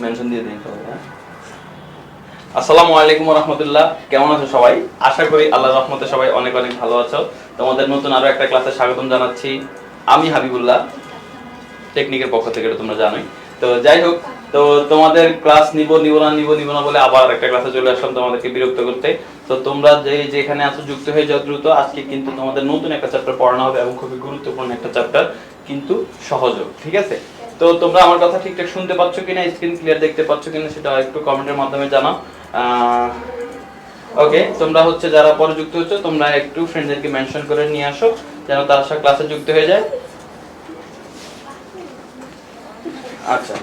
Mention দিয়ে দিন সবাই। হ্যাঁ, আসসালামু আলাইকুম রাহমাতুল্লাহ। কেমন আছো সবাই? আশা করি আল্লাহর রহমতে সবাই অনেক অনেক ভালো আছো। তোমাদের নতুন আরো একটা ক্লাসে স্বাগতম জানাচ্ছি। আমি হাবিবুল্লাহ, টেকনিকের পক্ষ থেকে, এটা তোমরা জানোই। তো যাই হোক, তো তোমাদের ক্লাস নিব না বলে আবার একটা ক্লাসে চলে আসলাম তোমাদেরকে বিরক্ত করতে। তো তোমরা যেখানে আছো যুক্ত হয়ে যাও দ্রুত। আজকে কিন্তু তোমাদের নতুন একটা চ্যাপ্টার পড়ানো হবে এবং খুবই গুরুত্বপূর্ণ একটা চ্যাপ্টার, কিন্তু সহজও। ঠিক আছে? তো তোমরা আমার কথা ঠিকঠাক শুনতে পাচ্ছ কিনা, স্ক্রিন ক্লিয়ার দেখতে পাচ্ছ কিনা সেটা একটু কমেন্টের মাধ্যমে জানাও। ওকে, তোমরা হচ্ছে যারা পরে যুক্ত হচ্ছ তোমরা একটু ফ্রেন্ডদেরকে মেনশন করে নিয়ে আসো যেন তার সাথে ক্লাসে যুক্ত হয়ে যায়। আচ্ছা,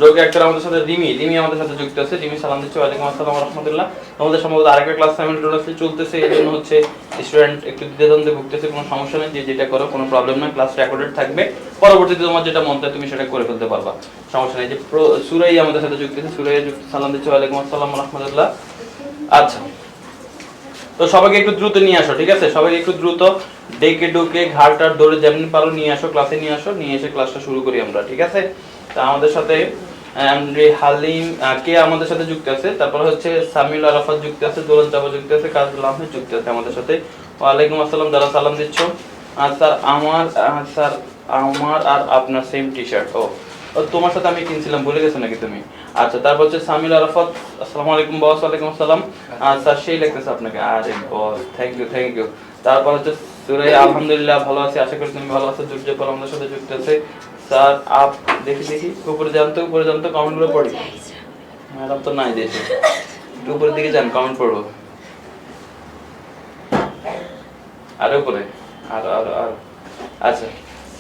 রোগে একটা আমাদের সাথে রিমি আমাদের সাথে যুক্ত আছে। রিমি সালাম দিচ্ছি। ওয়ালাইকুম আসসালাম রাহমাতুল্লাহ। তোমাদের সম্ভবত আরেকটা ক্লাস সাইমultaneously চলতেছে, এই জন্য হচ্ছে স্টুডেন্ট একটু দ্বিধাদ্বন্দ্বে ভুগতেছে। কোনো সমস্যা নেই, যে যেটা করো কোনো প্রবলেম না। ক্লাস রেকর্ডেড থাকবে, পরবর্তীতে তোমার যেটা মন চায় তুমি সেটা করে ফেলতে পারবা, সমস্যা নেই। যে সুরাই আমাদের সাথে যুক্ত আছে, সুরাই সালাম দিচ্ছি। ওয়ালাইকুম আসসালাম রাহমাতুল্লাহ। আচ্ছা, তো সবাইকে একটু দ্রুত নিয়ে আসো। ঠিক আছে, সবাইকে একটু দ্রুত ডেকে ডুকে ঘাড়টার দৌড়ে যেমনি পারো নিয়ে আসো, ক্লাসে নিয়ে আসো, নিয়ে এসে ক্লাসটা শুরু করি আমরা। ঠিক আছে? তা আমাদের সাথে হালিম কে আমাদের সাথে যুক্ত আছে, তারপর হচ্ছে সামিউল আরাফাত যুক্ত আছে, দোলন চাপা যুক্ত আছে, কাজল আহমেদ যুক্ত আছে আমাদের সাথে। ওয়ালাইকুম আসসালাম যারা সালাম দিচ্ছ। আর স্যার আমার আর আপনার সেম টি শার্ট। ও তোমার সাথে আমি কিনছিলাম, ভুলে গেছো নাকি তুমি? আচ্ছা, তারপর হচ্ছে সামিউল আরাফাত। আসসালামু আলাইকুম বস। ওয়ালাইকুম আসসালাম। আর স্যার সেই লাগতেছে আপনাকে। আরে বস, থ্যাংক ইউ। তারপর হচ্ছে সুরাই আলহামদুলিল্লাহ ভালো আছি, আশা করি তুমি ভালো আছো। দুর্যোগ আমাদের সাথে যুক্ত আছে। স্যার আপ দেখি উপরে জানতো কমেন্ট গুলো পড়ি। ম্যাডাম তো নাই দেশে, একটু উপরের দিকে যান, কমেন্ট পড়বো। আর উপরে আর আর আর আচ্ছা,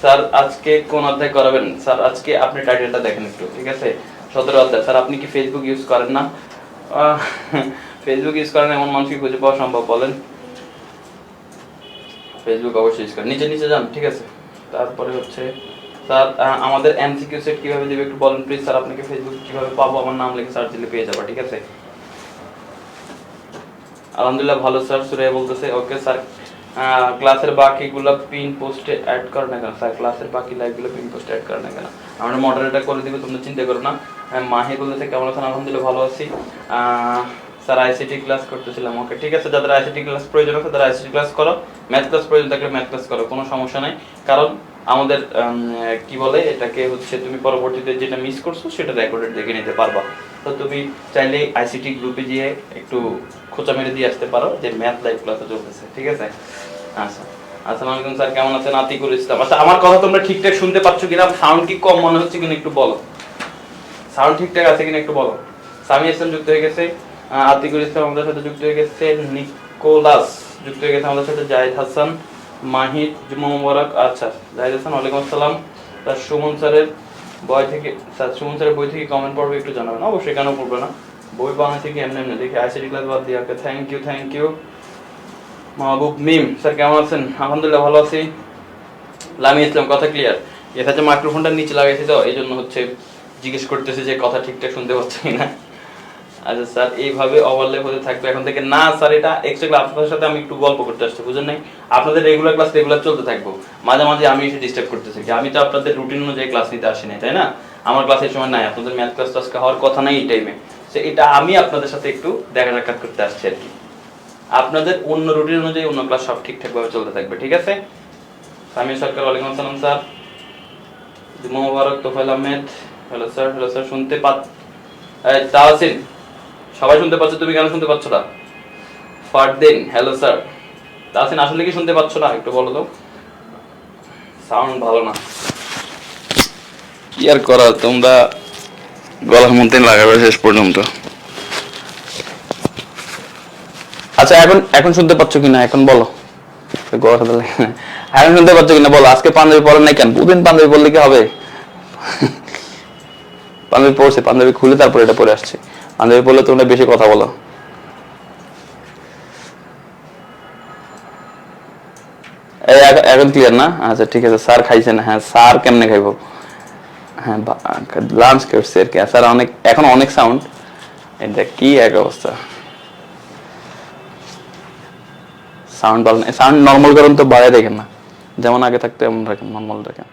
স্যার আজকে কোন অধ্যায় করাবেন? স্যার আজকে আপনি টাইটেলটা দেখেন একটু। ঠিক আছে, 17 অধ্যায়। স্যার আপনি কি ফেসবুক ইউজ করেন না? ফেসবুক ইউজ করেন এমন মানুষকে খুঁজে পাওয়া সম্ভব? বলেন। ফেসবুক অবশ্যই ইউজ করেন। নিচে যান। ঠিক আছে, তারপরে হচ্ছে স্যার আমাদের এমসিকিউ সেট কিভাবে দিবে একটু বলেন প্লিজ। স্যার আপনাকে ফেসবুক কিভাবে পাবো? আমার নাম লিখে সার্চ দিলে পেয়ে যাবা। ঠিক আছে, আলহামদুলিল্লাহ ভালো স্যার। সুরাইয়া বলতেছে ওকে স্যার, ক্লাসের বাকিগুলো পিন পোস্টে অ্যাড করে না কেন? স্যার ক্লাসের বাকি লাইভগুলো পিন পোস্টে অ্যাড করে না কেন? আমরা মডারেটর করে দিব, তোমরা চিন্তা করো না। মাহি বলতেছে কেমন আছেন? আলহামদুলিল্লাহ ভালো আছি। স্যার আইসিটি ক্লাস করতেছিলাম। ওকে ঠিক আছে, যাদের আইসিটি ক্লাস প্রয়োজন আছে তারা আইসিটি ক্লাস করো, ম্যাথ ক্লাস প্রয়োজন থাকলে ম্যাথ ক্লাস করো, কোনো সমস্যা নাই। কারণ আমাদের কি বলে এটাকে হচ্ছে, তুমি পরবর্তীতে যেটা মিস করছো সেটা রেকর্ডেড দেখে নিতে পারবা। তো তুমি চাইলে আইসিটি গ্রুপে গিয়ে একটু খোঁচা মেরে দিয়ে আসতে পারো যে ম্যাথ লাইভ ক্লাসে চলতেছে। ঠিক আছে? আচ্ছা, আসসালামু আলাইকুম স্যার, কেমন আছেন? আতিকুল ইসলাম। আচ্ছা, আমার কথা তোমরা ঠিকঠাক শুনতে পাচ্ছ কিনা? সাউন্ড কি কম মনে হচ্ছে কিনা একটু বলো। সাউন্ড ঠিকঠাক আছে কিনা একটু বলো। সামি ইসলাম যুক্ত হয়ে গেছে, আতিকুল ইসলাম আমাদের সাথে যুক্ত হয়ে গেছে, নিকোলাস যুক্ত হয়ে গেছে আমাদের সাথে, জাহিদ হাসান, মাহিদ, জুম্মা মুবারক। আচ্ছা, জাহিদ হাসান ওয়ালাইকুম আসসালাম। তার সুমন স্যারের সুমন স্যারের বই থেকে কমেন্ট পড়বে একটু জানাবেন। অবশ্যই, কেন পড়বে না, বই বাংলা থেকে এমনি দেখি আইসিটি ক্লাস বাদ দিয়ে। Okay, thank you. Mahbub Mim sir কেমন আছেন? আলহামদুলিল্লাহ ভালো আছি। লামি ইসলাম কথা ক্লিয়ার। এটা হচ্ছে মাইক্রোফোনটা নিচে লাগাইছি তো এই জন্য হচ্ছে জিজ্ঞেস করতেছে যে কথা ঠিকঠাক শুনতে পাচ্ছি কিনা। আচ্ছা স্যার, এইভাবে ওভারল্যাপ হতে থাকবে এখন থেকে? না স্যার, এটা এক্সট্রা আপনাদের সাথে আমি একটু গল্প করতে আসছি, বুঝেন নাই? আপনাদের রেগুলার ক্লাস রেগুলার চলতে থাকবো, মাঝে মাঝে আমি এসে ডিস্টার্ব করতেছি। আমি তো আপনাদের রুটিন অনুযায়ী ক্লাস নিতে আসি নাই, তাই না? আমার ক্লাসের সময় নাই, আপনাদের ম্যাথ ক্লাস আজকে হওয়ার কথা নাই এই টাইমে। এটা আমি আপনাদের সাথে একটু দেখা সাক্ষাৎ করতে আসছি আর কি। আপনাদের অন্য রুটিন অনুযায়ী অন্য ক্লাস সব ঠিকঠাক ভাবে চলতে থাকবে। ঠিক আছে? সামিয়া সরকার ওয়ালাইকুম আসসালাম স্যার। জুম্মা মুবারক, তোফায়েল আহমেদ হ্যালো স্যার শুনতে তাহসিন সবাই শুনতে পাচ্ছ, তুমি কেন শুনতে পাচ্ছ না? Fardin hello sir. তাহসিন আসলে কি শুনতে পাচ্ছ না একটু বলো তো? সাউন্ড ভালো না, কি আর করার, তোমরা গলার মধ্যে লাগাবে শেষ পর্যন্ত। আচ্ছা, এখন শুনতে পাচ্ছ কিনা এখন বলো। এখন শুনতে পাচ্ছ কিনা বলো। আজকে পাঞ্জাবি পরেন নাই কেন? দুদিন পাঞ্জাবি পরলে কি হবে? পাঞ্জাবি পরছে, পাঞ্জাবি খুলে তারপর এটা পরে আসছে। পাঞ্জাবি পরলে তোমরা বেশি কথা বলো। এখন ক্লিয়ার না? আচ্ছা ঠিক আছে। স্যার খাইছেন? হ্যাঁ, স্যার কেমনে খাইবো? হ্যাঁ, লাঞ্চ করছে আর কি। স্যার এখন অনেক সাউন্ড, এটা কি এক অবস্থা। সাউন্ড ভালো না, সাউন্ড নর্মাল করেন তো, বাড়ায় দেখেন না, যেমন আগে থাকতো এমন রাখেন, নর্মাল রাখেন।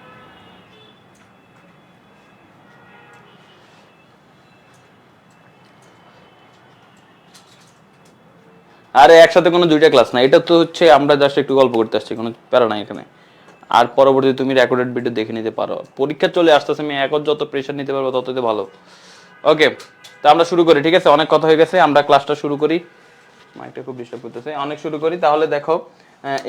আরে একসাথে কোনো দুইটা ক্লাস না, এটা তো হচ্ছে আমরা জাস্ট একটু গল্প করতে আসছি, কোনো প্যারা নাই এখানে। আর পরবর্তীতে তুমি রেকর্ডেড ভিডিও দেখে নিতে পারো। পরীক্ষা চলে আসতেছে, আমি এখন যত প্রেশার নিতে পারবো ততই ভালো। ওকে, তো আমরা শুরু করি, ঠিক আছে? অনেক কথা হয়ে গেছে, আমরা ক্লাসটা শুরু করি। মাইকটা খুব ডিস্টার্ব করতেছে, অনেক শুরু করি। তাহলে দেখো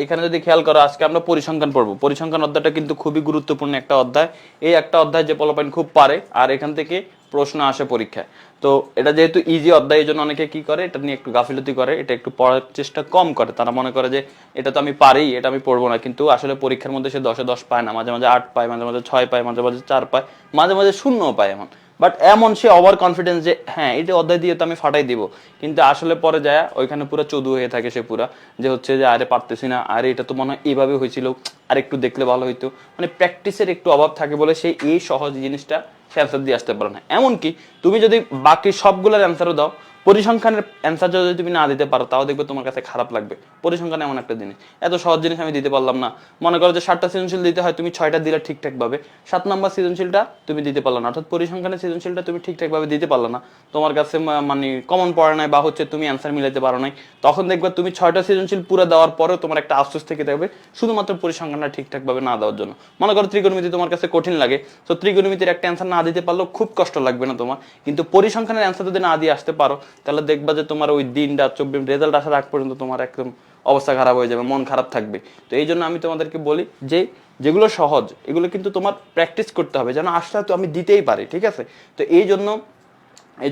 এখানে যদি খেয়াল করো, আজকে আমরা পরিসংখ্যান পড়বো। পরিসংখ্যান অধ্যায়টা কিন্তু খুবই গুরুত্বপূর্ণ একটা অধ্যায়। এই একটা অধ্যায় যে পোলাপাইন খুব পারে, আর এখান থেকে প্রশ্ন আসে পরীক্ষায়। তো এটা যেহেতু ইজি অধ্যায়, এই জন্য অনেকে কি করে, এটা নিয়ে একটু গাফিলতি করে, এটা একটু পড়ার চেষ্টা কম করে। তারা মনে করে যে এটা তো আমি পারি, এটা আমি পড়বো না। কিন্তু আসলে পরীক্ষার মধ্যে সে 10-এ 10 পায় না, মাঝে মাঝে 8 পায়, মাঝে মাঝে 6 পায়, মাঝে মাঝে 4 পায়, মাঝে মাঝে 0 পায়। এমন বাট এমন সে ওভার কনফিডেন্স যে হ্যাঁ এটা অধ্যায় দিয়ে তো আমি ফাটাই দিব, কিন্তু আসলে পরে যায় ওইখানে পুরো চদু হয়ে থাকে সে পুরা, যে হচ্ছে যে আরে পারতেছি না, আরে এটা তো মনে হয় এইভাবে হয়েছিল, আর একটু দেখলে ভালো হইতো। মানে প্র্যাকটিসের একটু অভাব থাকে বলে সে এই সহজ জিনিসটা সে অ্যান্সার দিয়ে আসতে পারে না। এমনকি তুমি যদি বাকি সবগুলোর অ্যান্সারও দাও, পরিসংখ্যানের অ্যান্সার যদি তুমি না দিতে পারো, তাও দেখবে তোমার কাছে খারাপ লাগবে। পরিসংখ্যান এমন একটা জিনিস, এত সহজ জিনিস আমি দিতে পারলাম না। মনে করো যে 7টা সৃজনশীল দিতে হয়, তুমি 6টা দিলে ঠিকঠাক ভাবে, 7 নম্বর সৃজনশীলটা তুমি দিতে পারলো না, অর্থাৎ পরিসংখ্যানের সৃজনশীলটা তুমি ঠিকঠাক ভাবে দিতে পারলো না। তোমার কাছে মানে কমন পড়ে নাই, বা হচ্ছে তুমি অ্যান্সার মিলাইতে পারো নাই। তখন দেখবে তুমি 6টা সৃজনশীল পুরো দেওয়ার পরেও তোমার একটা আফসোস থেকে থাকবে, শুধুমাত্র পরিসংখ্যানটা ঠিকঠাক ভাবে না দেওয়ার জন্য। মনে করো ত্রিকোণমিতি তোমার কাছে কঠিন লাগে, তো ত্রিকোণমিতির একটা অ্যান্সার না দিতে পারলেও খুব কষ্ট লাগবে না তোমার, কিন্তু পরিসংখ্যানের অ্যান্সার যদি না দিয়ে আসতে পারো, তাহলে দেখবা যে তোমার ওই দিনটা 24 রেজাল্ট আসার আগ পর্যন্ত তোমার একদম অবস্থা খারাপ হয়ে যাবে, মন খারাপ থাকবে। তো এই জন্য আমি তোমাদেরকে বলি যে যেগুলো সহজ এগুলো কিন্তু তোমার প্র্যাকটিস করতে হবে, যেন আসলে তো আমি দিতেই পারি, ঠিক আছে? তো এই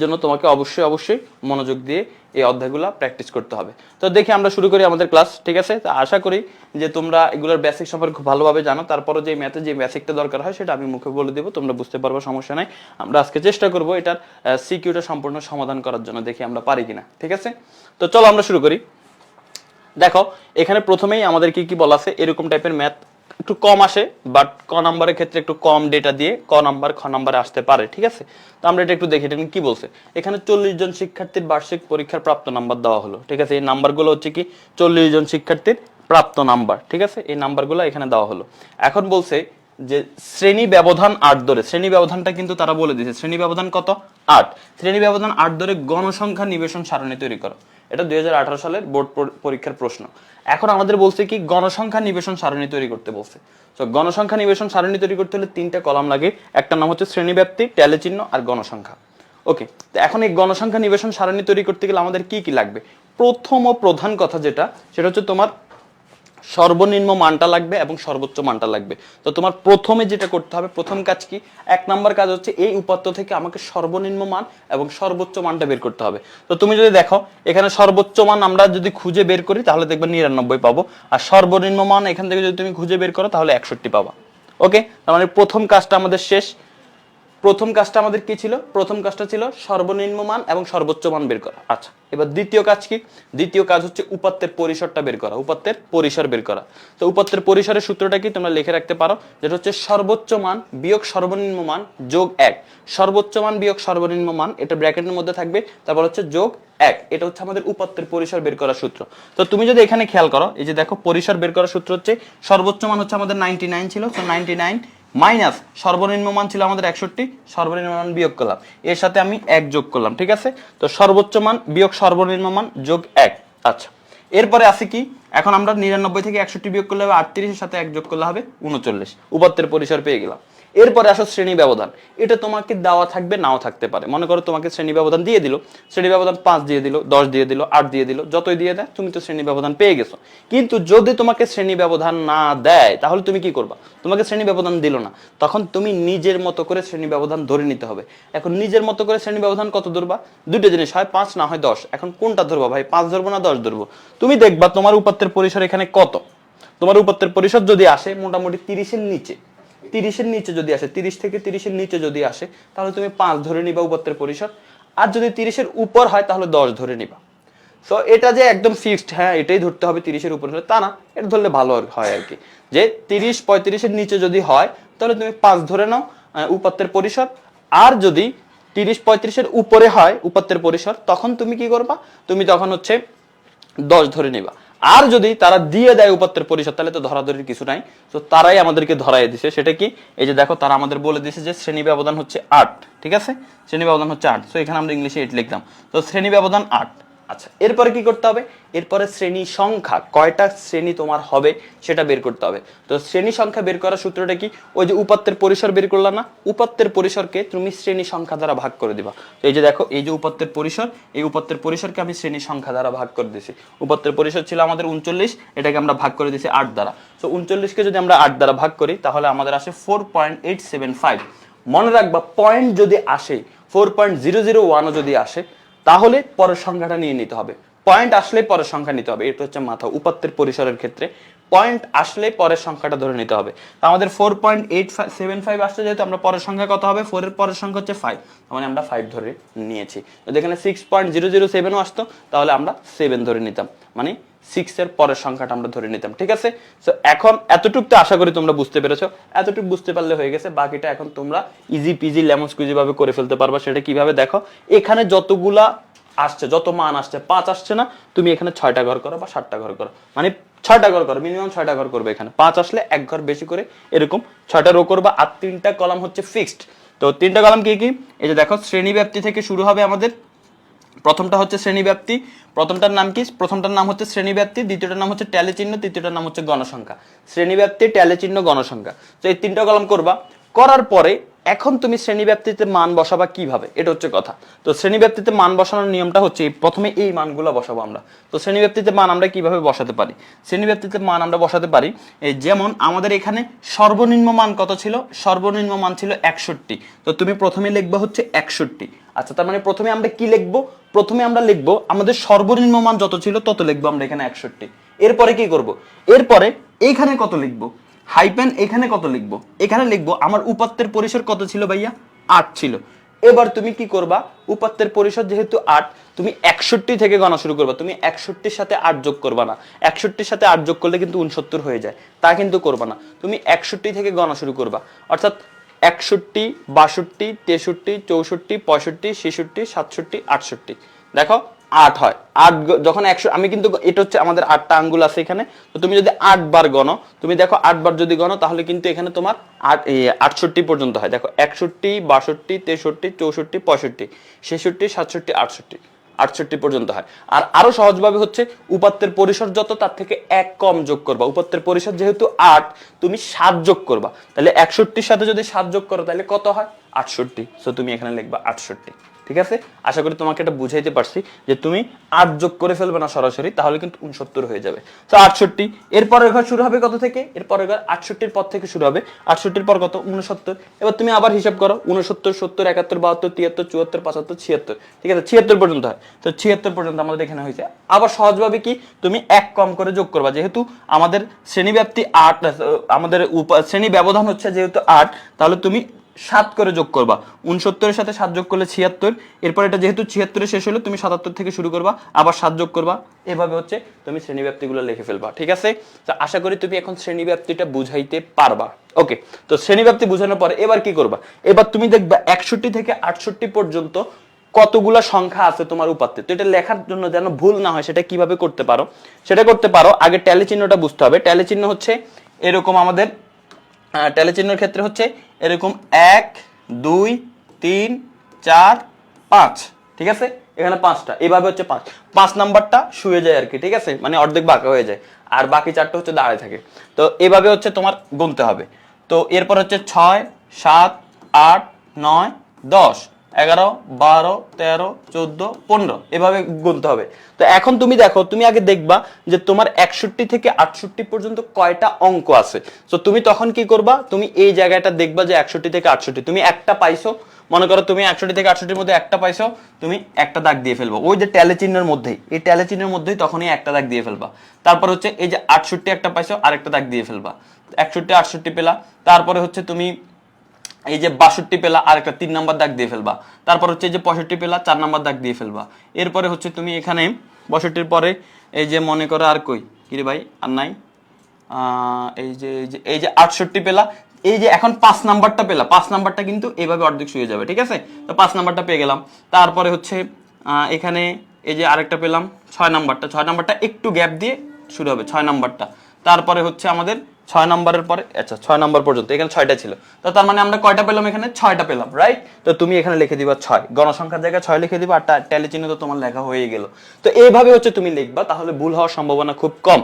জন্য তোমাকে অবশ্যই অবশ্যই মনোযোগ দিয়ে এই অধ্যায়গুলো প্র্যাকটিস করতে হবে। তো দেখি আমরা শুরু করি আমাদের ক্লাস, ঠিক আছে? তো আশা করি যে তোমরা এগুলোর বেসিক সম্পর্কে খুব ভালোভাবে জানো। তারপরে যে ম্যাথে যে বেসিকটা দরকার হয় সেটা আমি মুখে বলে দেবো, তোমরা বুঝতে পারবো, সমস্যা নাই। আমরা আজকে চেষ্টা করবো এটার সিকিউটা সম্পূর্ণ সমাধান করার জন্য, দেখি আমরা পারি কিনা, ঠিক আছে? তো চলো আমরা শুরু করি। দেখো এখানে প্রথমেই আমাদের কি কি বলা আছে, এরকম টাইপের ম্যাথ একটু কম আসে, বাট ক নাম্বারের ক্ষেত্রে একটু কম ডেটা দিয়ে ক নাম্বার খ নাম্বারে আসতে পারে, ঠিক আছে? তো আমরা এটা একটু দেখি এটা কি বলছে। এখানে 40 জন শিক্ষার্থীর বার্ষিক পরীক্ষার প্রাপ্ত নাম্বার দেওয়া হলো, ঠিক আছে? এই নাম্বারগুলো হচ্ছে কি 40 জন শিক্ষার্থীর প্রাপ্ত নাম্বার, ঠিক আছে? এই নাম্বারগুলো এখানে দেওয়া হলো। এখন বলছে যে শ্রেণী ব্যবধান 8 ধরে, শ্রেণী ব্যবধানটা কিন্তু তারা বলে দিয়েছে, শ্রেণী ব্যবধান কত 8, শ্রেণী ব্যবধান 8 ধরে গণসংখ্যা নিবেশন সারণী তৈরি করো। এটা 2018 সালের বোর্ড পরীক্ষার প্রশ্ন। এখন আমাদের বলছে কি গণসংখ্যা নিবেশন সারণী তৈরি করতে বলছে। তো গণসংখ্যা নিবেশন সারণী তৈরি করতে হলে 3টা কলাম লাগে, একটা নাম হচ্ছে শ্রেণীব্যাপ্তি, ট্যালি চিহ্ন আর গণসংখ্যা। ওকে, তো এখন এই গণসংখ্যা নিবেশন সারণী তৈরি করতে গেলে আমাদের কি কি লাগবে? প্রথম ও প্রধান কথা যেটা, সেটা হচ্ছে তোমার সর্বনিম্ন মানটা লাগবে এবং সর্বোচ্চ মানটা লাগবে। তো তোমার প্রথমে যেটা করতে হবে, প্রথম কাজ কি, 1 নাম্বার কাজ হচ্ছে এই উপাত্ত থেকে আমাকে সর্বনিম্ন মান এবং সর্বোচ্চ মানটা বের করতে হবে। তো তুমি যদি দেখো এখানে সর্বোচ্চ মান আমরা যদি খুঁজে বের করি তাহলে দেখবে 99 পাবো, আর সর্বনিম্ন মান এখান থেকে যদি তুমি খুঁজে বের করো তাহলে 61 পাবা। ওকে, তার মানে প্রথম কাজটা আমাদের শেষ। প্রথম কাজটা আমাদের কি ছিল? প্রথম কাজটা ছিল সর্বনিম্ন মান এবং সর্বোচ্চ মান বের করা। আচ্ছা, এবার দ্বিতীয় কাজ কি? দ্বিতীয় কাজ হচ্ছে উপাত্তের পরিসরটা বের করা, উপাত্তের পরিসর বের করা। তো উপাত্তের পরিসরের সূত্রটা কি তোমরা লিখে রাখতে পারো, যেটা হচ্ছে সর্বোচ্চ মান বিয়োগ সর্বনিম্ন মান যোগ 1। সর্বোচ্চ মান বিয়োগ সর্বনিম্ন মান, এটা ব্র্যাকেটের মধ্যে থাকবে, তারপর হচ্ছে যোগ 1। এটা হচ্ছে আমাদের উপাত্তের পরিসর বের করার সূত্র। তো তুমি যদি এখানে খেয়াল করো, এই যে দেখো পরিসর বের করার সূত্র হচ্ছে সর্বোচ্চ মান হচ্ছে আমাদের 99 ছিল, তো 99 মাইনাস সর্বনিম্ন মান ছিল আমাদের 61, সর্বনিম্ন মান বিয়োগ করলাম, এর সাথে আমি 1 যোগ করলাম, ঠিক আছে? তো সর্বোচ্চ মান বিয়োগ সর্বনিম্ন মান যোগ 1। আচ্ছা, এরপরে আছে কি, এখন আমরা 99 থেকে 61 বিয়োগ করলে হবে 38, এর সাথে 1 যোগ করলে হবে 39। উপাত্তের পরিসর পেয়ে গেলাম। এরপরে আসো শ্রেণী ব্যবধান। এটা তোমাকে দেওয়া থাকবে, নাও থাকতে পারে। মনে করো তোমাকে শ্রেণী ব্যবধান দিয়ে দিল, শ্রেণী ব্যবধান 5 দিয়ে দিল, 10 দিয়ে দিল, 8 দিয়ে দিল, যতই দিয়ে দেয় তুমি তো শ্রেণী ব্যবধান পেয়ে গেছো। কিন্তু যদি তোমাকে শ্রেণী ব্যবধান না দেয় তাহলে তুমি কি করবা? তোমাকে শ্রেণী ব্যবধান দিল না, তখন তুমি নিজের মতো করে শ্রেণী ব্যবধান ধরে নিতে হবে। এখন নিজের মতো করে শ্রেণী ব্যবধান কত ধরবা? দুটো জিনিস, হয় 5 না হয় 10। এখন কোনটা ধরবা ভাই? 5 ধরবো না 10 ধরবো? তুমি দেখবা তোমার উপাত্তের পরিসর এখানে কত। তোমার উপাত্তের পরিসর যদি আসে মোটামুটি 30-এর নিচে, 30-এর নিচে যদি আসে, 30 থেকে 30-এর নিচে যদি আসে, তাহলে তুমি 5 ধরে নিবা উপাত্তের পরিসর। আর যদি 30-এর উপর হয় তাহলে 10 ধরে নিবা। সো এটা যে একদম ফিক্সড, হ্যাঁ এটাই ধরতে হবে 30-এর উপর হলে, তা না, এটা ধরলে ভালো হয় আর কি। যে 30-35-এর নিচে যদি হয় তাহলে তুমি 5 ধরে নাও উপাত্তের পরিসর। আর যদি 30-35-এর উপরে হয় উপাত্তের পরিসর, তখন তুমি কি করবা? তুমি তখন হচ্ছে 10 ধরে নিবা। আর যদি তারা দিয়ে দেয় উপাত্তের পরিসর, তাহলে তো ধরাধরির কিছু নাই। তো তারাই আমাদেরকে ধরাই দিছে, সেটা কি, এই যে দেখো তারা আমাদের বলে দিছে যে শ্রেণী ব্যবধান হচ্ছে 8, ঠিক আছে? শ্রেণী ব্যবধান হচ্ছে 8। তো এখানে আমরা ইংলিশে 8 লিখলাম। তো শ্রেণী ব্যবধান 8, আচ্ছা, এরপরে কি করতে হবে? এরপরে শ্রেণী সংখ্যা, কয়টা শ্রেণী তোমার হবে সেটা বের করতে হবে। তো শ্রেণী সংখ্যা বের করার সূত্রটা কি? ওই যে উপাত্তের পরিসর বের করলাম না, উপাত্তের পরিসরকে তুমি শ্রেণী সংখ্যা দ্বারা ভাগ করে দিবা। তো এই যে দেখো, এই যে উপাত্তের পরিসর, এই উপাত্তের পরিসরকে আমি শ্রেণী সংখ্যা দ্বারা ভাগ করে দিছি। উপাত্তের পরিসর ছিল আমাদের 39, এটাকে আমরা ভাগ করে দিছি 8 দ্বারা। তো 39কে যদি আমরা 8 দ্বারা ভাগ করি তাহলে আমাদের আসে 4.875। মনে রাখবা, পয়েন্ট যদি আসে 4.001ও যদি আসে তাহলে পরের সংখ্যাটা নিয়ে নিতে হবে। পয়েন্ট আসলে পরের সংখ্যা নিতে হবে, এটা হচ্ছে মাথা। উপাত্তের পরিসরের ক্ষেত্রে পয়েন্ট আসলে পরের সংখ্যাটা ধরে নিতে হবে। তো আমাদের 4.875 আসছে, যেহেতু আমরা পরের সংখ্যা কত হবে, 4 এর পরের সংখ্যা হচ্ছে 5, মানে আমরা 5 ধরে নিয়েছি। যদি এখানে 6.007ও আসতো তাহলে আমরা 7 ধরে নিতাম, মানে 6 এর পরের সংখ্যাটা আমরা ধরে নিতাম। ঠিক আছে? সো এখন এতটুকু তো আশা করি তোমরা বুঝতে পেরেছো। এতটুকু বুঝতে পারলে হয়ে গেছে, বাকিটা এখন তোমরা ইজি পিজি লেমন স্কুইজি ভাবে করে ফেলতে পারবা। সেটা কিভাবে দেখো, এখানে যতগুলা আসছে, যত মান আসছে, 5 আসছে না, তুমি এখানে 6টা ঘর করো বা 7টা ঘর করো, মানে 6টা ঘর করো, মিনিমাম 6টা ঘর করবে। এখানে 5 আসলে এক ঘর বেশি করে এরকম 6টা রো করবা। আর 3টা কলাম হচ্ছে ফিক্সড। তো 3টা কলাম কি কি? এই যে দেখো, শ্রেণী ব্যাপ্তি থেকে শুরু হবে আমাদের। প্রথমটা হচ্ছে শ্রেণী ব্যাপ্তি, প্রথমটার নাম কি? প্রথমটার নাম হচ্ছে শ্রেণী ব্যাপ্তি, দ্বিতীয়টার নাম হচ্ছে ট্যালি চিহ্ন, তৃতীয়টার নাম হচ্ছে গণসংখ্যা। শ্রেণী ব্যাপ্তি, ট্যালি চিহ্ন, গণসংখ্যা। তো এই 3টা কলাম করবা। করার পরে এখন তুমি শ্রেণী ব্যাপ্তিতে মান বসাবা কিভাবে, এটা হচ্ছে কথা। তো শ্রেণী ব্যাপ্তিতে মান বসানোর নিয়মটা হচ্ছে, প্রথমে এই মানগুলো বসাবো আমরা। তো শ্রেণী ব্যাপ্তিতে মান আমরা কিভাবে বসাতে পারি? শ্রেণী ব্যাপ্তিতে মান আমরা বসাতে পারি, এই যেমন আমাদের এখানে সর্বনিম্ন মান কত ছিল? সর্বনিম্ন মান ছিল 61। তো তুমি প্রথমে লিখবা হচ্ছে 61। আচ্ছা, তার মানে প্রথমে আমরা কি লিখবো? প্রথমে আমরা লিখবো আমাদের সর্বনিম্ন মান যত ছিল তত লিখবো আমরা এখানে 61। এরপরে কি করব? এরপরে এইখানে কত লিখবো? হাইপেন এখানে কত লিখবো? এখানে লিখবো আমার উপাত্তের পরিসর কত ছিল ভাইয়া? 8 ছিল। এবার তুমি কি করবা? উপাত্তের পরিসর যেহেতু 8, তুমি 61 থেকে গণনা শুরু করবা। তুমি 61-র সাথে 8 যোগ করবা না। 61-র সাথে 8 যোগ করলে কিন্তু 69 হয়ে যায়, তা কিন্তু করবা না। তুমি 61 থেকে গণনা শুরু করবা, অর্থাৎ 61, 62, 63, 64, 65, 66, 67, 68। দেখো 8 হয়। 8 যখন 100, আমি কিন্তু এটা হচ্ছে আমাদের 8টা আঙ্গুল আছে এখানে। তো তুমি যদি 8 বার গণো, তুমি দেখো 8 বার যদি গণো তাহলে কিন্তু এখানে তোমার 68 পর্যন্ত হয়। দেখো 61, 62, 63, 64, 65, 66, 67, 68 পর্যন্ত হয়। আর আরো সহজভাবে হচ্ছে, উপাত্তের পরিসর যত তার থেকে 1 কম যোগ করবা। উপাত্তের পরিসর যেহেতু 8, তুমি 7 যোগ করবা। তাহলে 61-র সাথে যদি 7 যোগ করো তাহলে কত হয়? 68। সো তুমি এখানে লিখবা 68। ঠিক আছে? আশা করি তোমাকে এটা বুঝাইতে পারছি যে তুমি 8 যোগ করে ফেলবে না সরাসরি, তাহলে কিন্তু 69 হয়ে যাবে। তো 68। এরপরের ঘর শুরু হবে কত থেকে? এরপরের ঘর 68-র পর থেকে শুরু হবে। 68-র পর কত? 69। এবার তুমি আবার হিসাব করো, 69, 70, 71, 72, 73, 74, 75, 76। ঠিক আছে? 76 পর্যন্ত হয়। তো 76 পর্যন্ত আমাদের এখানে হয়েছে। আবার সহজভাবে কি, তুমি 1 কম করে যোগ করবা। যেহেতু আমাদের শ্রেণীব্যাপ্তি 8, আমাদের শ্রেণী ব্যবধান হচ্ছে যেহেতু 8, তাহলে তুমি 7 করে যোগ করবা। 69-এর সাথে 7 যোগ করলে 76। এরপর এটা যেহেতু 76-এ শেষ হলো, তুমি 77 থেকে শুরু করবা, আবার 7 যোগ করবা। এভাবে হচ্ছে তুমি শ্রেণীব্যাপ্তিগুলো লিখে ফেলবা। ঠিক আছে? তো আশা করি তুমি এখন শ্রেণীব্যাপ্তিটা বুঝাইতে পারবা। ওকে, তো শ্রেণীব্যাপ্তি বোঝানোর পরে এবার কি করবা? এবার তুমি দেখবা 61 থেকে 68 পর্যন্ত কতগুলা সংখ্যা আছে তোমার উপাত্তে। তো এটা লেখার জন্য যেন ভুল না হয়, সেটা কিভাবে করতে পারো? সেটা করতে পারো, আগে ট্যালি চিহ্নটা বুঝতে হবে। ট্যালি চিহ্ন হচ্ছে এরকম, আমাদের ট্যালি চিহ্নের ক্ষেত্রে হচ্ছে এরকম 1, 2, 3, 4, 5। ঠিক আছে? এখানে 5টা, এইভাবে হচ্ছে 5 নাম্বারটা শুয়ে যায় আর কি। ঠিক আছে? মানে অর্ধেক বাঁকা হয়ে যায়, আর বাকি 4টা হচ্ছে দাঁড়ায় থাকে। তো এভাবে হচ্ছে তোমার গুনতে হবে। তো এরপর হচ্ছে 6, 7, 8, 9, 10, 11, 12, 13, 14, 15, এভাবে গুনতে হবে। তো এখন তুমি দেখো, তুমি আগে দেখবা যে তোমার 61 থেকে 68 পর্যন্ত কয়টা অঙ্ক আছে। তো তুমি তখন কি করবা? তুমি এই জায়গাটা দেখবা যে 61 থেকে 68 তুমি একটা পাইছো। মনে করো তুমি 61 থেকে 68-র মধ্যে একটা পাইছো, তুমি একটা দাগ দিয়ে ফেলবো ওই যে ট্যালি চিহ্নের মধ্যেই। এই ট্যালি চিহ্নের মধ্যেই তখনই একটা দাগ দিয়ে ফেলবা। তারপর হচ্ছে এই যে 68 একটা পাইছো, আরেকটা দাগ দিয়ে ফেলবা। 61, 68 পেলা। তারপরে হচ্ছে তুমি এই যে 62 পেলা, আর একটা 3 নাম্বার দাগ দিয়ে ফেলবা। তারপর হচ্ছে এই যে 65 পেলা, 4 নাম্বার দাগ দিয়ে ফেলবা। এরপরে হচ্ছে তুমি এখানে 62-র পরে এই যে মনে করো আর কই কিরে ভাই, আর নাই, এই যে 68 পেলা। এই যে এখন 5 নাম্বারটা পেলা, 5 নাম্বারটা কিন্তু এইভাবে অর্ধেক শুয়ে যাবে। ঠিক আছে? তো 5 নাম্বারটা পেয়ে গেলাম। তারপরে হচ্ছে এখানে এই যে আরেকটা পেলাম 6 নাম্বারটা। 6 নাম্বারটা একটু গ্যাপ দিয়ে শুরু হবে 6 নাম্বারটা। তারপরে হচ্ছে আমাদের 6 নম্বরের পরে, আচ্ছা 6 নম্বর পর্যন্ত এখানে 6টা ছিল। তো তার মানে আমরা কয়টা পেলাম এখানে? 6টা পেলাম, রাইট? তো তুমি এখানে লিখে দিবা 6, গণসংখ্যার জায়গায় 6 লিখে দিবা, আর ট্যালি চিহ্ন তো তোমার লেখা হয়ে গেল। তো এইভাবে হচ্ছে তুমি লিখবা, তাহলে ভুল হওয়ার সম্ভাবনা খুব কম।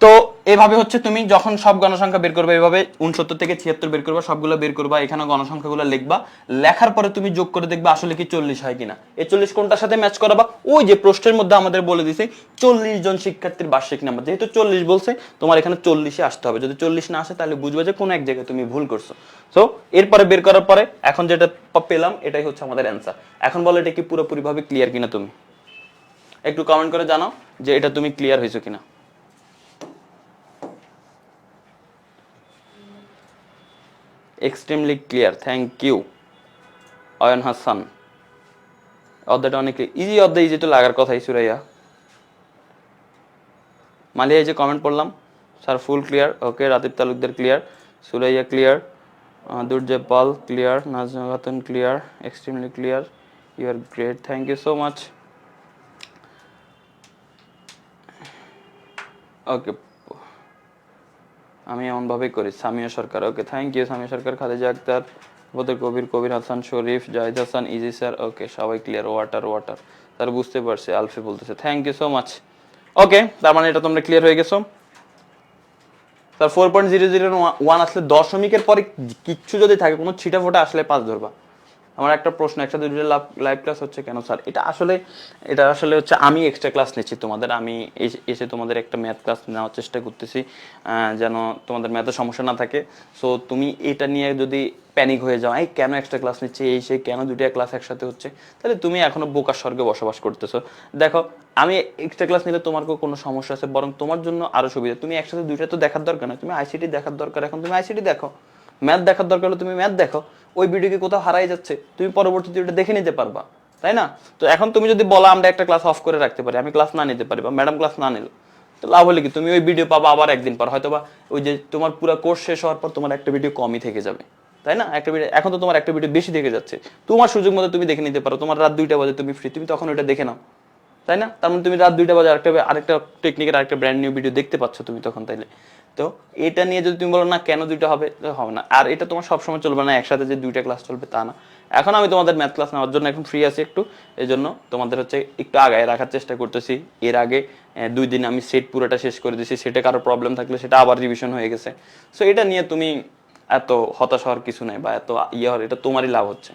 তো এভাবে হচ্ছে তুমি যখন সব গণসংখ্যা বের করবে, এভাবে 69 থেকে 76 বের করবা, সবগুলো বের করবা, এখানে গণসংখ্যাগুলো লিখবা, লেখার পরে তুমি যোগ করে দেখবা আসলে কি 40 হয় কিনা। এই 40 কোনটার সাথে ম্যাচ করাবা? ওই যে প্রশ্নের মধ্যে আমাদের বলে দিছে 40 জন শিক্ষার্থীর বার্ষিক নাম্বার, যেহেতু 40 বলছে তোমার এখানে 40-এ আসতে হবে। যদি 40 না আসে তাহলে বুঝবে যে কোনো এক জায়গায় তুমি ভুল করছো। সো এরপরে বের করার পরে এখন যেটা পেলাম এটাই হচ্ছে আমাদের অ্যান্সার। এখন বলো এটা কি পুরোপুরি ভাবে ক্লিয়ার কিনা? তুমি একটু কমেন্ট করে জানাও যে এটা তুমি ক্লিয়ার হয়েছো কিনা। Extremely clear, thank you Ayan Hasan. অধ্যায়টা অনেক ইজি, অধ্যায় ইজি তো লাগার কথাই। সুরাইয়া মালিয়া এই যে কমেন্ট পড়লাম, sir full clear, okay. Ratib Talukdar clear, Suraiya clear, Durjoy Pal clear, Nazma Khatun clear, extremely clear, you are great, thank you so much. Okay, আমি এমনভাবেই করি। Samia Sarkar, okay thank you Samia Sarkar. Khadija Akter, বোধের Kabir, Kabir Hasan, Sharif, Zahid Hasan, easy sir, okay সবাই ক্লিয়ার। ওয়াটার ওয়াটার, তার বুঝতে পারছে। আলফি বলতেছে thank you so much. Okay, তার মানে এটা তোমরা ক্লিয়ার হয়ে গেছো। তার 4.001 আসলে দশমিকের পরে কিচ্ছু যদি থাকে, কোনো ছিটা ফোটা আসলে 5 ধরবা। আমার একটা প্রশ্ন, একসাথে দুটো লাইভ ক্লাস হচ্ছে কেন স্যার? এটা আসলে হচ্ছে আমি এক্সট্রা ক্লাস নিচ্ছি তোমাদের। আমি এসে তোমাদের একটা ম্যাথ ক্লাস নেওয়ার চেষ্টা করতেছি, যেন তোমাদের ম্যাথে সমস্যা না থাকে। সো তুমি এটা নিয়ে যদি প্যানিক হয়ে যাও, এই কেন এক্সট্রা ক্লাস নিচ্ছে, এই সেই কেন দুইটা ক্লাস একসাথে হচ্ছে, তাহলে তুমি এখনো বোকার স্বর্গে বসবাস করতেছো। দেখো, আমি এক্সট্রা ক্লাস নিলে তোমার কোনো সমস্যা আছে, বরং তোমার জন্য আরো সুবিধা। তুমি একসাথে দুইটা তো দেখার দরকার না, তুমি আইসিটি দেখার দরকার, এখন তুমি আইসিটি দেখো। ম্যাথ দেখার দরকার হলে তুমি ম্যাথ দেখো। ওই ভিডিও কি কোথাও হারাই যাচ্ছে, তুমি পরবর্তীতে ওটা দেখে নিতে পারবা, তাই না? তো এখন তুমি যদি বলো আমরা একটা ক্লাস অফ করে রাখতে পারি, আমি ক্লাস না নিতে পারি, বা ম্যাডাম ক্লাস না নিল, তো লাভ হলে কি? তুমি ওই ভিডিও পাবা আবার একদিন পর, হয়তো বা ওই যে তোমার পুরো কোর্স শেষ হওয়ার পর তোমার একটা ভিডিও কমই থেকে যাবে, তাই না? একটা ভিডিও এখন তো তোমার একটা ভিডিও বেশি থেকে যাচ্ছে, তোমার সুযোগ মতো তুমি দেখে নিতে পারো। তোমার রাত 2টা বাজে তুমি ফ্রি, তুমি তখন ওইটা দেখে নাও, তাই না? তার মানে তুমি রাত 2টা বাজে আরেকটা টেকনিকের আরেকটা ব্র্যান্ড নিউ ভিডিও দেখতে পাচ্ছ তুমি তখন। তাইলে তো এটা নিয়ে যদি তুমি বলো না কেন দুইটা হবে, হবে না। আর এটা তোমার সবসময় চলবে না, একসাথে যে 2টা ক্লাস চলবে তা না। এখন আমি তোমাদের ম্যাথ ক্লাস নেওয়ার জন্য এখন ফ্রি আছি একটু, এই জন্য তোমাদের হচ্ছে একটু আগায় রাখার চেষ্টা করতেছি। এর আগে 2 দিন আমি সেট পুরোটা শেষ করে দিয়েছি, সেটা কারো প্রবলেম থাকলে সেটা আবার রিভিশন হয়ে গেছে। সো এটা নিয়ে তুমি এত হতাশ হওয়ার কিছু নেই, বা এত ইয়ে হওয়ার, এটা তোমারই লাভ হচ্ছে।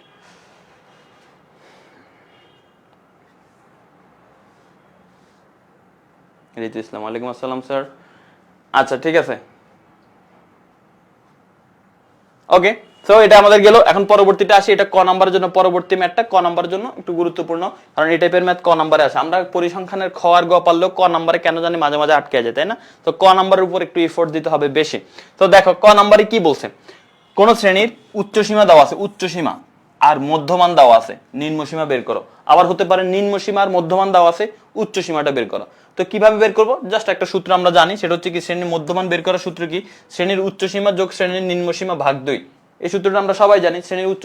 রিতু ইসলাম, ওয়ালাইকুম আসসালাম স্যার। আচ্ছা ঠিক আছে, ওকে। সো এটা আমাদের গেল। এখন পরবর্তীটা আসি, এটা ক নাম্বারের জন্য, পরবর্তী ম্যাথটা ক নাম্বারের জন্য একটু গুরুত্বপূর্ণ, কারণ এই টাইপের ম্যাথ ক নাম্বারে আসে। আমরা পরিসংখ্যানের খ আর গ পারলেও ক নাম্বারে কেন জানি মাঝে মাঝে আটকে যায়, তাই না? তো ক নাম্বারের উপর একটু এফোর্ট দিতে হবে বেশি। তো দেখো ক নাম্বারে কি বলছে, কোন শ্রেণীর উচ্চ সীমা দেওয়া আছে, উচ্চ সীমা আর মধ্যমান দেওয়া আছে, নিম্ন সীমা বের করো। আবার হতে পারে নিম্ন সীমা আর মধ্যমান দেওয়া আছে, উচ্চ সীমাটা বের করো। তো কিভাবে বের করবো? জাস্ট একটা সূত্র আমরা জানি, সেটা হচ্ছে কি, শ্রেণীর মধ্যমান বের করার সূত্র কি, শ্রেণীর উচ্চ সীমা যোগ শ্রেণীর নিম্ন সীমা ভাগ 2। এই সূত্রটা আমরা সবাই জানি, শ্রেণীর উচ্চ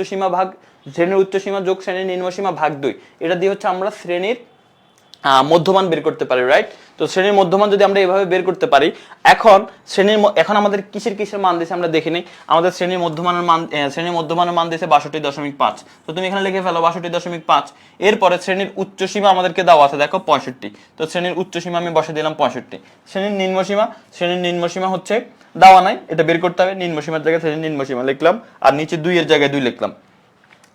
সীমা যোগ শ্রেণীর নিম্ন সীমা ভাগ 2। এটা দিয়ে হচ্ছে আমরা শ্রেণীর মধ্যমান বের করতে পারি, রাইট? তো শ্রেণীর মধ্যমান যদি আমরা এভাবে বের করতে পারি, এখন আমাদের কিসের মান দিয়েছে আমরা দেখে নিই। আমাদের শ্রেণীর মধ্যমানের মান দিয়েছে 62.5। তো তুমি এখানে লিখে ফেলো 62.5। এরপরে শ্রেণীর উচ্চ সীমা আমাদেরকে দেওয়া আছে দেখো 65। তো শ্রেণীর উচ্চ সীমা আমি বসে দিলাম 65। শ্রেণীর নিম্ন সীমা হচ্ছে দেওয়া নাই, এটা বের করতে হবে। নিম্ন সীমার জায়গায় শ্রেণীর নিম্ন সীমা লিখলাম, আর নিচে 2 এর জায়গায় 2 লিখলাম।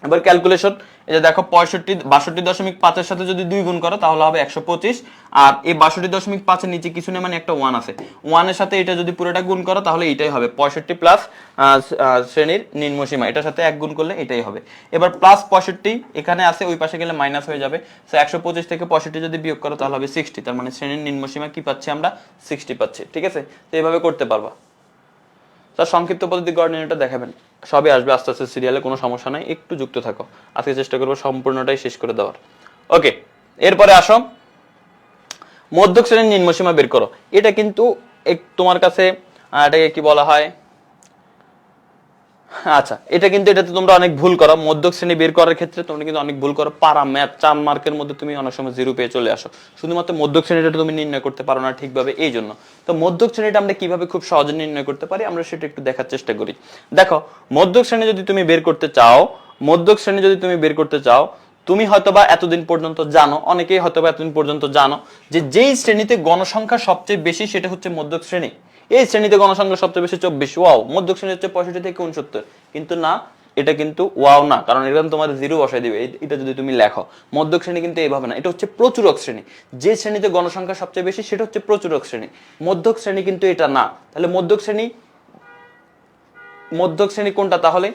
এবার ক্যালকুলেশন, এই যে দেখো 62.5 এর সাথে যদি 2 গুণ করো তাহলে হবে 125। আর এই 62.5 এর নিচে কিছু নেই, মানে একটা 1 আছে, 1 এর সাথে এটা যদি পুরোটা গুণ করো তাহলে এটাই হবে 65 প্লাস শ্রেণীর নিম্ন সীমা, এটার সাথে 1 গুণ করলে এটাই হবে। এবার প্লাস 65 এখানে আছে, ওই পাশে গেলে মাইনাস হয়ে যাবে। সো 125 থেকে 65 যদি বিয়োগ করো তাহলে হবে 60। তার মানে শ্রেণীর নিম্ন সীমা কি পাচ্ছি আমরা? 60 পাচ্ছি, ঠিক আছে? তো এইভাবে করতে পারবা। তার সংক্ষিপ্ত পদ্ধতি গড় দেখাবেন, সবই আসবে আস্তে আস্তে সিরিয়ালে, কোনো সমস্যা নাই, একটু যুক্ত থাকো। আজকে চেষ্টা করবো সম্পূর্ণটাই শেষ করে দেওয়ার। ওকে, এরপরে আসো মধ্যক শ্রেণীর নিম্ন সীমা বের করো। এটা কিন্তু তোমার কাছে এটাকে কি বলা হয়, আচ্ছা, এটা কিন্তু এটাতে তোমরা অনেক ভুল করো, মধ্যক শ্রেণী বের করার ক্ষেত্রে তোমরা কিন্তু অনেক ভুল করো। পারা ম্যাথ 4 মার্কের মধ্যে তুমি অনেক সময় 0 পেয়ে চলে আসো, শুধুমাত্র মধ্যক শ্রেণীটা তুমি নির্ণয় করতে পারো না ঠিকভাবে, এই জন্য। তো মধ্যক শ্রেণীটা আমরা কিভাবে খুব সহজে নির্ণয় করতে পারি আমরা সেটা একটু দেখার চেষ্টা করি। দেখো, মধ্যক শ্রেণী যদি তুমি বের করতে চাও, মধ্যক শ্রেণী যদি তুমি বের করতে চাও, তুমি হয়তোবা এতদিন পর্যন্ত জানো, অনেকেই হয়তোবা এতদিন পর্যন্ত জানো যে যেই শ্রেণীতে গণসংখ্যা সবচেয়ে বেশি সেটা হচ্ছে মধ্যক শ্রেণী। এই শ্রেণীতে গণসংখ্যা সবচেয়ে বেশি 24, ওয়াও। মধ্যক শ্রেণী হচ্ছে 65 থেকে 69, কিন্তু না, এটা কিন্তু ওয়াও না, কারণ এরকম তোমার 0 বসাই দিবে এটা যদি তুমি লেখো। মধ্যক শ্রেণী কিন্তু এইভাবে না, এটা হচ্ছে প্রচুরক শ্রেণী। যে শ্রেণীতে গণসংখ্যা সবচেয়ে বেশি সেটা হচ্ছে প্রচুরক শ্রেণী। মধ্যক শ্রেণী কিন্তু এটা না। তাহলে মধ্যক শ্রেণী, মধ্যক শ্রেণী কোনটা তাহলে?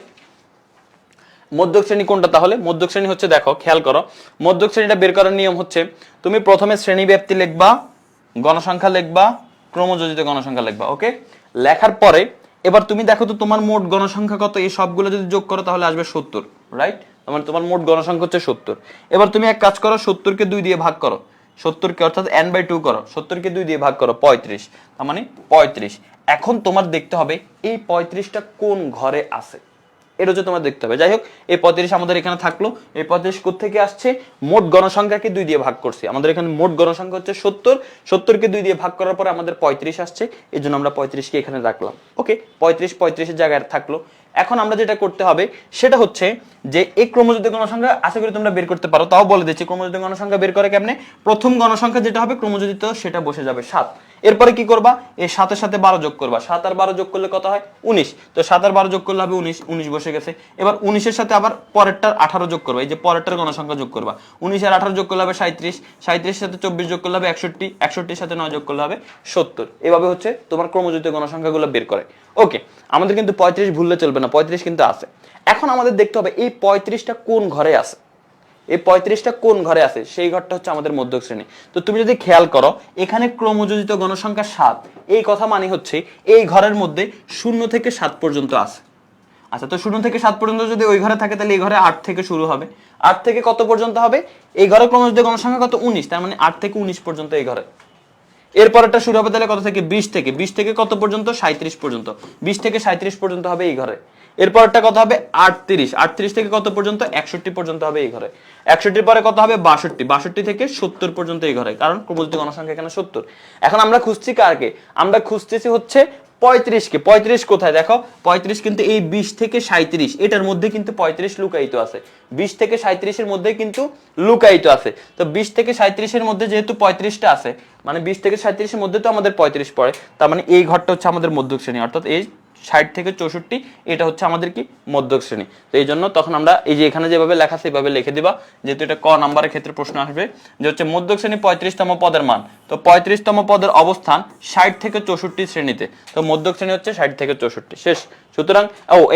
মধ্যক শ্রেণী কোনটা তাহলে? মধ্যক শ্রেণী হচ্ছে, দেখো খেয়াল করো, মধ্যক শ্রেণীটা বের করার নিয়ম হচ্ছে তুমি প্রথমে শ্রেণী ব্যাপ্তি লিখবা, গণসংখ্যা লিখবা, ক্রমযোজিত গণসংখ্যা লিখবা। ওকে, লেখার পরে এবার তুমি দেখো তো তোমার মোট গণসংখ্যা কত, এই সবগুলো যদি যোগ করো তাহলে আসবে 70, রাইট? মানে তোমার মোট গণসংখ্যা হচ্ছে 70। এবার তুমি এক কাজ করো, 70 কে 2 দিয়ে ভাগ করো, 70 কে অর্থাৎ n/2 করো, 70 কে 2 দিয়ে ভাগ করো, 35, তার মানে 35। এখন তোমার দেখতে হবে এই 35টা কোন ঘরে আছে, এটা হচ্ছে তোমার দেখতে হবে। যাই হোক, এই 35 আমাদের এখানে থাকলো। এই 35 কোত্থেকে আসছে? মোট গণসংখ্যাকে 2 দিয়ে ভাগ করছি। আমাদের এখানে মোট গণসংখ্যা হচ্ছে 70, 70 কে 2 দিয়ে ভাগ করার পরে আমাদের 35 আসছে, এই জন্য আমরা 35 কে এখানে রাখলাম। ওকে, 35 এর জায়গায় থাকলো। এখন আমরা যেটা করতে হবে সেটা হচ্ছে যে এই ক্রমযোজিত গণসংখ্যা আশা করি তোমরা বের করতে পারো, তাও বলে দিচ্ছি ক্রমযোজিত গণসংখ্যা বের করে কেমনে। প্রথম গণসংখ্যা যেটা হবে ক্রমযোজিত সেটা বসে যাবে 7। এরপরে কি করবা? এই 7 এর সাথে 12 যোগ করবা, 7 আর 12 যোগ করলে কত হয়? 19। তো 7 আর 12 যোগ করলে হবে 19, 19 বসে গেছে। এবার 19 এর সাথে আবার পরেরটার 18 যোগ করবা, এই যে পরেরটার গণসংখ্যা যোগ করবা, 19 আর 18 যোগ করলে হবে 37, 37 এর সাথে 24 যোগ করলে হবে 61, 61 এর সাথে 9 যোগ করলে হবে 70। এভাবে হচ্ছে তোমার ক্রমযোজিত গণসংখ্যাগুলো বের করে। ওকে, আমাদের কিন্তু 35 ভুললে চলবে না, 35 কিন্তু আছে। এখন আমাদের দেখতে হবে এই 35টা কোন ঘরে আছে, এই 35টা কোন ঘরে আছে, সেই ঘরটা হচ্ছে আমাদের মধ্যক শ্রেণী। তো তুমি যদি খেয়াল করো এখানে ক্রমযোজিত গণসংখ্যা 7, এই কথা মানে হচ্ছে এই ঘরের মধ্যে 0 থেকে 7 পর্যন্ত আছে। আচ্ছা, তো 0 থেকে 7 পর্যন্ত যদি ওই ঘরে থাকে তাহলে এই ঘরে 8 থেকে শুরু হবে, 8 থেকে কত পর্যন্ত হবে? এই ঘরে ক্রমযোজিত গণসংখ্যা কত? 19, তার মানে 8 থেকে 19 পর্যন্ত এই ঘরে। এরপরটা শুরু হবে তাহলে কত থেকে? 20 থেকে, 20 থেকে কত পর্যন্ত? 37 পর্যন্ত, 20 থেকে 37 পর্যন্ত হবে এই ঘরে। এরপরটা কত হবে? 38, 38 থেকে কত পর্যন্ত? 61 পর্যন্ত হবে এই ঘরে। 61 পরে কত হবে? 62, 62 থেকে 70 পর্যন্ত এই ঘরে, কারণ ক্রমযোজিত গণসংখ্যা এখানে 70। এখন আমরা খুঁজছি কারকে? আমরা খুঁজতেছি হচ্ছে 35 কে। 35 কোথায়? দেখো 35 কিন্তু এই 20 থেকে 37 এটার মধ্যে কিন্তু 35 লুকায়িত আছে, 20 থেকে 37 এর মধ্যে কিন্তু লুকায়িত আছে। তো 20 থেকে 37 এর মধ্যে যেহেতু 35টা আছে, মানে 20 থেকে 37 এর মধ্যে তো আমাদের 35 পড়ে, তার মানে এই ঘরটা হচ্ছে আমাদের মধ্যক শ্রেণী, অর্থাৎ এই 60 থেকে 64 এটা হচ্ছে আমাদের কি? মধ্যক শ্রেণী। তো এই জন্য তখন আমরা এই যে এখানে যেভাবে লেখা সেভাবে লিখে দিবা, যেহেতু এটা ক নাম্বারের ক্ষেত্রে প্রশ্ন আসবে যে হচ্ছে মধ্যক শ্রেণী 35তম পদের মান। তো 35তম পদের অবস্থান 60 থেকে 64 শ্রেণীতে, তো মধ্যক শ্রেণী হচ্ছে 60 থেকে 64, শেষ। সুতরাং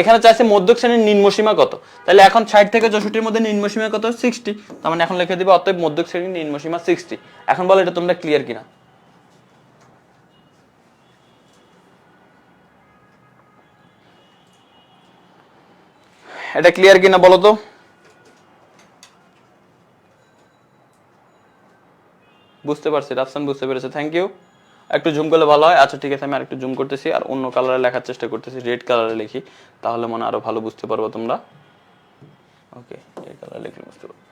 এখানে চাইছে মধ্যক শ্রেণীর নিম্নসীমা কত, তাহলে এখন 60 থেকে 64 মধ্যে নিম্নসীমা কত? 60, তার মানে এখন লিখে দিবা অতএব মধ্যক শ্রেণীর নিম্নসীমা 60। এখন বলো এটা তোমরা ক্লিয়ার কিনা? এটা ক্লিয়ার কিনা বলো তো? বুঝতে পারছি, রাফসান বুঝতে পেরেছে, থ্যাংক ইউ। একটু জুম করলে ভালো হয়। আচ্ছা ঠিক আছে, আমি আরেকটু জুম করতেছি আর অন্য কালারে লেখার চেষ্টা করতেছি, রেড কালারে লিখি, তাহলে মনে আরো ভালো বুঝতে পারবো তোমরা। ওকে, এই কালারে লিখলে বুঝতে পারবো।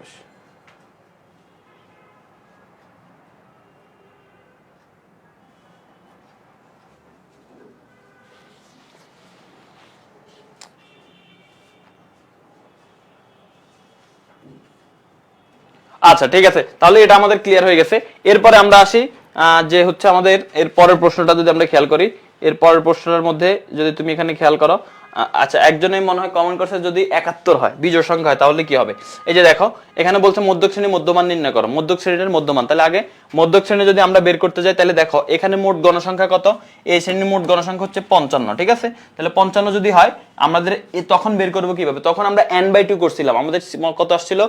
আচ্ছা ঠিক আছে, তাহলে এটা আমাদের ক্লিয়ার হয়ে গেছে। এরপরে আমরা আসি যে হচ্ছে আমাদের এর পরের প্রশ্নটা যদি আমরা খেয়াল করি, এর পরের প্রশ্নটার মধ্যে যদি তুমি এখানে খেয়াল করো, আচ্ছা একজনই মনে হয় কমেন্ট করছে যদি 71 হয়, বিজোড় সংখ্যা হয়, তাহলে কি হবে? এই যে দেখো এখানে বলছে মধ্যক শ্রেণী মধ্যমান নির্ণয় করো, মধ্যক শ্রেণীর মধ্যমান। তাহলে আগে মধ্যক শ্রেণী যদি আমরা বের করতে যাই তাহলে দেখো এখানে মোট গণসংখ্যা কত? এই শ্রেণীর মোট গণসংখ্যা হচ্ছে 55, ঠিক আছে? তাহলে 55 যদি হয় আমাদের তখন বের করবো কিভাবে? তখন আমরা n/2 করছিলাম, আমাদের কত আসছিল?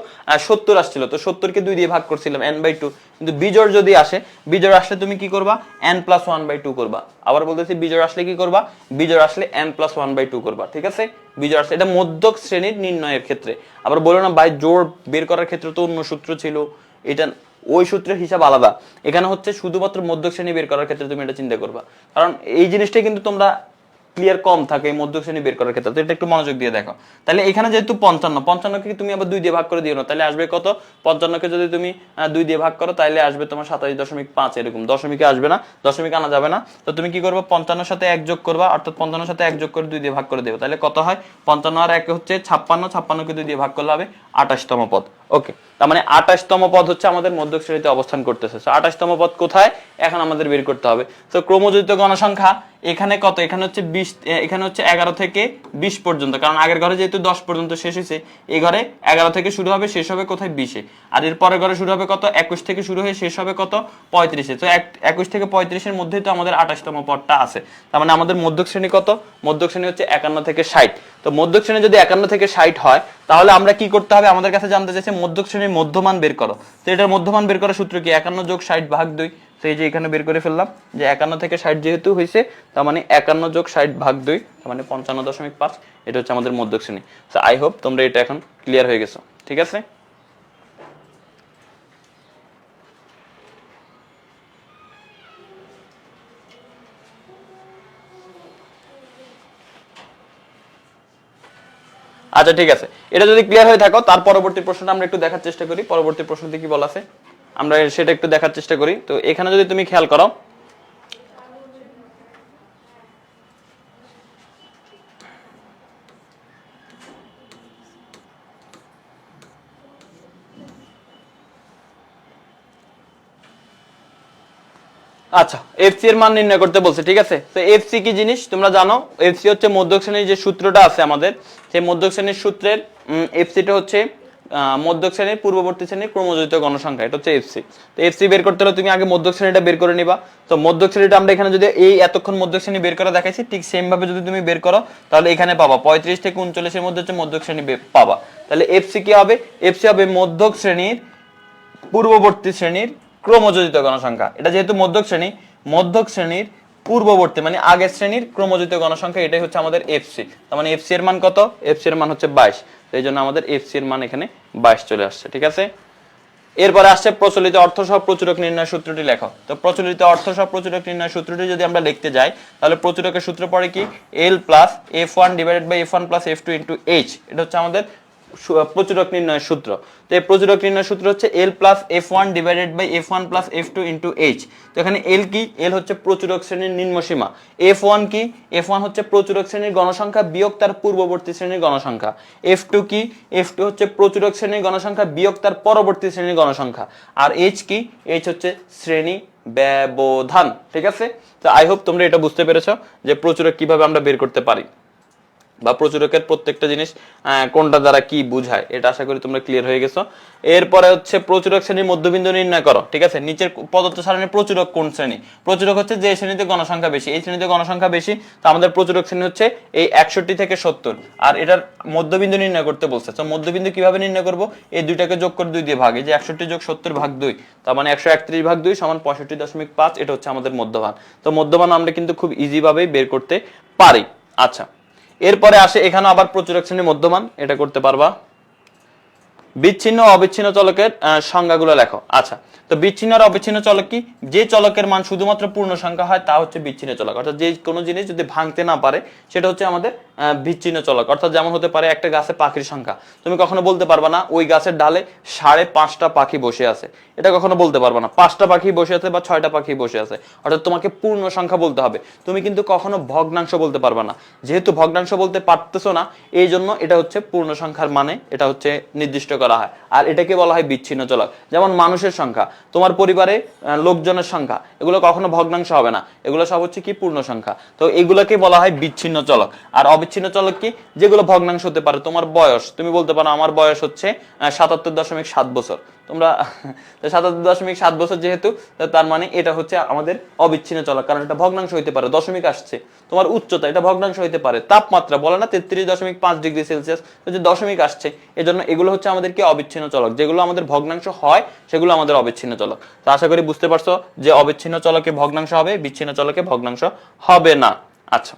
70 আসছিল, তো 70 কে 2 দিয়ে ভাগ করছিলাম n/2। কিন্তু বিজোড় যদি আসে, বিজোড় আসলে তুমি কি করবা? n+1/2 করবা। আবার বলতেছি বিজোড় আসলে কি করবা? বিজোড় আসলে n+1/2 করবা, ঠিক আছে? বিজোড় আসলে এটা মধ্যক শ্রেণীর নির্ণয়ের ক্ষেত্রে। আবার বলো না ভাই জোড় বের করার ক্ষেত্রে তো অন্য সূত্র ছিল, এটা ওই সূত্রের হিসাব আলাদা। এখানে হচ্ছে শুধুমাত্র মধ্যক শ্রেণী বের করার ক্ষেত্রে তুমি এটা চিন্তা করবা, কারণ এই জিনিসটাই কিন্তু তোমরা ক্লিয়ার কম থাকে এই মধ্যক শ্রেণী বের করার ক্ষেত্রে। তো এটা একটু মনোযোগ দিয়ে দেখো। তাহলে এখানে যেহেতু 55 কে তুমি আবার 2 দিয়ে ভাগ করে দিও না, তাহলে আসবে কত? 55 কে যদি তুমি 2 দিয়ে ভাগ করো তাহলে আসবে তোমার 27.5, এরকম দশমিকে আসবে না, দশমিকে আনা যাবে না। তো তুমি কি করবে? 55 সাথে 1 যোগ করবা, অর্থাৎ 55 সাথে 1 যোগ করে 2 দিয়ে ভাগ করে দেবে। তাহলে কত হয়? 55 আর 1 হচ্ছে 56, 56 কে 2 দিয়ে ভাগ করলে হবে 28তম পদ। ওকে, তার মানে 28তম পদ হচ্ছে আমাদের মধ্যক শ্রেণীতে অবস্থান করতেছে। সো 28তম পদ কোথায় এখন আমাদের বের করতে হবে। তো ক্রমযোজিত গণসংখ্যা এখানে কত? এখানে হচ্ছে 20, এখানে হচ্ছে 11 থেকে 20 পর্যন্ত, কারণ আগের ঘরে যেহেতু 10 পর্যন্ত শেষ হয়েছে, এই ঘরে 11 থেকে শুরু হবে, শেষ হবে কোথায়? 20-এ। আর এর পরের ঘরে শুরু হবে কত? 21 থেকে শুরু হয়ে শেষ হবে কত? 35-এ। তো 21 থেকে 35-এর মধ্যেই তো আমাদের 28তম পদটা আছে। তার মানে আমাদের মধ্যক শ্রেণী কত? মধ্যক শ্রেণী হচ্ছে 51 থেকে 60। তো মধ্যক শ্রেণী যদি 51 থেকে 60 হয়, তাহলে আমরা কি করতে হবে? আমাদের কাছে জানতে চাইছে মধ্যক শ্রেণীর মধ্যমান বের করো। তো এটার মধ্যমান বের করার সূত্র কি? 51 যোগ 60 ভাগ 2। তো এই যে এখানে বের করে ফেললাম যে 51 থেকে 60 যেহেতু হয়েছে, তার মানে 51 যোগ 60 ভাগ 2, তার মানে 55.5। এটা হচ্ছে আমাদের মধ্যক শ্রেণী। সো আই হোপ তোমরা এটা এখন ক্লিয়ার হয়ে গেছো। ঠিক আছে? আচ্ছা ঠিক আছে, এটা যদি ক্লিয়ার হয়ে থাকো, তার পরবর্তী প্রশ্নটা আমরা একটু দেখার চেষ্টা করি। পরবর্তী প্রশ্নতে কি বলা আছে আমরা সেটা একটু দেখার চেষ্টা করি। তো এখানে যদি তুমি খেয়াল করো, আচ্ছা এফসি এর মান নির্ণয় করতে বলছে। ঠিক আছে, তো এফসি কি জিনিস তোমরা জানো? এফসি হচ্ছে মধ্যক শ্রেণীর যে সূত্রটা আছে আমাদের, সেই মধ্যক শ্রেণীর সূত্রের এফসিটা হচ্ছে মধ্যক শ্রেণীর পূর্ববর্তী শ্রেণীর ক্রমযোজিত গণসংখ্যা। এটা হচ্ছে এফসি। তো এফসি বের করতে হলে তুমি আগে মধ্যক শ্রেণীটা বের করে নিবা। তো মধ্যক শ্রেণীটা আমরা এখানে যদি এই এতক্ষণ মধ্যক শ্রেণী বের করা দেখাইছি, ঠিক সেম ভাবে যদি তুমি বের করো তাহলে এখানে পাবা 35 থেকে 39 এর মধ্যে হচ্ছে মধ্যক শ্রেণী পাবা। তাহলে এফসি কি হবে? এফসি হবে মধ্যক শ্রেণীর পূর্ববর্তী শ্রেণীর ক্রমযোজিত গণসংখ্যা। এটা যেহেতু মধ্যক শ্রেণী, মধ্যক শ্রেণীর পূর্ববর্তী মানে আগের শ্রেণীর ক্রমযোজিত গণসংখ্যা, এটাই হচ্ছে আমাদের এফসি। তার মানে এফসি এর মান কত? এফসি এর মান হচ্ছে 22। তো এই জন্য আমাদের এফসি এর মান এখানে 22 চলে আসছে। ঠিক আছে, এরপরে আসছে প্রচলিত অর্থ সহ প্রচুরক নির্ণয় সূত্রটি লেখো। তো প্রচলিত অর্থ সহ প্রচুরক নির্ণয় সূত্রটি যদি আমরা লিখতে যাই, তাহলে প্রচুরকের সূত্র পড়ে কি? L plus F1 divided by F1 plus F2 into H। এটা হচ্ছে আমাদের প্রচুরক নির্ণয়ের সূত্র। তো এই প্রচুরক নির্ণয়ের সূত্র হচ্ছে L plus F1 divided by F1 plus F2 into H। তো এখানে L কি? L হচ্ছে প্রচুরক শ্রেণীর নিম্নসীমা। F1 কি? F1 হচ্ছে প্রচুরক শ্রেণীর গণসংখ্যা বিয়োগ তার পূর্ববর্তী শ্রেণীর গণসংখ্যা। F2 কি? F2 হচ্ছে প্রচুরক শ্রেণীর গণসংখ্যা বিয়োগ তার পরবর্তী শ্রেণীর গণসংখ্যা। আর H কি? H হচ্ছে শ্রেণী ব্যবধান। ঠিক আছে, তো আই হোপ তোমরা এটা বুঝতে পেরেছো যে প্রচুরক কিভাবে আমরা বের করতে পারি, বা প্রচুরকের প্রত্যেকটা জিনিস কোনটা দ্বারা কি বোঝায়, এটা আশা করি তোমরা ক্লিয়ার হয়ে গেছো। এরপরে হচ্ছে প্রচুরক শ্রেণীর মধ্যবিন্দু নির্ণয় করো। ঠিক আছে, নিচের পদার্থ সারণীর প্রচুরক কোন শ্রেণী? প্রচুরক হচ্ছে যে শ্রেণীতে গণসংখ্যা বেশি, এই শ্রেণীতে গণসংখ্যা বেশি। তো আমাদের প্রচুরক শ্রেণী হচ্ছে এই 61 থেকে 70। আর এটার মধ্যবিন্দু নির্ণয় করতে বলছে। তো মধ্যবিন্দু কিভাবে নির্ণয় করব? এই দুইটাকে যোগ করে 2 দিয়ে ভাগ, এই যে 61 যোগ 70 ভাগ 2, তার মানে 131 ভাগ 2 সমান 65.5। এটা হচ্ছে আমাদের মধ্যমান। তো মধ্যমান আমরা কিন্তু খুব ইজি ভাবে বের করতে পারি। আচ্ছা, এরপরে আসে এখানে আবার প্রচুরক শ্রেণীর মধ্যমান, এটা করতে পারবা। বিচ্ছিন্ন অবিচ্ছিন্ন চলকের সংজ্ঞাগুলো লেখো। আচ্ছা, তো বিচ্ছিন্ন আর অবিচ্ছিন্ন চলক কি? যে চলকের মান শুধুমাত্র পূর্ণ সংখ্যা হয় তা হচ্ছে বিচ্ছিন্ন চলক। অর্থাৎ যে কোনো জিনিস যদি ভাঙতে না পারে সেটা হচ্ছে আমাদের বিচ্ছিন্ন চলক। অর্থাৎ যেমন হতে পারে একটা গাছে পাখির সংখ্যা, তুমি কখনো বলতে পারবা না ওই গাছের ডালে 5.5টা পাখি বসে আছে, এটা কখনো বলতে পারবা না। 5টা পাখি বসে আছে বা 6টা পাখি বসে আছে, অর্থাৎ তোমাকে পূর্ণ সংখ্যা বলতে হবে। তুমি কিন্তু কখনো ভগ্নাংশ বলতে পারবা না। যেহেতু ভগ্নাংশ বলতে পারতেছো না, এই জন্য এটা হচ্ছে পূর্ণ সংখ্যার মানে এটা হচ্ছে নির্দিষ্ট করা হয়। আর এটাকে বলা হয় বিচ্ছিন্ন চলক। যেমন মানুষের সংখ্যা, তোমার পরিবারে লোকজনের সংখ্যা, এগুলো কখনো ভগ্নাংশ হবে না, এগুলো সব হচ্ছে কি? পূর্ণ সংখ্যা। তো এগুলোকে বলা হয় বিচ্ছিন্ন চলক। আর অবিচ্ছিন্ন চলক কি? যেগুলো ভগ্নাংশ হতে পারে। তোমার বয়স, তুমি বলতে পারো আমার বয়স হচ্ছে 77.7 বছর। তোমরা 77.7 বছর যেহেতু, তার মানে এটা হচ্ছে আমাদের অবিচ্ছিন্ন চলক, কারণ এটা ভগ্নাংশ হইতে পারে। দশমিক আসছে। তোমার উচ্চতা, এটা ভগ্নাংশ হইতে পারে। তাপমাত্রা বলে না 33.5 ডিগ্রি সেলসিয়াস, যে দশমিক আসছে, এজন্য এগুলো হচ্ছে আমাদের কি? অবিচ্ছিন্ন চলক। যেগুলো আমাদের ভগ্নাংশ হয় সেগুলো আমাদের অবিচ্ছিন্ন চলক। তো আশা করি বুঝতে পারছো যে অবিচ্ছিন্ন চলকে ভগ্নাংশ হবে, বিচ্ছিন্ন চলকে ভগ্নাংশ হবে না। আচ্ছা,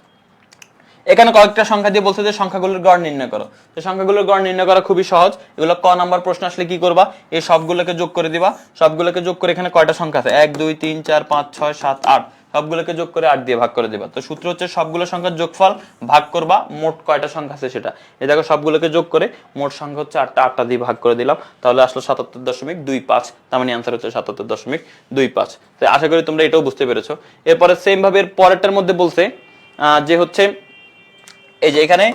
এখানে কয়েকটা সংখ্যা দিয়ে বলছে যে সংখ্যাগুলোর গড় নির্ণয় করো। তো সংখ্যাগুলোর গড় নির্ণয় করা খুবই সহজ। এগুলো ক নাম্বার প্রশ্ন আসলে কি করবা? এই সবগুলোকে যোগ করে দিবা। সবগুলোকে যোগ করে এখানে কয়টা সংখ্যা আছে? 1 2 3 4 5 6 7 8। সবগুলোকে যোগ করে 8 দিয়ে ভাগ করে দিবা। তো সূত্র হচ্ছে সবগুলো সংখ্যার যোগফল ভাগ করবা মোট কয়টা সংখ্যা আছে সেটা। এই দেখো সবগুলোকে যোগ করে মোট সংখ্যা হচ্ছে 8টা, 8টা দিয়ে ভাগ করে দিলাম, তাহলে আসলো 77.25। তার মানে आंसर হচ্ছে 77.25। তো আশা করি তোমরা এটাও বুঝতে পেরেছো। এরপরে সেম ভাবে এর পরেরটার মধ্যে বলছে যে হচ্ছে এই যে এখানে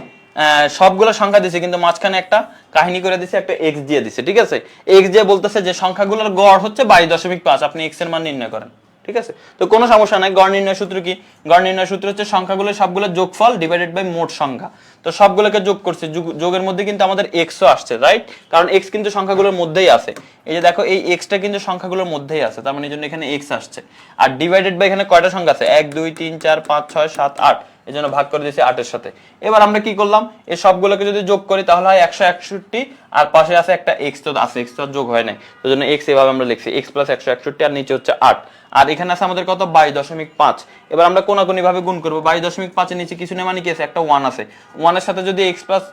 সবগুলো সংখ্যা দিছে কিন্তু মাঝখানে একটা কাহিনী করে দিছে, একটা এক্স দিয়ে দিছে, ঠিক আছে। এক্স দিয়ে বলতেছে যে সংখ্যাগুলোর গড় হচ্ছে 22.5, আপনি এক্স এর মান নির্ণয় করেন, ঠিক আছে। তো কোনো সমস্যা নাই। গড় নির্ণয় সূত্র কি? গড় নির্ণয় সূত্র হচ্ছে সংখ্যাগুলো সবগুলো যোগফল ডিভাইডেড বাই মোট সংখ্যা। তো সবগুলোকে যোগ করছে, যোগের মধ্যে কিন্তু আমাদের এক্সও আসছে, রাইট? কারণ এক্স কিন্তু সংখ্যাগুলোর মধ্যেই আছে। এই যে দেখো এই এক্সটা কিন্তু সংখ্যাগুলোর মধ্যেই আছে, তার মানে এই জন্য এখানে এক্স আসছে। আর ডিভাইডেড বাই এখানে কয়টা সংখ্যা আছে? 1 2 3 4 5 6 7 8, এই জন্য ভাগ করে দিয়েছি 8 এর সাথে। এবার আমরা কি করলাম, এই সবগুলোকে যদি যোগ করি তাহলে হয় 161, আর পাশে আছে একটা এক্স, তো আছে এক্স তো যোগ হয় নাই, তো জন্য এক্স এভাবে আমরা লিখছি এক্স প্লাস 161, আর নিচে হচ্ছে 8, আর এখানে আছে আমাদের কত 22.5। এবার আমরা কোনাকুনি ভাবে গুণ করব। 22.5 এর নিচে কিছু নেই মানে কি আছে? একটা 1 আছে। 1 এর সাথে যদি x প্লাস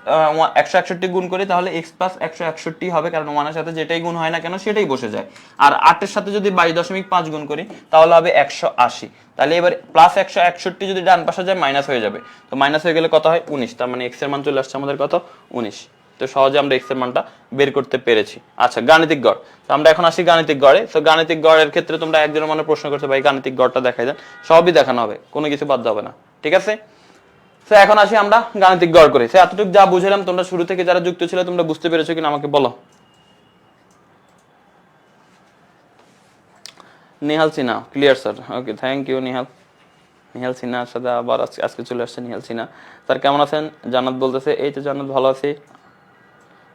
161 গুণ করি তাহলে x প্লাস 161 হবে, কারণ 1 এর সাথে যেটাই গুণ হয় না কেন সেটাই বসে যায়। আর 8 এর সাথে যদি 22.5 গুণ করি তাহলে হবে 180। তাহলে এবার প্লাস 161 যদি ডান পাশে যায় মাইনাস হয়ে যাবে, তো মাইনাস হয়ে গেলে কত হয়? 19। তার মানে x এর মান চলে আসছে আমাদের কত? 19। তো সহজে আমরা x এর মানটা বের করতে পেরেছি। আচ্ছা, গাণিতিক গড়। তো আমরা এখন আসি গাণিতিক গড়ে। তো গাণিতিক গড়ের ক্ষেত্রে তোমরা একজনের মনে প্রশ্ন করছো, ভাই গাণিতিক গড়টা দেখাই দেন। সবই দেখানো হবে, কোনো কিছু বাদ হবে না, ঠিক আছে। তো এখন আসি আমরা গাণিতিক গড় করি। তো এতটুকু যা বুঝলাম তোমরা শুরু থেকে যারা যুক্ত ছিল তোমরা বুঝতে পেরেছো কিনা আমাকে বলো। Nihal Sinha, clear sir, okay, thank you Nihal. Nihal সিনহার সাথে আবার আজকে চলে আসছে নিহাল সিনহা। স্যার কেমন আছেন? জান্নাত বলতেছে, এই তো জান্নাত ভালো আছি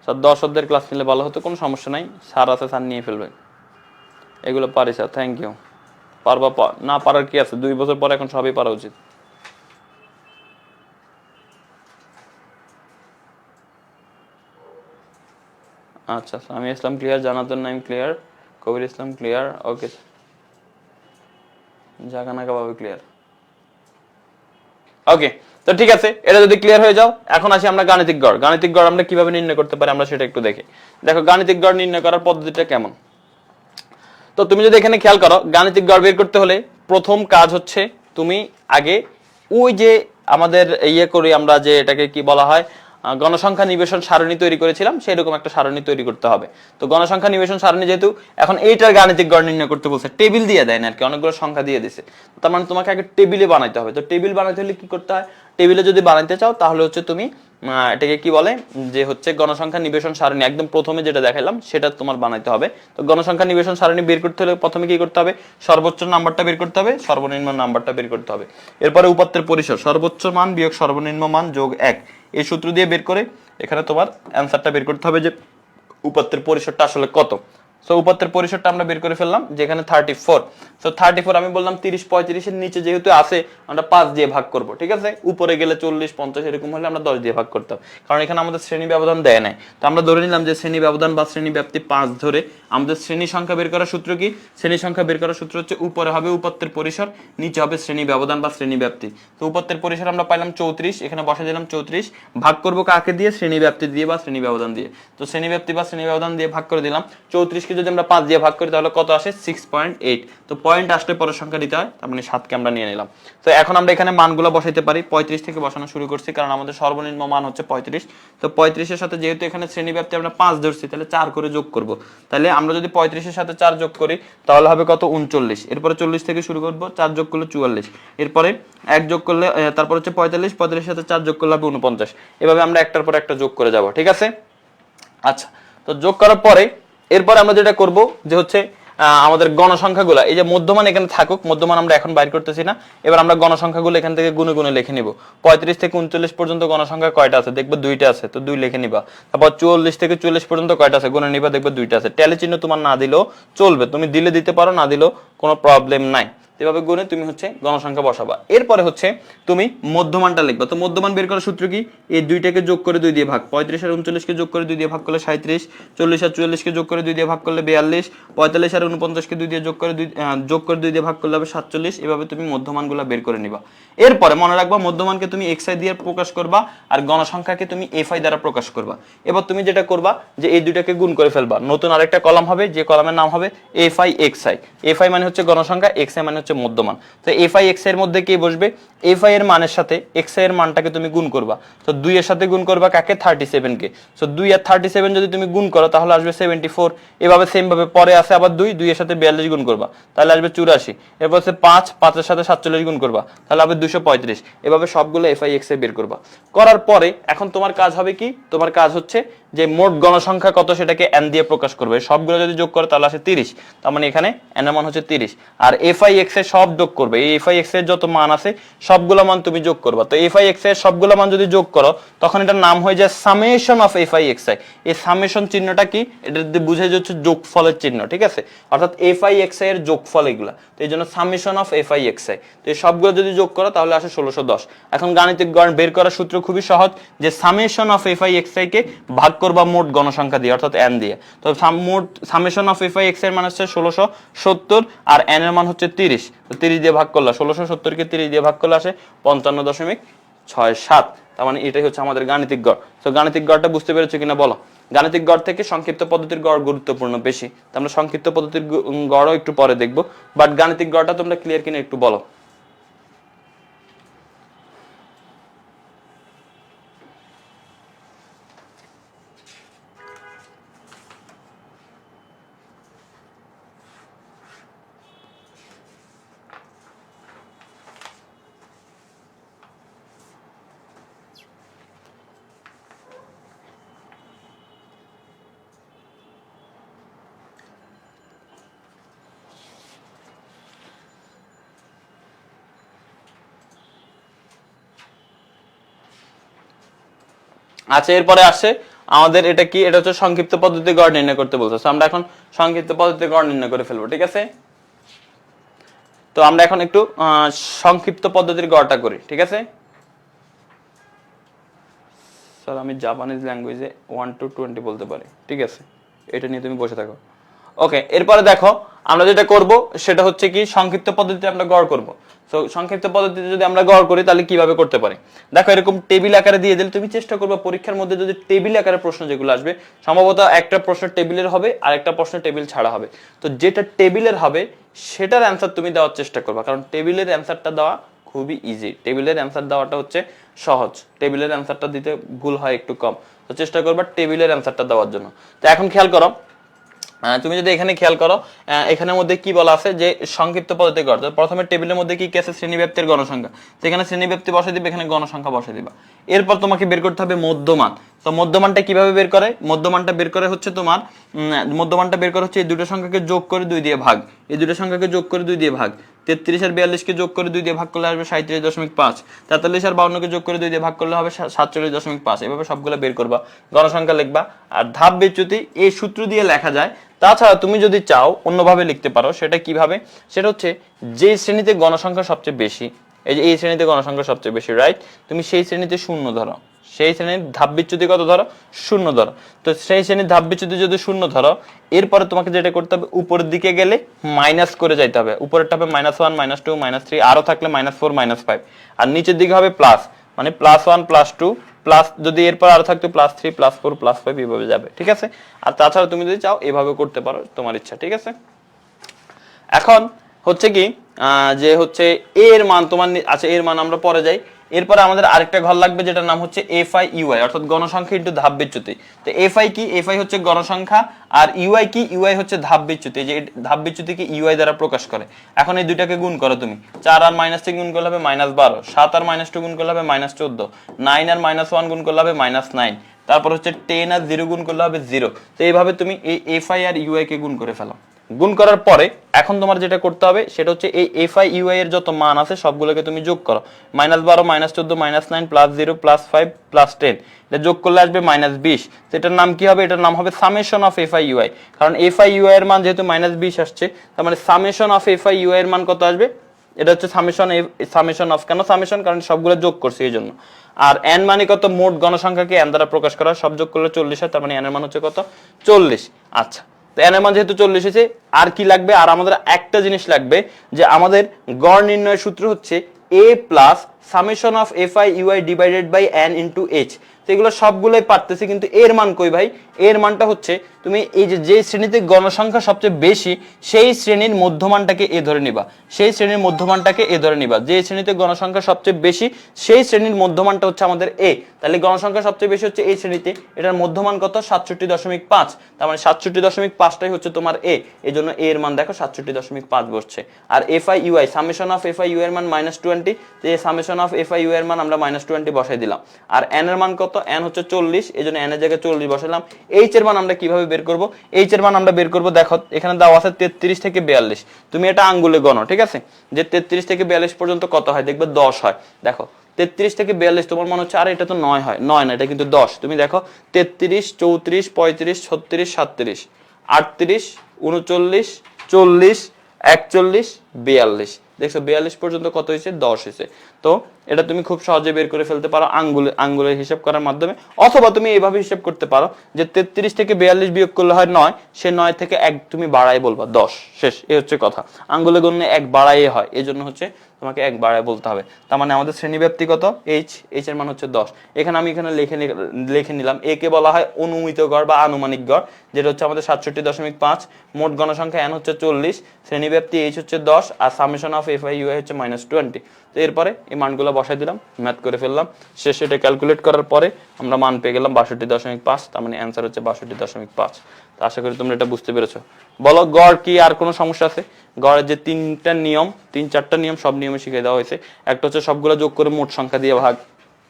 স্যার। 10 অধ্যায়ের ক্লাস নিলে ভালো হতো, কোনো সমস্যা নাই, স্যার আছে, স্যার নিয়ে ফেলবে, এগুলো পারি স্যার, থ্যাংক ইউ। পারবা, না পারার কি আছে, 2 বছর পরে এখন সবই পারা উচিত। আচ্ছা, আমি ইসলাম clear, জানাতুন Naim clear, Kabir Islam clear, ওকে, জাগানা কাবাবি ক্লিয়ার, ওকে। তো ঠিক আছে, এটা যদি ক্লিয়ার হয়ে যাও, এখন আসি আমরা গাণিতিক গড়। গাণিতিক গড় আমরা কিভাবে নির্ণয় করতে পারি আমরা সেটা একটু দেখি। দেখো গাণিতিক গড় নির্ণয় করার পদ্ধতিটা কেমন। তো তুমি যদি এখানে খেয়াল করো, গাণিতিক গড় বের করতে হলে প্রথম কাজ হচ্ছে তুমি আগে ওই যে আমাদের ইয়ে করি আমরা, যে এটাকে কি বলা হয়, গণসংখ্যা নিবেশন সারণী তৈরি করেছিলাম, সেরকম একটা সারণী তৈরি করতে হবে। তো গণসংখ্যা নিবেশন সারণী যেহেতু এখন এইটার গাণিতিক গড় নির্ণয় করতে বলছে, টেবিল দিয়ে দেয় না আর কি, অনেকগুলো সংখ্যা দিয়ে দিছে, তার মানে তোমাকে আগে টেবিলে বানাইতে হবে। তো টেবিল বানাইতে হলে কি করতে হয়, টেবিলে যদি বানাইতে চাও তাহলে হচ্ছে তুমি এটাকে কি বলে, যে হচ্ছে গণসংখ্যা নিবেশন সারণী, একদম প্রথমে যেটা দেখাইলাম সেটা তোমার বানাইতে হবে। তো গণসংখ্যা নিবেশন সারণী বের করতে হলে প্রথমে কি করতে হবে, সর্বোচ্চ নাম্বারটা বের করতে হবে, সর্বনিম্ন নাম্বারটা বের করতে হবে। এরপরে উপাত্তের পরিসর, সর্বোচ্চ মান বিয়োগ সর্বনিম্ন মান যোগ 1, এই সূত্র দিয়ে বের করে এখানে তোমার অ্যান্সারটা বের করতে হবে যে উপাত্তের পরিসরটা আসলে কত। সো উপাত্তের পরিসরটা আমরা বের করে ফেললাম, যেখানে 34। সো 34 আমি বললাম 30 35 এর নিচে যেহেতু আছে আমরা 5 দিয়ে ভাগ করব, ঠিক আছে। উপরে গেলে 40 50 এরকম হলে আমরা 10 দিয়ে ভাগ করতাম, কারণ এখানে আমাদের শ্রেণী ব্যবধান দেয় নাই। তো আমরা ধরে নিলাম যে শ্রেণী ব্যবধান বা শ্রেণী ব্যাপ্তি 5 ধরে আমাদের শ্রেণী সংখ্যা বের করার সূত্র কি, শ্রেণী সংখ্যা বের করার সূত্র হচ্ছে উপরে হবে উপাত্তের পরিসর, নিচে হবে শ্রেণী ব্যবধান বা শ্রেণী ব্যাপ্তি। তো উপাত্তের পরিসর আমরা পাইলাম 34, এখানে বসে দিলাম 34, ভাগ করব কাকে দিয়ে, শ্রেণী ব্যাপ্তি দিয়ে বা শ্রেণী ব্যবধান দিয়ে। তো শ্রেণী ব্যাপ্তি বা শ্রেণী ব্যবধান দিয়ে ভাগ করে দিলাম। 34 কে যদি আমরা 5 দিয়ে ভাগ করি তাহলে কত আসে, 6.8। তো পয়েন্ট আসলে পরের সংখ্যা দিতে হয়, তার মানে 7 কে আমরা নিয়ে নিলাম। তো এখন আমরা এখানে মানগুলো বসাইতে পারি। 35 থেকে বসানো শুরু করছি, কারণ আমাদের সর্বনিম্ন মান হচ্ছে 35। তো 35 এর সাথে যেহেতু এখানে শ্রেণী ব্যাপ্তি আমরা 5 ধরছি, তাহলে 4 করে যোগ করব। তাহলে আমরা যদি 35 এর সাথে 4 যোগ করি তাহলে হবে কত, 39। এরপরে 40 থেকে শুরু করব, 4 যোগ করলে 44, এরপরে 1 যোগ করলে তারপর হচ্ছে 45, 45 এর সাথে 4 যোগ করলে হবে 49। এভাবে আমরা একটার পর একটা যোগ করে যাব, ঠিক আছে। আচ্ছা, তো যোগ করার পরে এরপর আমরা যেটা করব যে হচ্ছে আমাদের গণসংখ্যাগুলো, এই যে মধ্যমান এখানে থাকুক, মধ্যমান আমরা এখন বাইর করতেছি না। এবার আমরা গণসংখ্যাগুলো এখান থেকে গুণে গুণে লিখে নিব। 35 থেকে 39 পর্যন্ত গণসংখ্যা কয়টা আছে, দেখবে 2টা আছে, তো 2 লিখে নিবা। তারপর 44 থেকে 40 পর্যন্ত কয়টা আছে গুণে নিবা, দেখবে 2টা আছে। ট্যালি চিহ্ন তোমার না দিলেও চলবে, তুমি দিলে দিতে পারো, না দিলেও কোনো প্রবলেম নাই। এভাবে গুণে তুমি হচ্ছে গণসংখ্যা বসাবা। এরপরে হচ্ছে তুমি মধ্যমানটা লিখবা। তো মধ্যমান বের করার সূত্র কি, এই দুইটাকে যোগ করে 2 দিয়ে ভাগ, 35 আর 39 কে যোগ করে 2 দিয়ে ভাগ করলে 37, 40 আর 44 কে যোগ করে 2 দিয়ে ভাগ করলে 42, 45 আর 49 কে 2 দিয়ে যোগ করে 2 দিয়ে ভাগ করলে হবে 47। এভাবে তুমি মধ্যমানগুলো বের করে নিবা। এরপরে মনে রাখবা মধ্যমানকে তুমি xi দিয়ে প্রকাশ করবা আর গণসংখ্যাকে তুমি fi দ্বারা প্রকাশ করবা। এবার তুমি যেটা করবা যে এই দুইটাকে গুণ করে ফেলবা, নতুন আরেকটা কলাম হবে, যে কলামের নাম হবে fi xi। fi মানে হচ্ছে গণসংখ্যা, xi মানে হচ্ছে হচ্ছে মধ্যমান। তো এফ আই এক্স এর মধ্যে কি বসবে, এফ আই এর মানের সাথে এক্স আই এর মানটাকে তুমি গুণ করবা। তো 2 এর সাথে গুণ করবা কাকে, 37 কে। সো 2 আর 37 যদি তুমি গুণ করো তাহলে আসবে 74। এভাবে সেম ভাবে পরে আসে আবার 2 এর সাথে 42 গুণ করবা তাহলে আসবে 84। এরপর হচ্ছে 5 এর সাথে 47 গুণ করবা তাহলে হবে 235। এভাবে সবগুলো এফ আই এক্স এ বের করবা। করার পরে এখন তোমার কাজ হবে কি, তোমার কাজ হচ্ছে যে মোট গণসংখ্যা কত সেটাকে এন দিয়ে প্রকাশ করবে। সবগুলো যদি যোগ করো তাহলে আসে 30, তার মানে এখানে এন এর মান হচ্ছে 30। আর এফ আই এক্স এর সব যোগ করবে, এই এফ আই এক্স এর যত মান আছে সবগুলো মান তুমি যোগ করবা। তো এফ আই এক্স এর সবগুলো মান যদি যোগ করো তখন এটার নাম হয়ে যায় summation of F I X I. এই সামেশন চিহ্নটা কি, এটা বুঝে যাচ্ছে যোগফলের চিহ্ন, ঠিক আছে, অর্থাৎ এফ আই এক্স আই এর যোগফল এগুলা। তো এই জন্য summation of F I X I. তো এই সবগুলো যদি যোগ করো তাহলে আসে 1610। এখন গাণিতিক গড় বের করার সূত্র খুবই সহজ, যে summation of F I X I কে ভাগ করবা মোট গণসংখ্যা দিয়ে অর্থাৎ এন দিয়ে। তো মোট summation of F I x এর মান হচ্ছে 1670 আর এন এর মান হচ্ছে 30। তো 30 দিয়ে ভাগ করলে 1670 কে 30 দিয়ে ভাগ করলে আসে 55.67। তার মানে এটাই হচ্ছে আমাদের গাণিতিক গড়। তো গাণিতিক গড়টা বুঝতে পেরেছো কিনা বলো। গাণিতিক গড় থেকে সংক্ষিপ্ত পদ্ধতির গড় গুরুত্বপূর্ণ বেশি, তো আমরা সংক্ষিপ্ত পদ্ধতির গড়ও একটু পরে দেখবো, বাট গাণিতিক গড়টা তোমরা ক্লিয়ার কিনা একটু বলো। আচ্ছা, এরপরে আসে আমাদের এটা কি, এটা হচ্ছে সংক্ষিপ্ত পদ্ধতি গড় নির্ণয় করতে বলছে। আমরা এখন সংক্ষিপ্ত পদ্ধতি গড় নির্ণয় করে ফেলবো, ঠিক আছে। তো আমরা এখন একটু সংক্ষিপ্ত পদ্ধতির গড়টা করি, ঠিক আছে। স্যার আমি জাপানিজ ল্যাঙ্গুয়েজে 1 to 20 বলতে পারি, ঠিক আছে, এটা নিয়ে তুমি বসে থাকো। ওকে, এরপরে দেখো আমরা যেটা করব সেটা হচ্ছে কি সংক্ষিপ্ত পদ্ধতিতে আমরা গড় করব। সো সংক্ষিপ্ত পদ্ধতিতে যদি আমরা গড় করি তাহলে কিভাবে করতে পারি, দেখো এরকম টেবিল আকারে দিয়ে দিলে তুমি চেষ্টা করবে পরীক্ষার মধ্যে যদি টেবিল আকারে প্রশ্ন যেগুলো আসবে সম্ভবত একটা প্রশ্ন টেবিলের হবে আর একটা প্রশ্ন টেবিল ছাড়া হবে। তো যেটা টেবিলের হবে সেটার অ্যান্সার তুমি দেওয়ার চেষ্টা করবে, কারণ টেবিলের অ্যান্সারটা দেওয়া খুবই ইজি, টেবিলের অ্যান্সার দেওয়াটা হচ্ছে সহজ, টেবিলের অ্যান্সারটা দিতে ভুল হয় একটু কম। তো চেষ্টা করবা টেবিলের অ্যান্সারটা দেওয়ার জন্য। তো এখন খেয়াল করো, তুমি যদি এখানে খেয়াল করো এখানের মধ্যে কি বলা আছে যে সংক্ষিপ্ত পদ্ধতি গড়। প্রথমে টেবিলের মধ্যে কি আছে, শ্রেণীব্যাপ্তির গণসংখ্যা। তো এখানে শ্রেণীব্যাপ্তি বসে দিবে, এখানে গণসংখ্যা বসে দিবা। এরপর তোমাকে বের করতে হবে মধ্যমান। তো মধ্যমানটা কিভাবে বের করে, মধ্যমানটা বের করে হচ্ছে তোমার মধ্যমানটা বের করে হচ্ছে এই দুটো সংখ্যাকে যোগ করে 2 দিয়ে ভাগ, এই দুটো সংখ্যাকে যোগ করে 2 দিয়ে ভাগ। 33 আর 42 কে যোগ করে 2 দিয়ে ভাগ করলে আসবে 37.5। 43 আর 52 কে যোগ করে 2 দিয়ে ভাগ করলে হবে 47.5। এভাবে সবগুলো বের করবা, গণসংখ্যা লিখবা। আর ধাপ বিচ্যুতি এই সূত্র দিয়ে লেখা যায়। তাছাড়া তুমি যদি চাও অন্যভাবে লিখতে পারো, সেটা কিভাবে, সেটা হচ্ছে যে শ্রেণীতে গণসংখ্যা সবচেয়ে বেশি, এই যে এই শ্রেণীতে গণসংখ্যা সবচেয়ে বেশি, রাইট, তুমি সেই শ্রেণীতে শূন্য ধরো, সেই শ্রেণীর ধাপ বিচ্যুতি কত ধরো, শূন্য ধরো। তো সেই শ্রেণীর ধাপ বিচ্যুতি যদি শূন্য ধরো, এরপরে তোমাকে যেটা করতে হবে উপরের দিকে গেলে মাইনাস করে যাইতে হবে। উপরেরটা হবে -1 -2 -3, আরো থাকলে -4 -5, আর নিচের দিকে হবে প্লাস, মানে +1 +2 প্লাস, যদি এরপর আরো থাকতো +3 +4 +5 এইভাবে যাবে, ঠিক আছে। আর তাছাড়া তুমি যদি চাও এভাবে করতে পারো, তোমার ইচ্ছা, ঠিক আছে। এখন হচ্ছে কি যে হচ্ছে এর মান তোমার, আচ্ছা এর মান আমরা পরে যাই। এরপরে আমাদের আরেকটা ঘর লাগবে যেটার নাম হচ্ছে এফ আই ইউআই, অর্থাৎ গণসংখ্যা ইনটু ধাপ বিচ্যুতি। তো এফ আই কি, এফ আই হচ্ছে গণসংখ্যা, আর ইউআই কি, ইউআই হচ্ছে ধাপ বিচ্যুতি। যে ধাপ বিচ্যুতিকে ইউআই দ্বারা প্রকাশ করে। এখন এই দুইটাকে গুণ করো তুমি, 4 আর -3 গুণ করলে হবে -12, 7 আর -2 গুণ করলে হবে -14, 9 আর -1 গুণ করলে হবে -9, তারপর হচ্ছে 10 আর 0 গুণ করলে হবে 0। তো এইভাবে তুমি এই এফ আই আর ইউআই কে গুণ করে ফেলো। গুণ করার পরে এখন তোমার যেটা করতে হবে সেটা হচ্ছে এই এফ আই ইউআই এর যত মান আছে সবগুলোকে তুমি যোগ করো। -12 -14 -9 +0 +5 +10, এটা যোগ করলে আসবে -20। এটার নাম কি হবে, এটার নাম হবে summation of F I UI. কারণ এফ আই ইউআই এর মান যেহেতু -20 আসছে, তার মানে summation of F I UI এর মান কত আসবে, এটা হচ্ছে সামেশন অফ, কেন সামেশন, কারণ সবগুলো যোগ করছে এই জন্য। আর এন মানে কত, মোট গণসংখ্যাকে এন দ্বারা প্রকাশ করা, সব যোগ করলে 40 হয়, তার মানে এন এর মান হচ্ছে কত, 40। আচ্ছা, তো এন এর মান যেহেতু 40 হয়েছে, আর কি লাগবে, আর আমাদের একটা জিনিস লাগবে, যে আমাদের গড় নির্ণয়ের সূত্র হচ্ছে a plus summation of F I UI divided by N into H. তো এগুলো সবগুলোই পারতেছি, কিন্তু এর মান কই ভাই, এর মানটা হচ্ছে তুমি এই যে শ্রেণীতে গণসংখ্যা সবচেয়ে বেশি সেই শ্রেণীর মধ্যমানটাকে এ ধরে নিবা, সেই শ্রেণীর মধ্যমানটাকে এ ধরে নিবা। যে শ্রেণীতে গণসংখ্যা সবচেয়ে বেশি সেই শ্রেণীর মধ্যমানটা হচ্ছে আমাদের এ। তাহলে গণসংখ্যা সবচেয়ে বেশি হচ্ছে এই শ্রেণীতে, এটার মধ্যমান কত 67.5, তার মানে 67.5টাই হচ্ছে তোমার এ, এই জন্য এ এর মান দেখো 67.5 বসছে। আর F I U I summation of F I U এর মান -20, তো এই summation of F I U এর মান আমরা -20 বসাই দিলাম। আর এন এর মান কত, এন হচ্ছে 40, এই জন্য এন এর জায়গায় 40 বসালাম। এইচ এর মান আমরা কিভাবে বের করব, এইচ এর মান আমরা বের করব, দেখো এখানে দেওয়া আছে 33 থেকে 42, তুমি এটা আঙ্গুলে গণো, ঠিক আছে, যে 33 থেকে 42 পর্যন্ত কত হয়, দেখবে 10 হয়। দেখো 33 থেকে 42, তোমার মনে হচ্ছে আরে এটা তো 9 হয়, 9 না, এটা কিন্তু 10। তুমি দেখো 33, 34, 35, 36, 37, 38, 39, 40, 41, 42, দেখছো 42 পর্যন্ত কত হয়েছে, 10 হয়েছে। তো এটা তুমি খুব সহজে বের করে ফেলতে পারো আঙ্গুলের হিসাব করার মাধ্যমে, অথবা তুমি এইভাবে হিসাব করতে পারো যে 33 থেকে 42 বিয়োগ করলে হয় 9, সে 9 থেকে 1 তুমি বাড়াই বলবা, 10 শেষ, এই হচ্ছে কথা। আঙ্গুলে গণলে 1 বাড়াই হয়, এই জন্য হচ্ছে তোমাকে 1 বাড়ায় বলতে হবে। তার মানে আমাদের শ্রেণীব্যাপ্তি কত, এইচ এর মান হচ্ছে 10। এখানে আমি লিখে নিলাম, এ কে বলা হয় অনুমিত গড় বা আনুমানিক গড়, যেটা হচ্ছে আমাদের 67.5, মোট গণসংখ্যা এন হচ্ছে 40, শ্রেণীব্যাপ্তি এইচ হচ্ছে 10, আর summation of F I U I হচ্ছে -20। তো এরপরে এই মানগুলো বসাই দিলাম, ম্যাথ করে ফেললাম, শেষে এটা ক্যালকুলেট করার পরে আমরা মান পেয়ে গেলাম 62.5, তার মানে অ্যান্সার হচ্ছে 62.5। তো আশা করি তোমরা এটা বুঝতে পেরেছো। বলো গড় কি, আর কোনো সমস্যা আছে? গড়ের যে 3টা নিয়ম, 3-4টা নিয়ম, সব নিয়মে শিখিয়ে দেওয়া হয়েছে। একটা হচ্ছে সবগুলো যোগ করে মোট সংখ্যা দিয়ে ভাগ,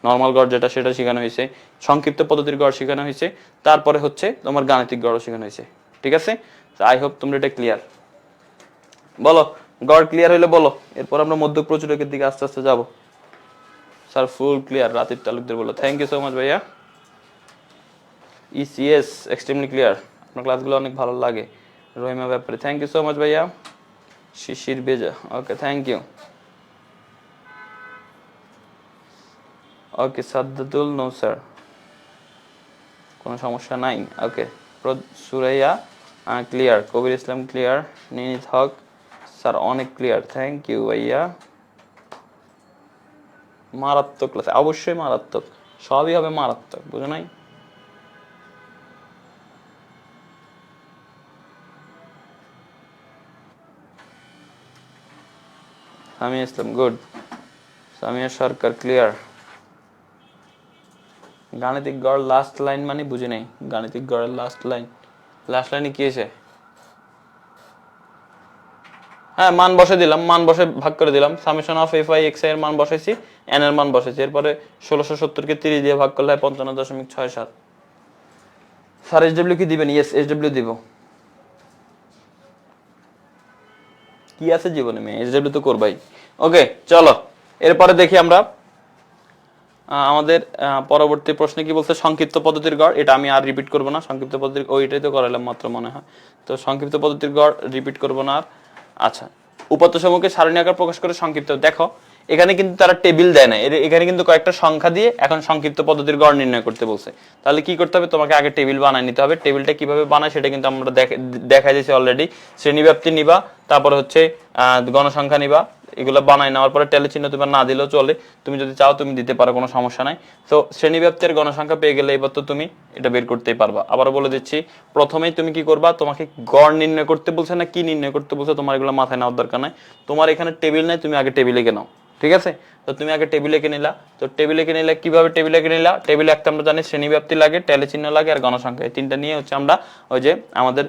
নর্মাল গড় যেটা সেটা শেখানো হয়েছে, সংক্ষিপ্ত পদ্ধতির গড় শেখানো হয়েছে, তারপরে হচ্ছে তোমার গাণিতিক গড়ও শেখানো হয়েছে, ঠিক আছে? আই হোপ তোমরা এটা ক্লিয়ার। বলো গড় ক্লিয়ার হইলে বলো, এরপর আমরা মধ্যক প্রচুরকের দিকে আস্তে আস্তে যাবো। স্যার ফুল ক্লিয়ার, রাতির তালুকদার বলো, থ্যাংক ইউ সো মাচ ভাইয়া। ইসিএস এক্সট্রিমলি ক্লিয়ার, আপনার ক্লাসগুলো অনেক ভালো লাগে। রহিমা ব্যাপারে থ্যাংক ইউ সো মাচ ভাইয়া। Shishir Beja, okay thank you. Okay Saddatul, no sir, কোনো সমস্যা নাই। Okay Suraiya clear, Kabir Islam clear, Ninit Haq sir অনেক ক্লিয়ার, থ্যাংক ইউ ভাইয়া। মারাত্মক ক্লাস, অবশ্যই মারাত্মক, সবই হবে মারাত্মক, বুঝো নাই? সামিয়া ইসলাম গুড, সামিয়া সরকার ক্লিয়ার। গাণিতিক গড় লাস্ট লাইন মানে বুঝি নাই, গাণিতিক গড়ের লাস্ট লাইনে কি এসে? হ্যাঁ মান বসে দিলাম, মান বসে ভাগ করে দিলাম, summation of F I x এর মান বসাইছি, এন এর মান বসাইছি, এরপরে 1670 কে 30 দিয়ে ভাগ করলে হয় 55.67। স্যার এইচডব্লিউ কি দিবেন? ইয়েস এইচডব্লিউ দিব। কি আছে জীবনে মেয়ে, এইচডব্লিউ তো করবাই। ওকে চলো এরপরে দেখি আমরা আমাদের পরবর্তী প্রশ্নে কি বলছে, সংক্ষিপ্ত পদ্ধতির গড়। এটা আমি আর রিপিট করব না, সংক্ষিপ্ত পদ্ধতির ওইটাই তো করালাম মাত্র মনে হয়, তো সংক্ষিপ্ত পদ্ধতির গড় রিপিট করব না আর। আচ্ছা, উপাত্ত সমূহকে সারণী আকার প্রকাশ করে সংক্ষিপ্ত, দেখো এখানে কিন্তু তারা টেবিল দেয় না, এখানে কিন্তু কয়েকটা সংখ্যা দিয়ে এখন সংক্ষিপ্ত পদ্ধতির গড় নির্ণয় করতে বলছে। তাহলে কি করতে হবে, তোমাকে আগে টেবিল বানায় নিতে হবে। টেবিলটা কিভাবে বানায় সেটা কিন্তু আমরা দেখাই দিয়েছি অলরেডি। শ্রেণীব্যাপ্তি নিবা, তারপর হচ্ছে গণসংখ্যা নিবা, এগুলো বানায় নেওয়ার পরে টেলে চিহ্ন তুমি না দিলেও চলে, তুমি যদি চাও তুমি দিতে পারো, কোনো সমস্যা নাই। তো শ্রেণীব্যাপ্তির গণসংখ্যা পেয়ে গেলে এবার তো তুমি এটা বের করতেই পারবা। আবারও বলে দিচ্ছি, প্রথমেই তুমি কি করবা, তোমাকে গড় নির্ণয় করতে বলছে না কি নির্ণয় করতে বলছে, তোমার এগুলো মাথায় নেওয়ার দরকার নাই। তোমার এখানে টেবিল নাই, তুমি আগে টেবিলে নাও, ঠিক আছে? তো তুমি আগে টেবিলে কে নিলা, তো টেবিলে কে নিলে কিভাবে টেবিলে কে নিলা, টেবিলে একটা আমরা জানি শ্রেণীব্যাপ্তি লাগে, টেলে চিহ্ন লাগে, আর গণসংখ্যা, এই তিনটা নিয়ে হচ্ছে আমরা ওই যে আমাদের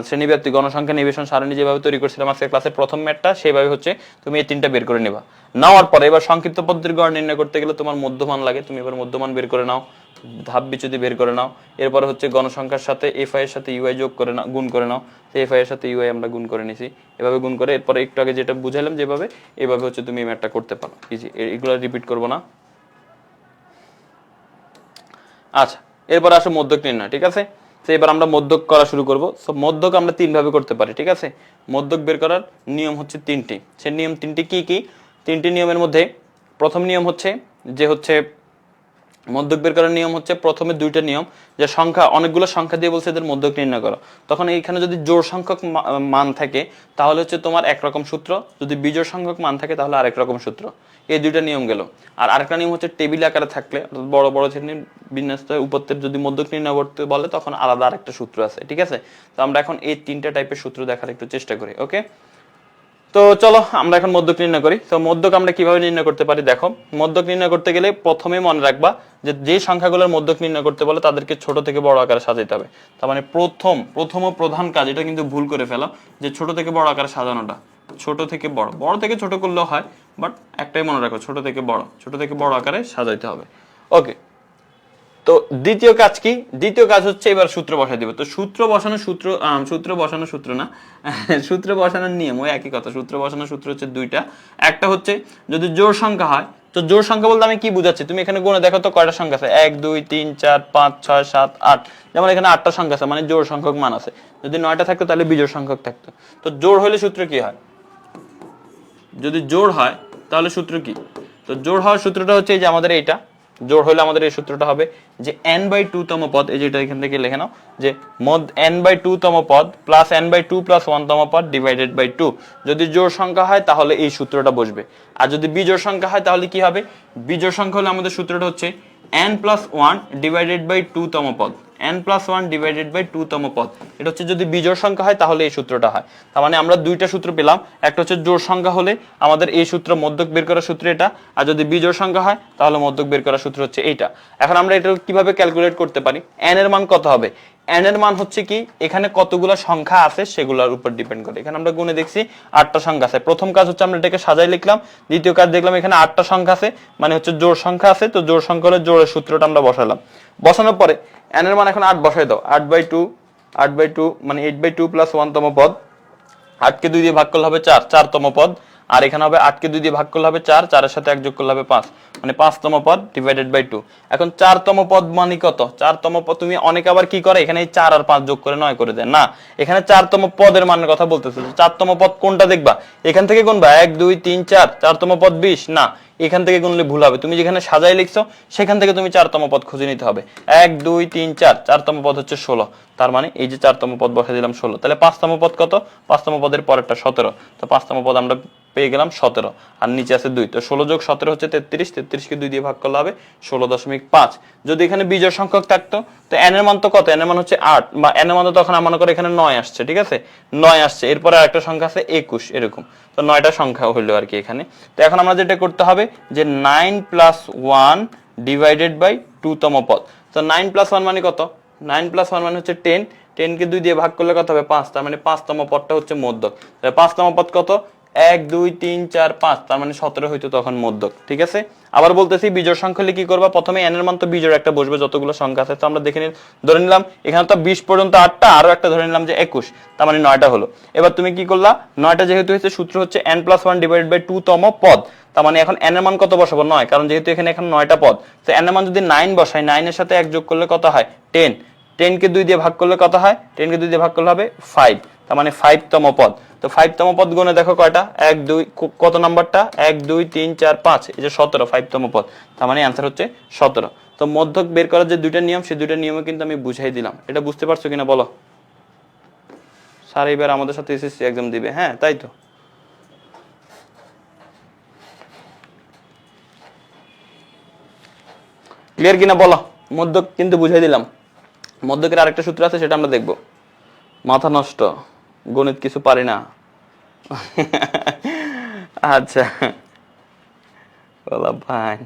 শ্রেণীব্যাপ্তি গণসংখ্যা নিবেশন সারণী যেভাবে তৈরি করছিলাম আজকে ক্লাসের প্রথম ম্যাথটা, সেভাবে হচ্ছে তুমি এই তিনটা বের করে নেবা। নেওয়ার পরে এবার সংক্ষিপ্ত পদ্ধতির গড় নির্ণয় করতে গেলে তোমার মধ্যমান লাগে, তুমি এবার মধ্যমান বের করে নাও, ধাপ বিচ্যুতি বের করে নাও। এরপরে হচ্ছে গণসংখ্যার সাথে এফ আই এর সাথে ইউআই যোগ করে নাও, গুণ করে নাও। তো এফ আই এর সাথে ইউআই আমরা গুণ করে নিছি, এভাবে গুণ করে এরপরে একটু আগে যেটা বুঝাইলাম যেভাবে, এভাবে হচ্ছে তুমি এই ম্যাথটা করতে পারো ইজি, এগুলো রিপিট করবো না। আচ্ছা এরপর আসো মধ্যক নির্ণয়, ঠিক আছে? তো এবার আমরা মধ্যক করা শুরু করব। সো মধ্যক আমরা তিন ভাবে করতে পারি, ঠিক আছে? মধ্যক বের করার নিয়ম হচ্ছে তিনটি। সেই নিয়ম তিনটি কি কি? তিনটি নিয়মের মধ্যে প্রথম নিয়ম হচ্ছে যে হচ্ছে মধ্যক বের করার নিয়ম হচ্ছে প্রথমে দুইটা নিয়ম, যে সংখ্যা অনেকগুলো সংখ্যা দিয়ে বলছে এদের মধ্যক নির্ণয় করো, তখন এইখানে যদি জোড় সংখ্যক মান থাকে তাহলে হচ্ছে তোমার একরকম সূত্র, যদি বিজোড় সংখ্যক মান থাকে তাহলে আরেক রকম সূত্র। এই দুইটা নিয়ম গেল। আর আরেকটা নিয়ম হচ্ছে টেবিল আকারে থাকলে বড় বড় শ্রেণীর বিন্যাস উপত্যের যদি মধ্যক নির্ণয় করতে বলে তখন আলাদা আরেকটা সূত্র আছে, ঠিক আছে? তো আমরা এখন এই তিনটা টাইপের সূত্র দেখার একটু চেষ্টা করি, ওকে? তো চলো আমরা এখন মধ্যক নির্ণয় করি। তো মধ্যক আমরা কিভাবে নির্ণয় করতে পারি, দেখো মধ্যক নির্ণয় করতে গেলে প্রথমে মনে রাখবা যে সংখ্যাগুলোর মধ্যক নির্ণয় করতে বলে তাদেরকে ছোট থেকে বড় আকারে সাজাইতে হবে। তার মানে প্রথম ও প্রধান কাজ, এটা কিন্তু ভুল করে ফেলা, যে ছোট থেকে বড় আকারে সাজানোটা। ছোট থেকে বড়, বড় থেকে ছোট করলেও হয়, বাট একটাই মনে রাখো, ছোট থেকে বড় আকারে সাজাইতে হবে, ওকে? তো দ্বিতীয় কাজ কি? দ্বিতীয় কাজ হচ্ছে এবার সূত্র বসাই দিব। তো সূত্র বসানোর নিয়ম ওই একই কথা। সূত্র বসানোর সূত্র হচ্ছে দুইটা। একটা হচ্ছে যদি জোড় সংখ্যা হয়, তো জোড় সংখ্যা বলতে আমি কি বুঝাচ্ছি, তুমি এখানে গুণে দেখো তো কয়টা সংখ্যা আছে, 1 2 3 4 5 6 7 8, যেমন এখানে 8টা সংখ্যা আছে, মানে জোড় সংখ্যক মান আছে। যদি 9টা থাকতো তাহলে বিজোড় সংখ্যক থাকতো। তো জোড় হলে সূত্র কি হয়? যদি জোড় হয় তাহলে সূত্র কি? তো জোড় হওয়ার সূত্রটা হচ্ছে এই যে আমাদের এইটা, জোড় হলে আমাদের এই সূত্রটা হবে যে n/2 তম পদ, এই যেটা এখান থেকে লিখে নাও, যে মদ n/2 তম পদ প্লাস n/2 + 1 তম পদ ডিভাইডেড বাই 2। যদি জোড় সংখ্যা হয় তাহলে এই সূত্রটা বসবে। আর যদি বিজোড় সংখ্যা হয় তাহলে কি হবে? বিজোড় সংখ্যা হলে আমাদের সূত্রটা হচ্ছে n + 1 ডিভাইডেড বাই 2 তম পদ, n + 1 ডিভাইডেড বাই 2 তম পদ। এটা হচ্ছে যদি বিজোড় সংখ্যা হয় তাহলে এই সূত্রটা হয়। তার মানে আমরা দুইটা সূত্র পেলাম, একটা হচ্ছে জোড় সংখ্যা হলে আমাদের এই সূত্র, মধ্যক বের করার সূত্র এটা, আর যদি বিজোড় সংখ্যা হয় তাহলে মধ্যক বের করার সূত্র হচ্ছে এইটা। এখন আমরা এটা কিভাবে ক্যালকুলেট করতে পারি? n এর মান কত হবে? n এর মান হচ্ছে কি, এখানে কতগুলো সংখ্যা আছে সেগুলোর উপর ডিপেন্ড করে। এখানে আমরা গুণে দেখছি 8টা সংখ্যা আছে। প্রথম কাজ হচ্ছে আমরা এটাকে সাজাই লিখলাম। দ্বিতীয় কাজ দেখলাম এখানে 8টা সংখ্যা আছে, মানে হচ্ছে জোড় সংখ্যা আছে। তো জোড় সংখ্যা হলে জোড়ের সূত্রটা আমরা বসালাম। বসানোর পরে n এর মান এখন 8 বসাই দাও। 8/2 মানে 8/2 + 1 তম পদ। 8 কে 2 দিয়ে ভাগ করলে হবে 4, 4 তম পদ। আর এখানে হবে 8 কে 2 দিয়ে ভাগ করলে হবে 4, 4 এর সাথে 1 যোগ করলে হবে 5, মানে 5 তম পদ ডিভাইডেড বাই 2। এখন 4 তম পদ মানে কত? 4 তম পদ, তুমি অনেকে আবার কি করে, এখানে 4 আর 5 যোগ করে 9 করে দেয় না, এখানে 4 তম পদের মানের কথা বলতেছে। 4 তম পদ কোনটা দেখবা, এখান থেকে গুনবা 1 2 3 4, 4 তম পদ 20 না, এখান থেকে গুনলে ভুল হবে। তুমি যেখানে সাজাই লিখছো সেখান থেকে তুমি 4 তম পদ খুঁজে নিতে হবে। 1 2 3 4, 4 তম পদ হচ্ছে 16। তার মানে এই যে 4 তম পদ বসাই দিলাম 16। তাহলে 5 তম পদ কত? 5 তম পদের পরেরটা 17। তো 5 তম পদ আমরা পেয়ে গেলাম 17, আর নিচে আছে 2। তো 16 যোগ 17 হচ্ছে 33, 33 কে 2 দিয়ে ভাগ করলে হবে 16.5। যদি এখানে বিজোড় সংখ্যক থাকতো তো n এর মান তো কত? n এর মান হচ্ছে 8, বা n এর মান তো তখন মনে করে এখানে 9 আসছে, ঠিক আছে? 9 আসছে, এরপরে আরেকটা সংখ্যা আছে 21, এরকম। তো 9টা সংখ্যা হলো আর কি এখানে। তো এখন আমরা যেটা করতে হবে যে 9 + 1 ডিভাইডেড বাই 2 তম পদ। তো 9 + 1 মানে কত? 9 + 1 মানে হচ্ছে 10, 10 কে 2 দিয়ে ভাগ করলে কত হবে? 5। তার মানে 5 তম পদটা হচ্ছে মধ্যক। তাহলে 5 তম পদ কত? 1 2 3 4 5, তার মানে 17 হইতো তখন মধ্যক, ঠিক আছে? আবার বলতেছি বিজোড় সংখ্যা হলে কি করবা, প্রথমে n এর মান তো বিজোড় একটা বসবে যতগুলো সংখ্যা আছে। তো আমরা দেখে ধরে নিলাম এখানে তো 20 পর্যন্ত 8টা, আরো একটা ধরে নিলাম যে 21, তার মানে 9টা হলো। এবার তুমি কি করলা, 9টা যেহেতু হয়েছে সূত্র হচ্ছে n + 1 ডিভাইডেড বাই 2 তম পদ। তার মানে এখন n এর মান কত বসাবো? 9, কারণ যেহেতু এখানে 9টা পদ। তো n এর মান যদি 9 বসাই, 9 এর সাথে 1 যোগ করলে কত হয়? 10, 10 কে 2 দিয়ে ভাগ করলে কত হয়? 10 কে 2 দিয়ে ভাগ করলে হবে 5, তার মানে 5 তম পদ। তো 5 তম পদ গুণে দেখো কয়টা? 1 2, কত নাম্বারটা? 1 2 3 4 5, এই যে 17, 5 তম পদ। তার মানে आंसर হচ্ছে 17। তো মধ্যক বের করার যে দুইটা নিয়ম, সেই দুইটা নিয়মে কিন্তু আমি বুঝাই দিলাম। এটা বুঝতে পারছো কিনা বলো? স্যার এবার আমাদের সাথে এসএসসি एग्जाम দিবে, হ্যাঁ তাই তো? ক্লিয়ার কিনা বলো? মধ্যক কিন্তু বুঝাই দিলাম। মধ্যকের আরেকটা সূত্র আছে, সেটা আমরা দেখব। মাথা নষ্ট, গণিত কিছু পারি না। আচ্ছা বলা ভাই,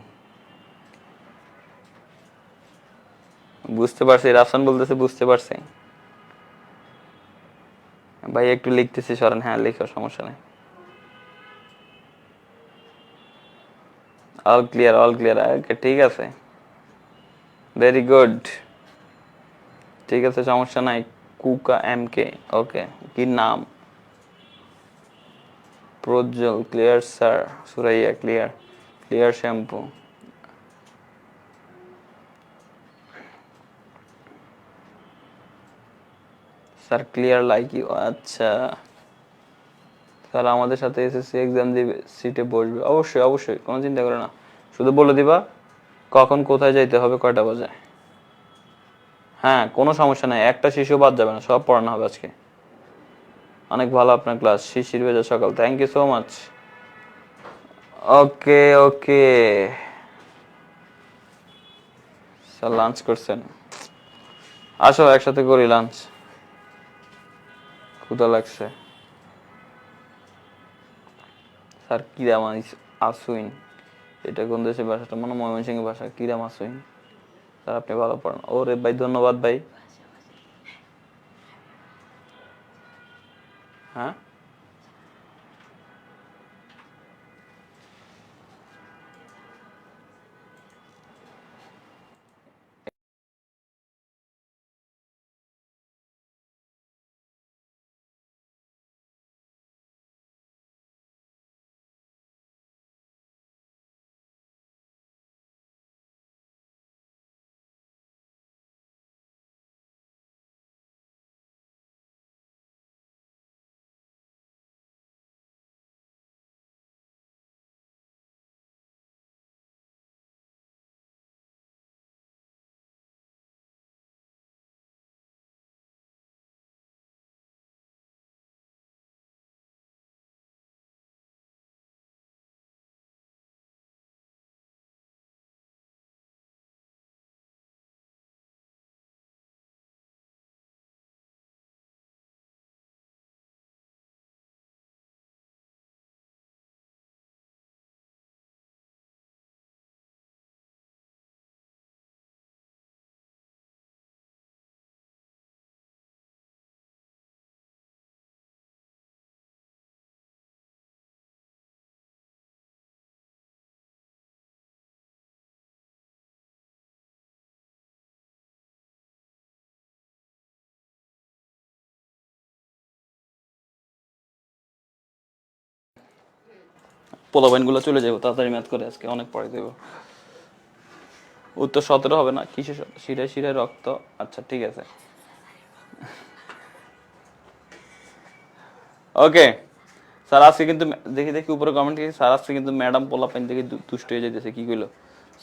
বুঝতে পারছি। রাফসান বলতেছে বুঝতে পারছি। ভাই একটু লিখতেছি, সরেন। হ্যাঁ লিখো, সমস্যা নেই। All clear, all clear. Okay ঠিক আছে, ভেরি গুড, ঠিক আছে, সমস্যা নাই। কুকা MK, ওকে। কি নাম? Prajjwal, clear sir. Suraiya, clear. Clear shampoo. Sir clear like you. আচ্ছা স্যার আমাদের সাথে এসএসসি एग्जाम দিবে, সিটে বসবে। অবশ্যই অবশ্যই, কোনো চিন্তা করো না, শুধু বলে দিবা কখন কোথায় যাইতে হবে, কয়টা বাজে? হ্যাঁ, কোনো সমস্যা নাই, একটা শিশু বাদ যাবে না, সব পড়ানো হবে আজকে। অনেক ভালো আপনার ক্লাস, শিশির ভেজা সকাল, thank you so much. Okay okay, sir lunch করছেন? আসো একসাথে করি লাঞ্চ, ক্ষুধা লাগছে। স্যার কিরাম আসুইন, এটা কোন দেশের ভাষাটা? মনে ময়মনসিংহের ভাষা। কিরাম আসুইন স্যার, আপনি ভালো পড়ান। ওরে ভাই ধন্যবাদ ভাই। হ্যাঁ পোলাপাইন গুলো চলে যাবো তাড়াতাড়ি, ম্যাথ করে আজকে অনেক পড়ে দেবো। উত্তর 17 হবে না, কিসে শিরায় শিরায় রক্ত। আচ্ছা ঠিক আছে, ওকে। স্যার আজকে কিন্তু দেখি দেখি উপরে কমেন্ট কি, স্যার আজকে কিন্তু ম্যাডাম পোলাপাইন দেখি দুষ্ট হয়ে যাইতেছে, কি কইলো?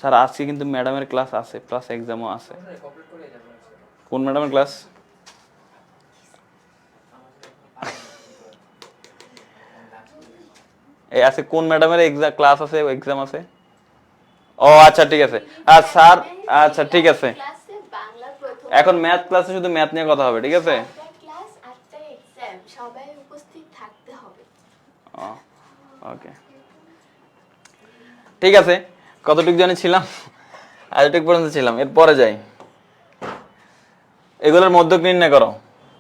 স্যার আজকে কিন্তু ম্যাডামের ক্লাস আছে, প্লাস এক্সামও আছে। কোন ম্যাডামের ক্লাস? এই আছে কোন ম্যাডামের এক্সাম ক্লাস আছে, এক্সাম আছে? ও আচ্ছা ঠিক আছে। আর স্যার, আচ্ছা ঠিক আছে, এখন ম্যাথ ক্লাসে শুধু ম্যাথ নিয়ে কথা হবে, ঠিক আছে? ওকে ঠিক আছে। কতটুকু জানি ছিলাম, এতটুকু পর্যন্ত ছিলাম, এরপরে যাই। এগুলোর মধ্যক নির্ণয় করো,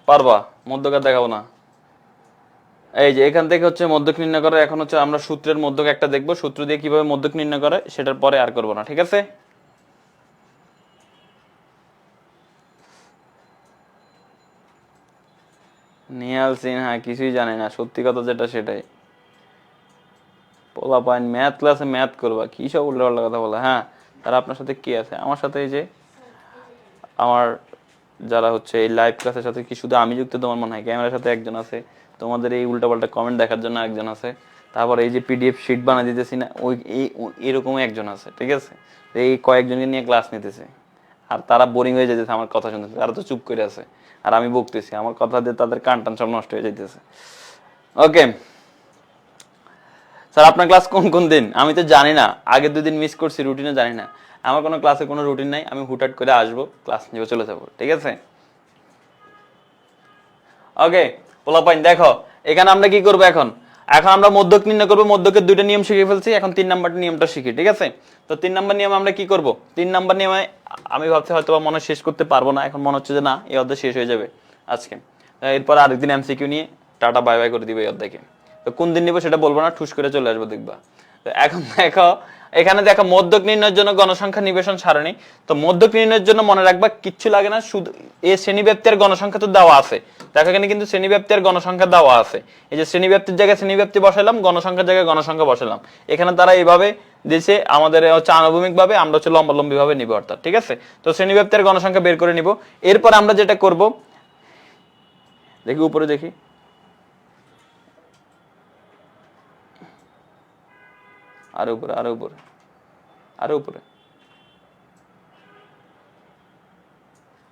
পারবা? মধ্যক আর দেখাবো না। এই যে এখান থেকে হচ্ছে মধ্যক নির্ণয় করো। এখন হচ্ছে আমরা সূত্রের মধ্যক একটা দেখবো, সূত্র দিয়ে কিভাবে মধ্যক নির্ণয় করে সেটার পরে আর করবো না, ঠিক আছে? নিহাল সিনহা কিছুই জানে না, সত্যি কথা যেটা সেটাই। পোলা পাইন ম্যাথ ক্লাসে ম্যাথ করবা, কি সব উল্টাপাল্টা কথা বলা। হ্যাঁ, তারা আপনার সাথে কি আছে? আমার সাথে এই যে আমার যারা হচ্ছে এই লাইভ ক্লাসের সাথে কি শুধু আমি যুক্ত তোমার মনে হয়? ক্যামেরার সাথে একজন আছে, তোমাদের এই উল্টাপাল্টা কমেন্ট দেখার জন্য একজন আছে, তারপর এই যে পিডিএফ শিট বানিয়ে দিতেছি না, ওই এরকম একজন আছে, ঠিক আছে? এই কয়েকজনকে নিয়ে ক্লাস নিতেছে, আর তারা বোরিং হয়ে যেতেছে আমার কথা শুনতেছে, তারা তো চুপ করে আছে, আর আমি বকতেছি, আমার কথা দিয়ে তাদের কান টান সব নষ্ট হয়ে যাইতেছে। ওকে স্যার, আপনার ক্লাস কোন কোন দিন? আমি তো জানি না, আগে 2 দিন মিস করছি, রুটিনে জানি না। আমার কোনো ক্লাসে কোনো রুটিন নাই, আমি হুটহাট করে আসবো, ক্লাস নিয়ে চলে যাবো, ঠিক আছে? ওকে পোলাপাইন দেখো, এখানে আমরা কি করবো এখন? এখন আমরা মধ্যক নির্ণয় করবো, মধ্যকের 2টা নিয়ম শিখে ফেলছি, এখন 3 নাম্বার নিয়মটা শিখি, ঠিক আছে? তো 3 নাম্বার নিয়মে আমরা কি করব? 3 নাম্বার নিয়মে আমি ভাবছি হয়তো বা মনে শেষ করতে পারবো না, এখন মনে হচ্ছে যে না, এই অধ্যায় শেষ হয়ে যাবে আজকে। এরপর আরেকদিন এমসিকিউ নিয়ে টাটা বাই বাই করে দিবে এই অধ্যায়কে। তো কোন দিন নিবো সেটা বলবো না, ঠুস করে চলে আসবো, দেখবা। তো এখন দেখো, এখানে দেখো মধ্যক নির্ণয়ের জন্য গণসংখ্যা নিবেশন সারণী। তো মধ্যক নির্ণয়ের জন্য মনে রাখবা কিচ্ছু লাগে না, শুধু এই শ্রেণীব্যাপ্তি আর গণসংখ্যা তো দেওয়া আছে। দেখো এখানে কিন্তু শ্রেণীব্যাপ্তি আর গণসংখ্যা দেওয়া আছে। এই যে শ্রেণীব্যাপ্তির জায়গায় শ্রেণীব্যাপ্তি বসালাম, গণসংখ্যার জায়গায় গণসংখ্যা বসালাম। এখানে তারা এইভাবে দিয়েছে, আমাদের হচ্ছে আনুভূমিক ভাবে, আমরা হচ্ছে লম্বালম্বি ভাবে নিব অর্থাৎ, ঠিক আছে? তো শ্রেণীব্যাপ্তি আর গণসংখ্যা বের করে নিব। এরপর আমরা যেটা করব, দেখি উপরে দেখি, আরো উপরে, আরো উপরে, আরো উপরে,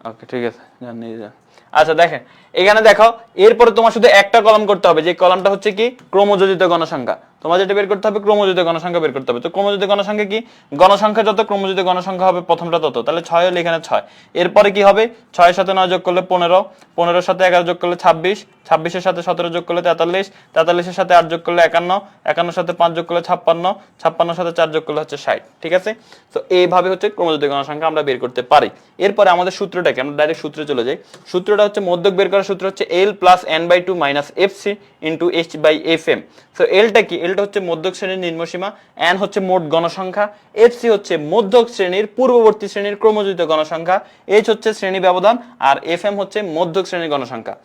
ওকে ঠিক আছে, যান নিয়ে যান। আচ্ছা দেখেন এখানে দেখো, এরপরে তোমার শুধু একটা কলাম করতে হবে, যে কলামটা হচ্ছে কি ক্রমযোজিত গণসংখ্যা। তোমার যেটা বের করতে হবে ক্রমযোজিত গণসংখ্যা বের করতে হবে। তো ক্রমযোজিত গণসংখ্যা কি, গণসংখ্যা যত ক্রমযোজিত গণসংখ্যা হবে প্রথমটা তত, তাহলে 6 হলে এখানে 6। এরপরে কি হবে, 6 এর সাথে 9 যোগ করলে 15, 15 এর সাথে 11 যোগ করলে 26, 26 এর সাথে 17 যোগ করলে 43, 43 এর সাথে 8 যোগ করলে 51, 51 এর সাথে 5 যোগ করলে 56, 56 এর সাথে 4 যোগ করলে হচ্ছে 60। ঠিক আছে, তো এইভাবে হচ্ছে ক্রমযোজিত গণসংখ্যা আমরা বের করতে পারি। এরপরে আমাদের সূত্রটাকে আমরা ডাইরেক্ট সূত্রে চলে যাই। সূত্রটা হচ্ছে মধ্যক বের করার সূত্র হচ্ছে L plus n/2 minus FC into H/FM। তো এলটা কি, এলটা হচ্ছে মধ্যক শ্রেণীর নিম্নসীমা, n হচ্ছে মোট গণসংখ্যা, FC হচ্ছে মধ্যক শ্রেণীর পূর্ববর্তী শ্রেণীর ক্রমযোজিত গণসংখ্যা, H হচ্ছে শ্রেণী ব্যবধান, আর FM হচ্ছে মধ্যক শ্রেণীর গণসংখ্যা।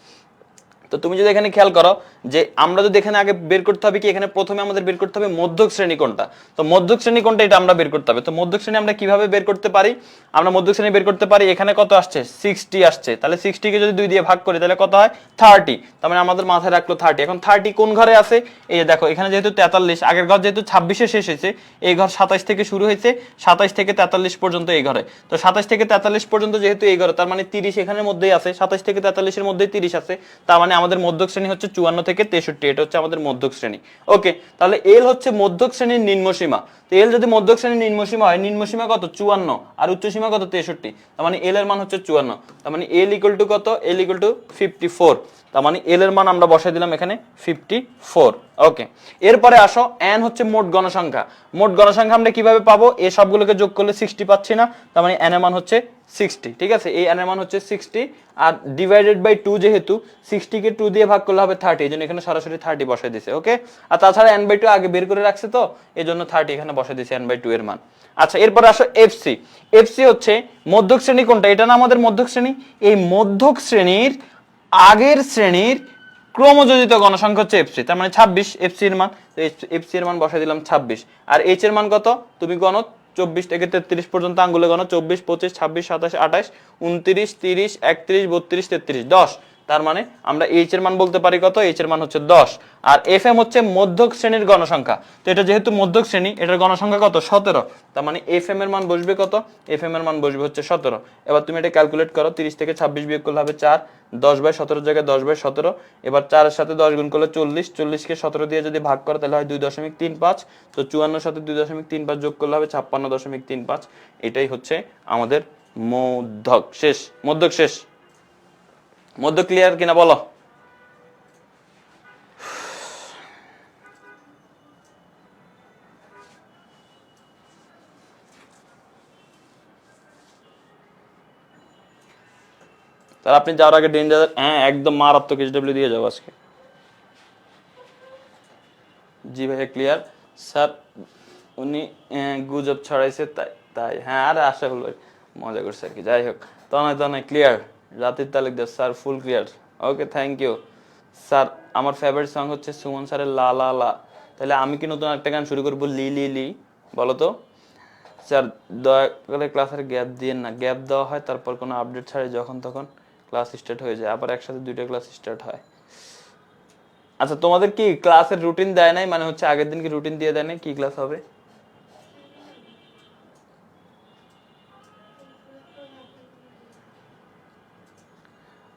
তো তুমি যদি এখানে খেয়াল করো যে আমরা যদি এখানে আগে বের করতে হবে কি, এখানে প্রথমে আমাদের বের করতে হবে মধ্যক শ্রেণী কোনটা। তো মধ্যক শ্রেণী কোনটা এটা আমরা বের করতে হবে। তো মধ্যক শ্রেণী আমরা কিভাবে বের করতে পারি, আমরা মধ্যক শ্রেণী বের করতে পারি, এখানে কত আসছে 60 আসছে, তাহলে 60 কে যদি 2 দিয়ে ভাগ করি তাহলে কত হয় 30, তার মানে আমাদের মাথায় রাখলো 30। এখন 30 কোন ঘরে আছে, এই যে দেখো এখানে যেহেতু 43, আগের ঘর যেহেতু 26 এ শেষ হয়েছে, এই ঘর 27 থেকে শুরু হয়েছে, 27 থেকে 43 পর্যন্ত এই ঘরে। তো 27 থেকে 43 পর্যন্ত যেহেতু এই ঘরে, তার মানে 30 এখানের মধ্যেই আছে, 27 থেকে 43 এর মধ্যেই 30 আছে, তার মানে আমাদের মধ্যক শ্রেণী হচ্ছে 54 থেকে 63, এটা হচ্ছে আমাদের মধ্যক শ্রেণী। ওকে, তাহলে এল হচ্ছে মধ্যক শ্রেণীর নিম্নসীমা। তো এল যদি মধ্যক শ্রেণীর নিম্নসীমা হয়, নিম্নসীমা কত 54 আর উচ্চসীমা কত 63, তার মানে এল এর মান হচ্ছে 54, তার মানে এল ইকুয়াল টু কত, এল ইকুয়াল টু 54, তার মানে এল এর মান আমরা বসাই দিলাম এখানে 54। ওকে, এরপরে আসো এন হচ্ছে মোট গণসংখ্যা। মোট গণসংখ্যা আমরা কিভাবে পাবো, এই সবগুলোকে যোগ করলে 60 পাচ্ছি না, তার মানে এন এর মান হচ্ছে 60। ঠিক আছে, এই এন এর মান হচ্ছে 60 আর ডিভাইডেড বাই 2, যেহেতু 60 কে 2 দিয়ে ভাগ করলে হবে 30, এইজন্য এখানে সরাসরি 30 বসাই দিয়েছে। ওকে, আর তাছাড়া n/2 আগে বের করে রাখছে, তো এইজন্য 30 এখানে বসাই দিয়েছে n/2 এর মান। আচ্ছা, এরপর আসো এফসি। এফসি হচ্ছে মধ্যক শ্রেণী কোনটা, এটা না আমাদের মধ্যক শ্রেণী, এই মধ্যক শ্রেণীর আগের শ্রেণীর ক্রমযোজিত গণসংখ্যা হচ্ছে এফসি, তার মানে 26 এফসি এর মান। তো এফসি এর মান বসাই দিলাম 26, আর এইচ এর মান কত, তুমি গণ 24 থেকে 33 পর্যন্ত আঙ্গুলে গণ, 24 25 26 27 28 29 30 31 32 33 10, তার মানে আমরা এইচ এর মান বলতে পারি কত, এইচ এর মান হচ্ছে 10। আর এফ এম হচ্ছে মধ্যক শ্রেণীর গণসংখ্যা, তো এটা যেহেতু মধ্যক শ্রেণী, এটার গণসংখ্যা কত 17, তার মানে এফ এম এর মান বসবে কত, এফ এম এর মান বসবে হচ্ছে 17। এবার তুমি এটা ক্যালকুলেট করো, 30 থেকে 26 বিয়োগ করলে হবে 4, 10/17 জায়গায় 10/17, এবার 4 এর সাথে 10 গুণ করলে 40, 40 কে 17 দিয়ে যদি ভাগ করো তাহলে হয় 2.35, তো 54 এর সাথে 2.35 যোগ করলে হবে 56.35। এটাই হচ্ছে আমাদের মধ্যক শেষ, মধ্যক শেষ। মধ্য ক্লিয়ার কিনা বলো? তাহলে আপনি যাওয়ার আগে ডেঞ্জার, হ্যাঁ একদম মারাত্মক এইচডব্লিউ দিয়ে যাও আজকে। জি ভাইয়া ক্লিয়ার স্যার, উনি গুজব ছড়াইছে তাই তাই হ্যাঁ, আরে আশা হলো মজা করছে আর কি। যাই হোক, তো নয় ক্লিয়ার, রাতের Talukdar sir full clear. Okay, thank you sir. আমার ফেভারিট সং হচ্ছে সুমন স্যারের লা লা লা। তাহলে আমি কি নতুন একটা গান শুরু করবো, লি লি লি, বলো তো স্যার? দয়া করে ক্লাসের গ্যাপ দিয়ে না, গ্যাপ দেওয়া হয় তারপর কোনো আপডেট ছাড়ে, যখন তখন ক্লাস স্টার্ট হয়ে যায়, আবার একসাথে 2টা ক্লাস স্টার্ট হয়। আচ্ছা, তোমাদের কি ক্লাসের রুটিন দেয় নাই, মানে হচ্ছে আগের দিন কি রুটিন দিয়ে দেয় নাই কি ক্লাস হবে?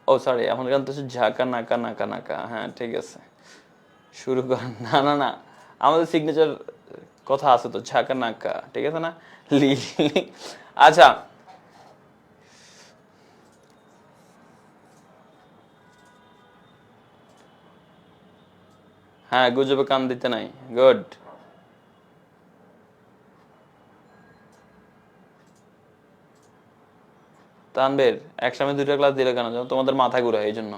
ও সরি, এখন গান তো হচ্ছে ঝাঁকা নাকা নাকা নাকা। হ্যাঁ ঠিক আছে, শুরু কর। না না না, আমাদের সিগনেচার কথা আছে তো, ঝাঁকা নাকা, ঠিক আছে না, লি লি। আচ্ছা, হ্যাঁ গুজবে কান দিতে নাই, গুড। তানবের একসাথে 2টা ক্লাস দিলে কেন, তোমাদের মাথা ঘুরায় এই জন্য।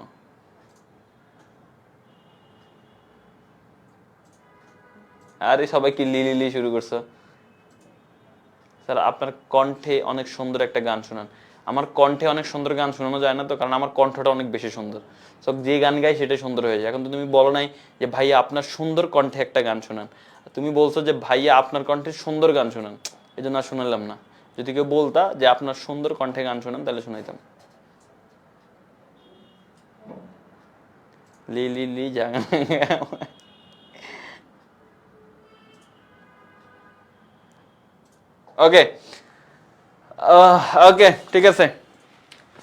আরে সবাই কি লি লি লি শুরু করছো? স্যার আপনার কণ্ঠে অনেক সুন্দর একটা গান শোনান। আমার কণ্ঠে অনেক সুন্দর গান শোনানো যায় না তো, কারণ আমার কণ্ঠটা অনেক বেশি সুন্দর, সব যে গান গাই সেটাই সুন্দর হয়ে যায়। এখন তো তুমি বলো নাই যে ভাইয়া আপনার সুন্দর কণ্ঠে একটা গান শোনান, তুমি বলছো যে ভাইয়া আপনার কণ্ঠে সুন্দর গান শোনান, এই জন্য আর শোনালাম না। যদি কেউ বলতা যে আপনার সুন্দর কণ্ঠে গান শোনান তাহলে শোনাইতাম। লি লি লি যা। ওকে ওকে ঠিক আছে।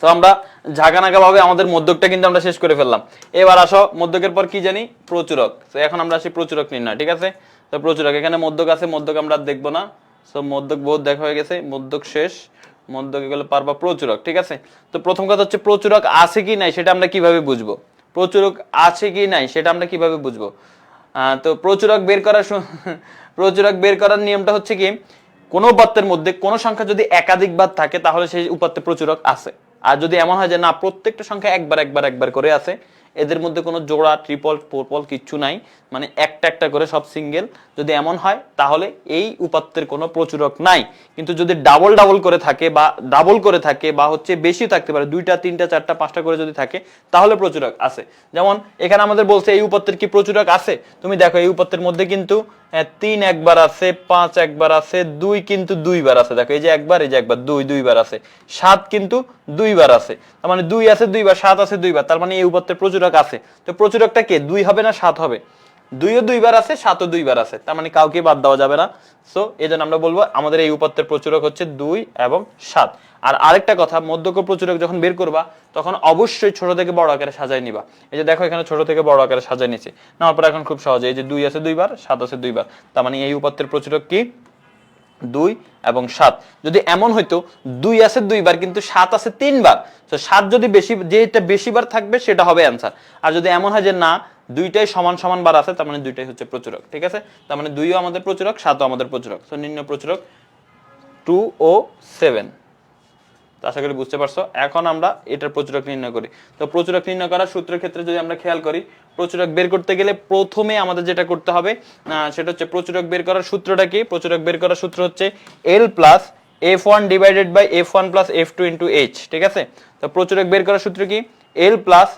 তো আমরা ঝাঁকানাকা ভাবে আমাদের মধ্যকটা কিন্তু আমরা শেষ করে ফেললাম। এবার আসো মধ্যকের পর কি জানি, প্রচুরক। তো এখন আমরা আসি প্রচুরক নির্ণয়, ঠিক আছে? তো প্রচুরক, এখানে মধ্যক আছে, মধ্যক আমরা আর দেখবো না। সো মধ্যক বহুত দেখা হয়ে গেছে, মধ্যক শেষ, মধ্যক এগুলো পারবা প্রচুরক, ঠিক আছে? তো প্রথম কথা হচ্ছে প্রচুরক আছে কি নাই সেটা আমরা কিভাবে বুঝবো? প্রচুরক আছে কি নাই সেটা আমরা কিভাবে বুঝবো? তো প্রচুরক বের করার প্রচুরক বের করার নিয়মটা হচ্ছে কি, কোনো উপাত্তের মধ্যে কোনো সংখ্যা যদি একাধিক বার থাকে তাহলে সেই উপাত্তে প্রচুরক আছে। আর যদি এমন হয় যে না প্রত্যেকটা সংখ্যা একবার একবার একবার করে আছে, এদের মধ্যে কোনো জোড়া ট্রিপল ফোরপল কিচ্ছু নাই, মানে একটা একটা করে সব সিঙ্গেল, যদি এমন হয় তাহলে এই উপাত্তের কোনো প্রচুরক নাই। কিন্তু যদি ডাবল ডাবল করে থাকে বা ডাবল করে থাকে বা হচ্ছে বেশি থাকতে পারে, 2টা 3টা 4টা 5টা করে যদি থাকে তাহলে প্রচুরক আছে। যেমন এখানে আমাদের বলছে এই উপাত্তের কি প্রচুরক আছে, তুমি দেখো এই উপাত্তের মধ্যে কিন্তু 3 একবার আছে, 5 একবার আছে, 2 কিন্তু 2বার আছে, দেখো এই যে একবার, এই যে একবার, 2 2বার আছে, 7 কিন্তু 2বার আছে, তার মানে 2 আছে 2বার, 7 আছে 2বার, তার মানে এই উপাত্তের প্রচুরক আছে। তো প্রচুরকটা কে, 2 হবে না 7 হবে? 2ও 2বার আছে, 7ও 2বার আছে, তার মানে কাউকে বাদ দেওয়া যাবে না। সো এই জন্য আমরা বলবো আমাদের এই উপাত্তের প্রচুরক হচ্ছে 2 এবং 7। আর আরেকটা কথা, মধ্যক প্রচুরক যখন বের করবা তখন অবশ্যই ছোট থেকে বড় আকারে সাজায় নিবা। এই যে দেখো এখানে ছোট থেকে বড় আকারে সাজায় নিচ্ছে, নেওয়ার পর এখন খুব সহজে এই যে 2 আছে 2বার, 7 আছে 2বার, তার মানে এই উপাত্তের প্রচুরক কি, 2 এবং 7। যদি এমন হইতো 2 আছে 2বার কিন্তু 7 আছে 3বার, তো 7 যদি বেশি, যেটা বেশিবার থাকবে সেটা হবে অ্যান্সার। আর যদি এমন হয় যে না দুইটাই সমান সমান বার আছে, তার মানে দুইটাই হচ্ছে প্রচুরক, ঠিক আছে? তার মানে 2ও আমাদের প্রচুরক, 7ও আমাদের প্রচুরক। তো নির্ণয় প্রচুরক 2 ও 7। তো আশা করি বুঝতে পারছো। এখন আমরা এটার প্রচুরক নির্ণয় করি। তো প্রচুরক নির্ণয় করার সূত্রের ক্ষেত্রে যদি আমরা খেয়াল করি, প্রচুরক বের করতে গেলে প্রথমে আমাদের যেটা করতে হবে সেটা হচ্ছে, প্রচুরক বের করার সূত্রটা কি? প্রচুরক বের করার সূত্র হচ্ছে L plus F1 divided by F1 plus F2 into H, ঠিক আছে? তো প্রচুরক বের করার সূত্র কি? L plus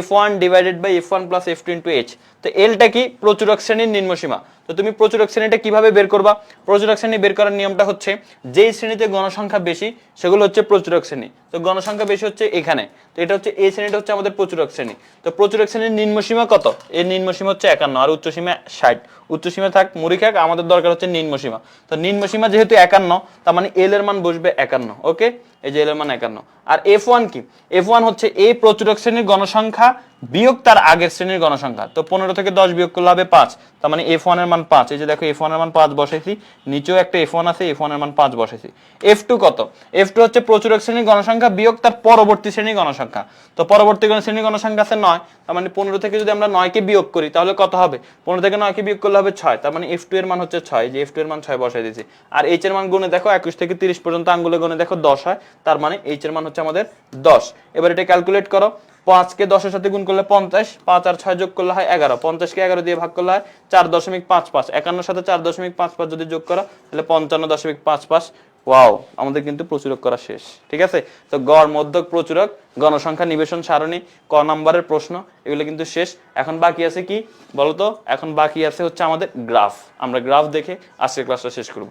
F1 divided by F1 plus F2 into H। তো এলটা কি? প্রচুরক শ্রেণীর নিম্নসীমা। তো তুমি প্রচুরক শ্রেণীটা কিভাবে বের করবা? প্রচুরক শ্রেণী বের করার নিয়মটা হচ্ছে, যেই শ্রেণীতে গণসংখ্যা বেশি সেগুলো হচ্ছে প্রচুরক শ্রেণী। তো গণসংখ্যা বেশি হচ্ছে এখানে, তো এটা হচ্ছে এই শ্রেণীটা হচ্ছে আমাদের প্রচুরক শ্রেণী। তো প্রচুরক শ্রেণীর নিম্নসীমা কত? এর নিম্নসীমা হচ্ছে 51 আর উচ্চসীমা 60। উচ্চসীমা থাক মুড়ি খাক, আমাদের দরকার হচ্ছে নিম্নসীমা। তো নিম্নসীমা যেহেতু 51, তার মানে এল এর মান বসবে 51, ওকে? এই যে এল এর মান 51। আর F1 কি? F1 হচ্ছে এই প্রচুরক শ্রেণীর গণসংখ্যা বিয়োগ তার আগের শ্রেণীর গণসংখ্যা। তো 15 থেকে 10 বিয়োগ করলে হবে 5, তার মানে F1 এর মান 5। এই যে দেখো F1 এর মান 5 বসাইছি, নিচেও একটা F1 আছে, F1 এর মান 5 বসাইছি। F2 কত? F2 হচ্ছে প্রচুরক শ্রেণীর গণসংখ্যা বিয়োগ তার পরবর্তী শ্রেণীর গণসংখ্যা। তো পরবর্তী শ্রেণীর গণসংখ্যা আছে 9, তার মানে 15 থেকে যদি আমরা 9 কে বিয়োগ করি তাহলে কত হবে? 15 থেকে 9 কে বিয়োগ করলে হবে 6, তার মানে F2 এর মান হচ্ছে 6। যে F2 এর মান 6 বসাই দিয়েছি। আর H এর মান গুণে দেখো 21 থেকে 30 পর্যন্ত আঙ্গুলে গুণে দেখো 10 হয়, তার মানে H এর মান হচ্ছে আমাদের 10। এবার এটা ক্যালকুলেট করো, 5 কে 10 এর সাথে গুণ করলে 50, 5 আর 6 যোগ করলে হয় 11, 50 কে 11 দিয়ে ভাগ করলে হয় 4.55, 51 এর সাথে 4.55 যদি যোগ করো তাহলে 55.55। ওয়াও, আমাদের কিন্তু প্রচুরক করা শেষ, ঠিক আছে? তো গড়, মধ্যক, প্রচুরক, গণসংখ্যা, নিবেশন সারণী, ক নাম্বারের প্রশ্ন এগুলো কিন্তু শেষ। এখন বাকি আছে কি বলতো? এখন বাকি আছে হচ্ছে আমাদের গ্রাফ। আমরা গ্রাফ দেখে আজকের ক্লাসটা শেষ করব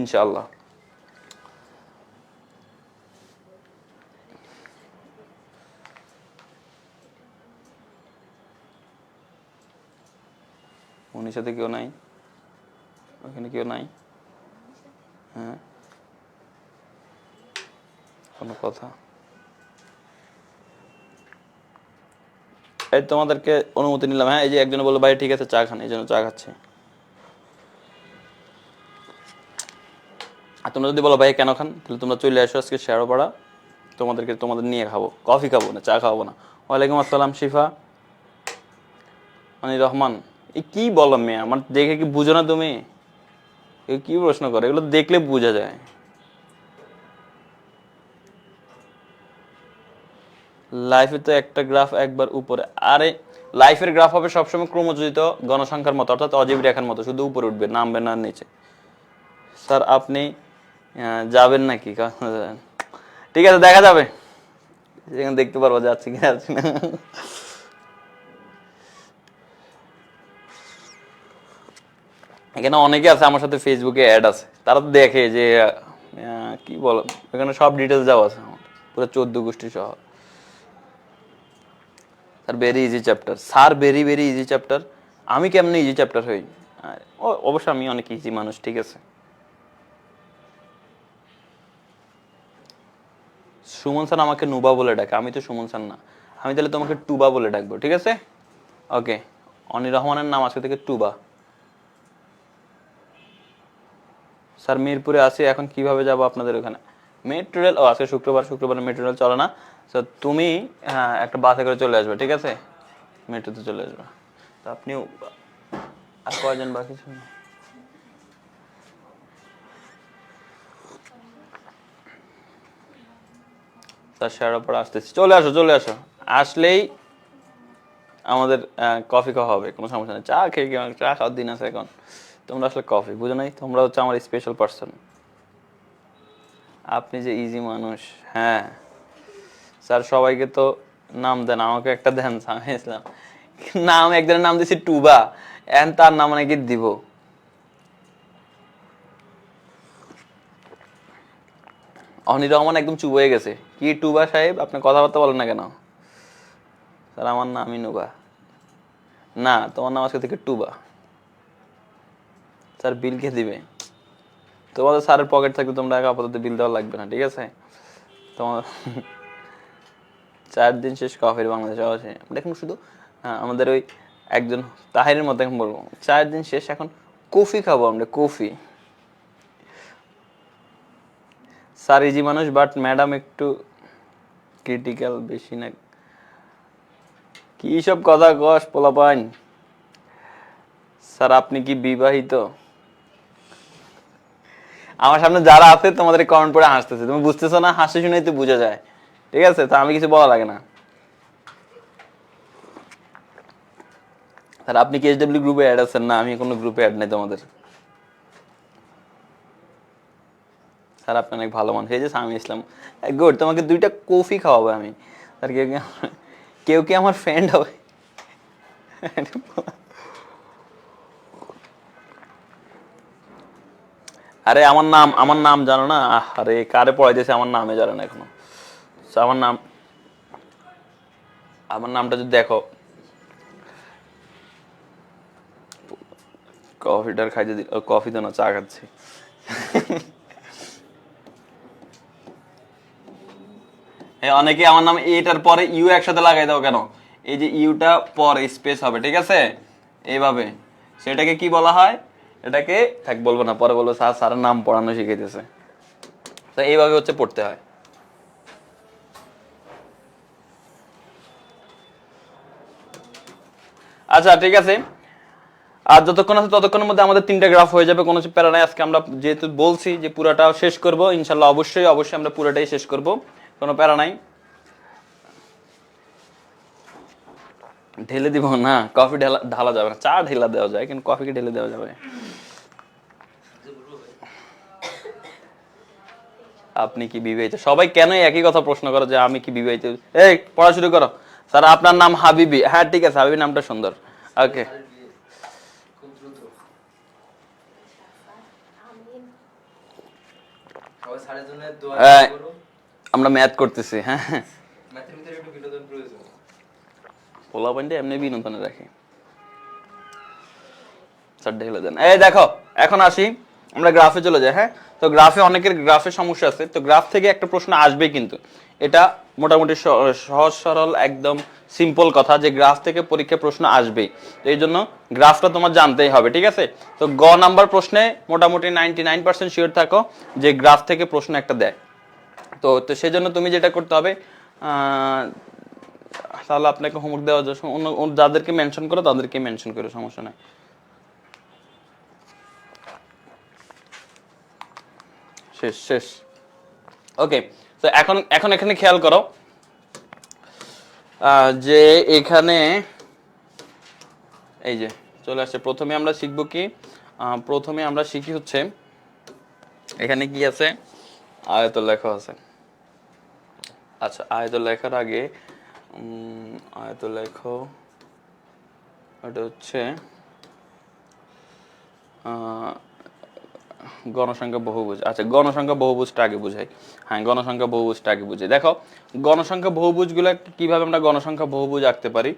ইনশাআল্লাহ। উনির সাথে কেউ নাই? ওখানে কেউ নাই? হ্যাঁ, কোনো কথা? এই তোমাদেরকে অনুমতি নিলাম। হ্যাঁ, এই যে একজন বললো ভাই ঠিক আছে চা খান, এই জন্য চা খাচ্ছে। আর তোমরা যদি বলো ভাই কেন খান, তাহলে তোমরা চলে আসো আজকে শেয়ারপাড়া, তোমাদের নিয়ে খাবো, কফি খাবো না, চা খাবো না। ওয়ালাইকুম আসসালাম শিফা মানে রহমান। এই কি বলো মেয়ে, আমার দেখে কি বুঝো না তুমি? কি প্রশ্ন করে, এগুলো দেখলে বোঝা যায়। লাইফে তো একটা গ্রাফ একবার উপরে, আরে লাইফের গ্রাফ হবে সবসময় ক্রমযোজিত গণসংখ্যার মতো, অর্থাৎ অজীব রেখার মতো, শুধু উপরে উঠবে, নামবে না নিচে। স্যার আপনি যাবেন নাকি? ঠিক আছে, দেখা যাবে, সেখানে দেখতে পারবো যাচ্ছি কি যাচ্ছি না। এখানে অনেকে আছে আমার সাথে ফেসবুকে অ্যাড আছে, তারা তো দেখে যে কি বলো, এখানে সব ডিটেলস দেওয়া আছে আমার, পুরো 14 গোষ্ঠী সহ। Sir very easy chapter, sir very very easy chapter. আমি কেমনে ইজি চ্যাপ্টার হই? অবশ্য আমি অনেক ইজি মানুষ, ঠিক আছে? সুমন স্যার আমাকে নুবা বলে ডাকে, আমি তো সুমন স্যার না, আমি তাহলে তোমাকে টুবা বলে ডাকবো, ঠিক আছে? ওকে, অনির রহমানের নাম আজকে থেকে টুবা। স্যার মিরপুরে আছি, এখন কিভাবে যাব আপনাদের ওখানে? মেট্রো রেল, ও আজকে শুক্রবার, শুক্রবার মেট্রো রেল চলে না। তো তুমি হ্যাঁ একটা বাসে করে চলে আসবে, ঠিক আছে? মেট্রোতে চলে আসবে। তো আপনিও আর কয়জন বাকি ছিল? স্যার শেয়ার পর আসতেছি, চলে আসো চলে আসো, আসলেই আমাদের কফি খাওয়া হবে, কোনো সমস্যা নেই। চা খেয়ে কি চা খাওয়ার দিন আছে এখন, তোমরা আসলে কফি বুঝো নাই, তোমরা হচ্ছে আমার স্পেশাল পার্সন। আপনি যে ইজি মানুষ। হ্যাঁ স্যার সবাইকে তো নাম দেন, আমাকে একটা দেন। আমি ইসলাম নাম একজনের নাম দিছি টুবা, এখন তার নাম নাকি দিব। অনির রহমান একদম চুপ হয়ে গেছে, কি টুবা সাহেব আপনি কথাবার্তা বলেন না কেন? স্যার আমার নামই নুবা। না তোমার নাম আজকে থেকে টুবা। স্যার বিল কে দিবে? তোমাদের স্যারের পকেট থাকবে, তোমরা আপাতত বিল দেওয়া লাগবে না, ঠিক আছে? তোমার 4 দিন শেষ কফির বাংলাদেশে আছে দেখুন শুধু। হ্যাঁ আমাদের ওই একজন তাহিরের মতো এখন বলবো 4 দিন শেষ, এখন কফি খাবো আমরা, কফি। স্যার ইজি মানুষ, বাট ম্যাডাম একটু ক্রিটিক্যাল বেশি না। কি সব কথা কস পোলাপাইন? স্যার আপনি কি বিবাহিত? আমার সামনে যারা আছে তোমাদের কমেন্ট পড়ে হাসতেছে, তুমি বুঝতেছো না? হাসি শুনেই তো বোঝা যায়, ঠিক আছে? তো আমি কিছু বলা লাগে না। স্যার আপনি কি এসডব্লিউ গ্রুপে অ্যাড আছেন? না আমি কোনো গ্রুপে অ্যাড নাই তোমাদের। স্যার আপনি অনেক ভালো মানুষ, এই যে সামি ইসলাম, গুড, তোমাকে 2টা কফি খাওয়াবো আমি। স্যার কেউ কি আমার ফ্রেন্ড হবে? আরে আমার নাম জানো না? আরে কারে পড়াইতেছে আমার নামে জানো না এখনো? আমার নামটা যদি দেখো, কফিটার খাইতে দিল, কফি তো না চা খাচ্ছি। অনেকে আমার নাম এটার পরে ইউ একসাথে লাগাই দাও কেন? এই যে ইউটা পরে স্পেস হবে, ঠিক আছে? এইভাবে সেটাকে কি বলা হয়? এটাকে থাক বলবো না, পরে বলবো স্যার স্যারের নাম পড়ানো শিখাইতেছে। তো এইভাবে হচ্ছে পড়তে হয়। আচ্ছা ঠিক আছে, আর যতক্ষণ আছে ততক্ষণের মধ্যে আমাদের 3টা গ্রাফ হয়ে যাবে, কোনো প্যারা নাই। আজকে আমরা যেহেতু বলছি যে পুরাটা শেষ করব ইনশাল্লাহ, অবশ্যই অবশ্যই আমরা পুরাটাই শেষ করব, কোনো প্যারা নাই। ঢেলে দিব না, কফি ঢালা যাবে না, চা ঢেলা দেওয়া যায় কিন্তু কফিকে ঢেলে দেওয়া যাবে। আপনি কি বিবাহিত? সবাই কেন একই কথা প্রশ্ন করো যে আমি কি বিবাহিত? এই পড়া শুরু করো। স্যার আপনার নাম হাবিবি, হ্যাঁ ঠিক আছে, হাবিবি নামটা সুন্দর। ওকে আমরা ম্যাথ করতেছি, হ্যাঁ পোলা পয়েন্টে এমনি বিনোদনে রাখি। স্যার ঢেলে দেন। এই দেখো এখন আসি আমরা গ্রাফে চলে যাই। হ্যাঁ তো গ্রাফে অনেকের গ্রাফে সমস্যা আছে, তো গ্রাফ থেকে একটা প্রশ্ন আসবে, কিন্তু এটা মোটামুটি সহজ সরল একদম সিম্পল কথা যে গ্রাফ থেকে পরীক্ষা প্রশ্ন আসবেই, তো এই জন্য গ্রাফটা তোমার জানতেই হবে, ঠিক আছে? তো গ নাম্বার প্রশ্নে মোটামুটি 99% শিওর থাকো যে গ্রাফ থেকে প্রশ্ন একটা দেয়। তো তো সেই জন্য তুমি যেটা করতে হবে, তাহলে আপনাকে হোমওয়ার্ক দেওয়া যায়, অন্য যাদেরকে মেনশন করো তাদেরকে মেনশন করো, সমস্যা নাই। শেষ শেষ ওকে। তো এখন এখন এখানে খেয়াল করো যে এখানে এই যে চলে আসছে। প্রথমে আমরা শিখবো কি, প্রথমে আমরা শিখি হচ্ছে এখানে কি আছে, আয়ত লেখা আছে। আচ্ছা আয়ত লেখার আগে আয়ত লেখো, এটা হচ্ছে গণসংখ্যা বহুভুজ। আচ্ছা গণসংখ্যা বহুভুজটা আগে বুঝাই। হ্যাঁ গণসংখ্যা বহুভুজটা আগে বুঝাই। দেখো গণসংখ্যা বহুভুজগুলো কিভাবে আমরা গণসংখ্যা বহুভুজ আঁকতে পারি।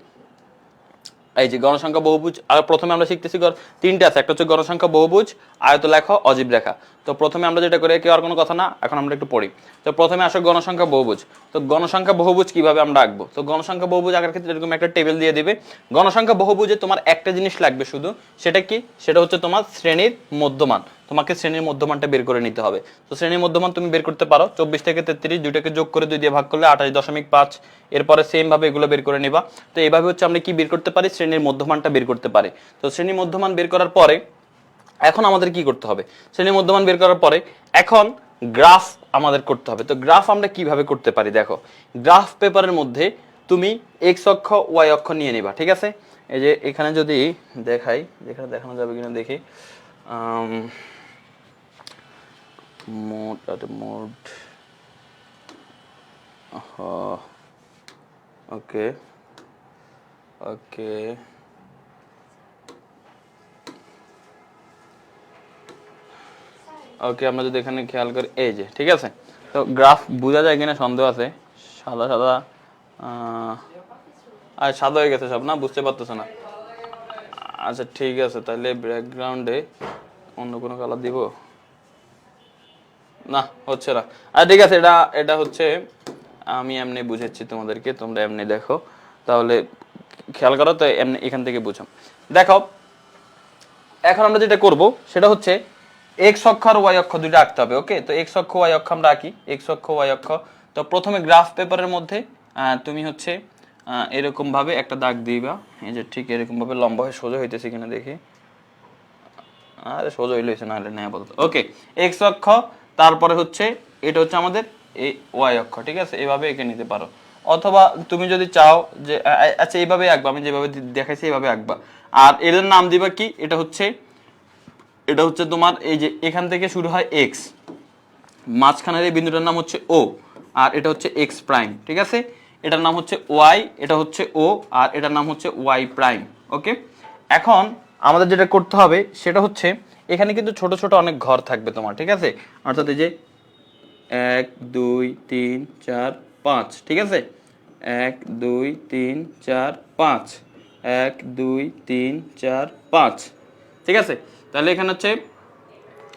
এই যে গণসংখ্যা বহুভুজ, আর প্রথমে আমরা শিখতেছি 3টা আছে, একটা হচ্ছে গণসংখ্যা বহুভুজ, আয়ত লেখা, অজীব রেখা। তো প্রথমে আমরা যেটা করি কি আর কোনো কথা না, এখন আমরা একটু পড়ি। তো প্রথমে আসো গণসংখ্যা বহুভুজ। তো গণসংখ্যা বহুভুজ কিভাবে আমরা আঁকবো? তো গণসংখ্যা বহুভুজ আঁকার ক্ষেত্রে এরকম একটা টেবিল দিয়ে দিবে। গণসংখ্যা বহুভুজে তোমার একটা জিনিস লাগবে শুধু, সেটা কি? সেটা হচ্ছে তোমার শ্রেণীর মধ্যমান। তোমাকে শ্রেণীর মধ্যমানটা বের করে নিতে হবে। তো শ্রেণীর মধ্যমান তুমি বের করতে পারো 24 থেকে 33, দুইটাকে যোগ করে 2 দিয়ে ভাগ করলে 28.5। এরপরে সেম ভাবে এগুলো বের করে নিবা। তো এইভাবে হচ্ছে আমরা কি বের করতে পারি? শ্রেণীর মধ্যমানটা বের করতে পারি। তো শ্রেণীর মধ্যমান বের করার পরে এখন আমাদের কি করতে হবে? শ্রেণীর মধ্যমান বের করার পরে এখন গ্রাফ আমাদের করতে হবে। তো গ্রাফ আমরা কিভাবে করতে পারি দেখো, গ্রাফ পেপারের মধ্যে তুমি এক্স অক্ষ ওয়াই অক্ষ নিয়ে নিবা, ঠিক আছে? এই যে এখানে যদি দেখাই, যেখানে দেখানো যাবে কিনা দেখি, মোড ওকে ওকে ওকে আমরা যদি এখানে খেয়াল করি, এই যে ঠিক আছে। তো গ্রাফ বোঝা যায় কিনা সন্দেহ আছে, সাদা সাদা আর সাদা হয়ে গেছে সব, না বুঝতে পারতেছ না? আচ্ছা ঠিক আছে, তাহলে ব্যাকগ্রাউন্ডে অন্য কোনো কালার দিব না, হচ্ছে না। আচ্ছা ঠিক আছে, এটা হচ্ছে আমি এমনি বুঝাচ্ছি তোমাদেরকে, তোমরা এমনি দেখো তাহলে খেয়াল করো। তো এমনি এখান থেকে বুঝো, দেখো এখন আমরা যেটা করব সেটা হচ্ছে এক্স অক্ষ আর ওয়াই অক্ষ দুইটা আঁকতে হবে। ওকে, তো এক্স অক্ষ ওয়াই অক্ষ আমরা আঁকি, এক্স অক্ষ ওয়াই অক্ষ। তো প্রথমে গ্রাফ পেপারের মধ্যে তুমি হচ্ছে এরকম ভাবে একটা দাগ দিবা, এই যে ঠিক এরকম ভাবে লম্বা হয়ে সোজা হইতেছে কিনা দেখি, আরে সোজা হইলেছে না হলে নেই বলতো। ওকে, এক্স অক্ষ, তারপরে হচ্ছে এটা হচ্ছে আমাদের এই ওয়াই অক্ষ, ঠিক আছে? এইভাবে এঁকে নিতে পারো, অথবা তুমি যদি চাও যে আচ্ছা এইভাবে আঁকবা, আমি যেভাবে দেখাইছি এইভাবে আঁকবা। আর এর নাম দিবা কি, এটা হচ্ছে তোমার এই যে এখান থেকে শুরু হয় এক্স, মাঝখানের এই বিন্দুটার নাম হচ্ছে ও, আর এটা হচ্ছে এক্স প্রাইম, ঠিক আছে? এটার নাম হচ্ছে ওয়াই, এটা হচ্ছে ও, আর এটার নাম হচ্ছে ওয়াই প্রাইম। ওকে, এখন আমাদের যেটা করতে হবে সেটা হচ্ছে এখানে কিন্তু ছোট ছোট অনেক ঘর থাকবে তোমার, ঠিক আছে? অর্থাৎ এই যে 1 2 3 4 5, ঠিক আছে? 1 2 3 4 5, 1 2 3 4 5, ঠিক আছে? তাহলে এখানে হচ্ছে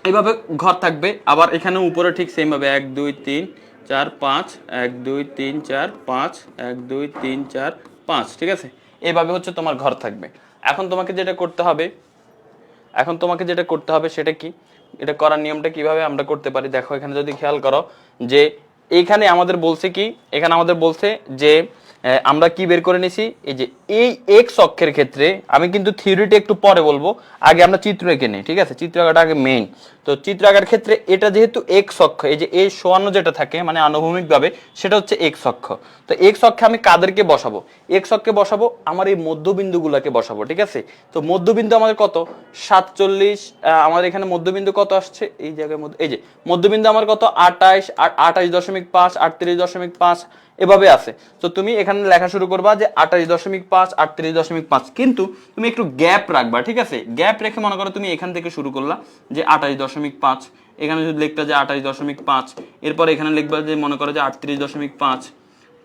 এইভাবে ঘর থাকবে। আবার এখানে উপরে ঠিক সেম ভাবে 1 2 3 4 5, 1 2 3 4 5, 1 2 3 4 5, ঠিক আছে? এইভাবে হচ্ছে তোমার ঘর থাকবে। এখন তোমাকে যেটা করতে হবে সেটা কি, এটা করার নিয়মটা কিভাবে আমরা করতে পারি দেখো। এখানে যদি খেয়াল করো যে এখানে আমাদের বলছে যে আমরা কি বের করে নিছি, এই যে এই এক্স অক্ষের ক্ষেত্রে আমি কিন্তু থিওরিটি একটু পরে বলবো, আগে আমরা চিত্র এঁকে নিই, ঠিক আছে? চিত্র আঁকাটা আগে মেইন। তো চিত্র আঁকার ক্ষেত্রে এটা যেহেতু এক্স অক্ষ, এই যে এই সোয়ানো যেটা থাকে মানে আনুভূমিক ভাবে সেটা হচ্ছে এক্স অক্ষ। তো এক্স অক্ষে আমি কাদেরকে বসাবো? এক্স অক্ষে বসাবো আমার এই মধ্যবিন্দুগুলোকে বসাবো, ঠিক আছে? তো মধ্যবিন্দু আমাদের কত? 47। আমাদের এখানে মধ্যবিন্দু কত আসছে এই জায়গার মধ্যে, এই যে মধ্যবিন্দু আমার কত? 28, 28.5, 38.5 এভাবে আছে। তো তুমি এখানে লেখা শুরু করবা যে 28.5, 38.5, কিন্তু তুমি একটু গ্যাপ রাখবা, ঠিক আছে? গ্যাপ রেখে মনে করো তুমি এখান থেকে শুরু করলা যে 28.5, এখানে যদি লিখতা যে 28.5, এরপর এখানে লিখবা যে মনে করো যে 38.5।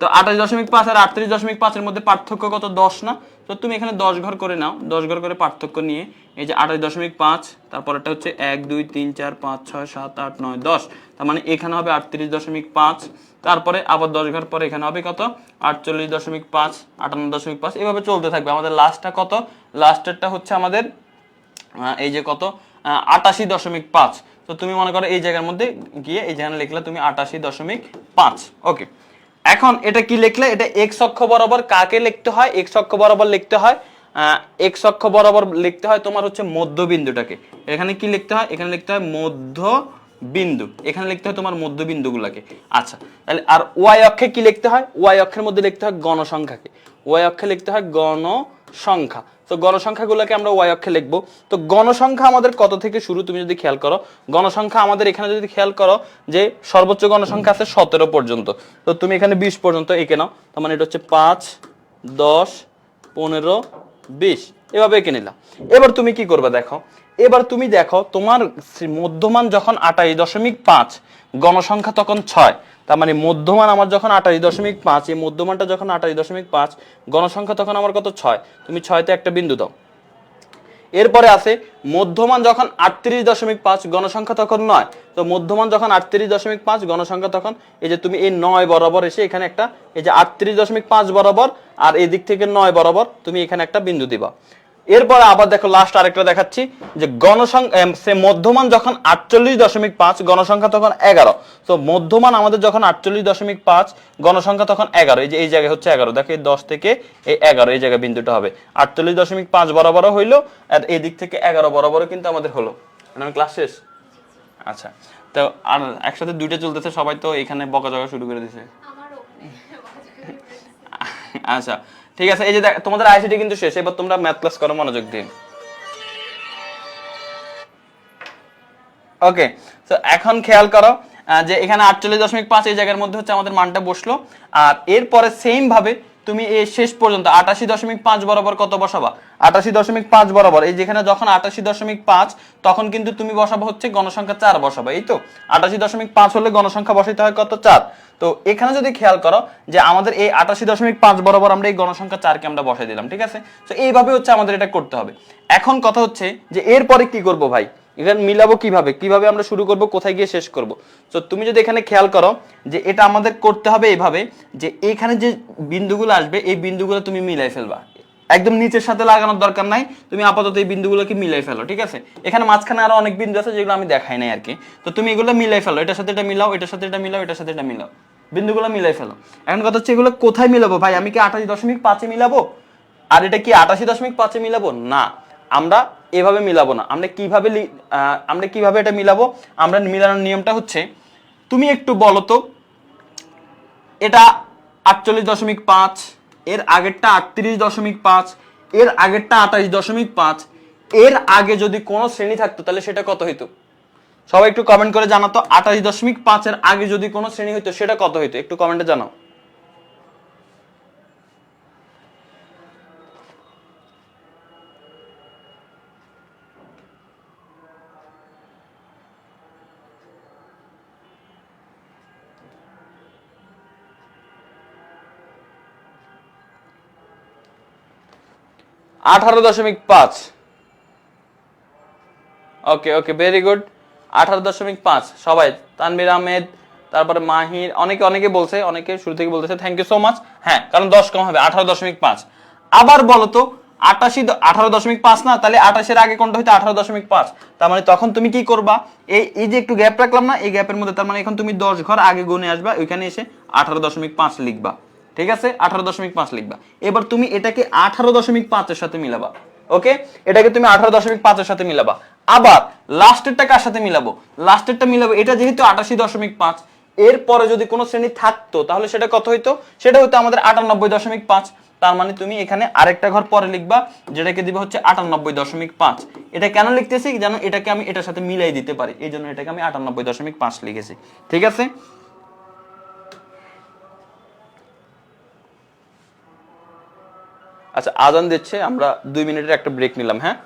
তো 28.5 আর 38.5 এর মধ্যে পার্থক্য কত? 10 না? তো তুমি এখানে 10 ঘর করে নাও, 10 ঘর করে পার্থক্য নিয়ে এই যে 28.5, তারপর এটা হচ্ছে 1 2 3 4 5 6 7 8 9 10, তার মানে এখানে হবে 38.5, তারপরে আবার 10 ঘর পরে এখানে হবে কত? 48.5, 58.5, এভাবে চলতে থাকবে। আমাদের লাস্টটা কত? লাস্টেরটা হচ্ছে আমাদের এই যে কত? 88.5। তো তুমি মনে করো এই জায়গার মধ্যে গিয়ে এই জায়গায় লিখলা তুমি 88.5। ওকে, এখন এটা কি লিখলে? এটা এক্স অক্ষ বরাবর কাকে লিখতে হয়? এক্স অক্ষ বরাবর লিখতে হয় এক্স অক্ষ বরাবর লিখতে হয় তোমার হচ্ছে মধ্যবিন্দুটাকে। এখানে কি লিখতে হয়? এখানে লিখতে হয় মধ্যবিন্দু, এখানে লিখতে হয় তোমার মধ্যবিন্দুগুলোকে। আচ্ছা, তাহলে আর ওয়াই অক্ষে কি লিখতে হয়? ওয়াই অক্ষের মধ্যে লিখতে হয় গণসংখ্যাকে, ওয়াই অক্ষে লিখতে হয় গণসংখ্যা। তো গণসংখ্যাগুলোকে আমরা ওয়াই অক্ষে লিখবো। তো গণসংখ্যা আমাদের কত থেকে শুরু তুমি যদি খেয়াল করো, গণসংখ্যা আমাদের এখানে যদি খেয়াল করো যে সর্বোচ্চ গণসংখ্যা আছে 17 পর্যন্ত। তো তুমি এখানে 20 পর্যন্ত এঁকে নাও, তার মানে এটা হচ্ছে 5 10 15 20, এভাবে এঁকে নিলাম। এবার তুমি কি করবে দেখো, এবার তুমি দেখো তোমার মধ্যমান যখন 28.5, গণসংখ্যা তখন 6, তার মানে মধ্যমান আমার যখন 28.5, এই মধ্যমানটা যখন 28.5, গণসংখ্যা তখন আমার কত? 6। তুমি 6তে একটা বিন্দু দাও, এরপরে আছে মধ্যমান যখন 38.5 গণসংখ্যা তখন 9, তো মধ্যমান যখন 38.5 গণসংখ্যা তখন এই যে তুমি এই 9 বরাবর এসে এখানে একটা এই যে 38.5 বরাবর আর এই দিক থেকে 9 বরাবর তুমি এখানে একটা বিন্দু দিবা। এরপরে আবার দেখো লাস্ট আরেকটা দেখাচ্ছি যে গণসংখ্যা মধ্যমান যখন 48.5 গণসংখ্যা তখন 11, তো মধ্যমান আমাদের যখন 48.5 গণসংখ্যা তখন 11, এই যে এই জায়গায় হচ্ছে 11, দেখো এই 10 থেকে এই 11 এই জায়গায় বিন্দুটা হবে 48.5 বরাবর হইলো আর এই দিক থেকে 11 বরাবরও কিন্তু আমাদের হলো। মানে ক্লাস শেষ। আচ্ছা, তো আর একসাথে দুইটা চলতেছে, সবাই তো এখানে বকাঝকা শুরু করে দিছে। আচ্ছা ঠিক আছে, এই যে তোমাদের আইসিটি কিন্তু শেষ, এবার তোমরা ম্যাথ ক্লাস করো মনোযোগ দিয়ে। ওকে, তো এখন খেয়াল করো যে এখানে 48.5 এই জায়গার মধ্যে হচ্ছে আমাদের মানটা বসলো, আর এরপরে সেম ভাবে তুমি এই শেষ পর্যন্ত 88.5 বরাবর কত বসাবা? 88.5 বরাবর এই যেখানে যখন 88.5 তখন কিন্তু তুমি বসাবো হচ্ছে গণসংখ্যা 4 বসাবা, এই তো 88.5 হলে গণসংখ্যা বসাইতে হয় কত? 4। তো এখানে যদি খেয়াল করো যে আমাদের এই 88.5 বরাবর আমরা এই গণসংখ্যা 4 কে আমরা বসাই দিলাম, ঠিক আছে? তো এইভাবে হচ্ছে আমাদের এটা করতে হবে। এখন কথা হচ্ছে যে এরপরে কি করব ভাই, এখানে মিলাবো কিভাবে, কিভাবে আমরা শুরু করব, কোথায় গিয়ে শেষ করব? তো তুমি যদি এখানে খেয়াল করো যে এটা আমাদের করতে হবে এইভাবে যে এখানে যে বিন্দুগুলো আসবে এই বিন্দুগুলো তুমি মিলাই ফেলবা, একদম নিচের সাথে লাগানোর দরকার নাই, তুমি আপাতত এই বিন্দুগুলোকে মিলাই ফেলো, ঠিক আছে? এখানে মাঝখানে আরো অনেক বিন্দু আছে যেগুলো আমি দেখাই নাই আর কি, তো তুমি এগুলো মিলাই ফেলো, এটার সাথে এটা মিলাও, এটার সাথে এটা মিলাও, এটার সাথে এটা মিলাও, বিন্দুগুলো মিলাই ফেলো। এখন কথা হচ্ছে এগুলো কোথায় মিলাবো ভাই, আমি কি 28.5 মিলাবো আর এটা কি 88.5 মিলাবো? না, আমরা এভাবে মিলাবো না। আমরা কিভাবে এটা মিলাবো, আমরা মিলানোর নিয়মটা হচ্ছে তুমি একটু বলো তো, এটা 48.5, এর আগেরটা 38.5, এর আগেরটা 28.5, এর আগে যদি কোনো শ্রেণী থাকতো তাহলে সেটা কত হইতো? সবাই একটু কমেন্ট করে জানাতো 28.5 এর আগে যদি কোনো শ্রেণী হইতো সেটা কত হইতো, একটু কমেন্টে জানাও। আঠারো দশমিক পাঁচ। ওকে ওকে, ভেরি গুড, 18.5 সবাই, তানভীর আহমেদ, তারপরে মাহির, অনেকে বলছে, অনেকে শুরু থেকে বলতেছে, থ্যাংক ইউ সো মাচ। হ্যাঁ, কারণ 10 কম হবে 18.5। আবার বলো তো 18.5 না, তাহলে 28-এর আগে কোনটা হইতো? 18.5। তার মানে তখন তুমি কি করবা, এই যে একটু গ্যাপ রাখলাম না, এই গ্যাপের মধ্যে তার মানে এখন তুমি 10 ঘর আগে গুনে আসবা, ওইখানে এসে 18.5 লিখবা, ঠিক আছে? 18.5 লিখবা। এবার তুমি এটাকে 18.5 এর সাথে মিলাবা, ওকে? এটাকে তুমি 18.5 এর সাথে মিলাবা। আবার লাস্টেরটা কার সাথে মিলাবো? লাস্টেরটা মিলাবো এটা যেহেতু 88.5, এরপরে যদি কোনো শ্রেণী থাকতো তাহলে সেটা কত হইতো? সেটা হতো আমাদের 98.5। তার মানে তুমি এখানে আরেকটা ঘর পরে লিখবা যেটাকে দিবে হচ্ছে 98.5। এটা কেন লিখতেছি জানো? এটাকে আমি এটার সাথে মিলাই দিতে পারি, এই জন্য এটাকে আমি 98.5 লিখেছি, ঠিক আছে? আচ্ছা, আজান দিচ্ছে, আমরা 2 মিনিটের একটা ব্রেক নিলাম, হ্যাঁ?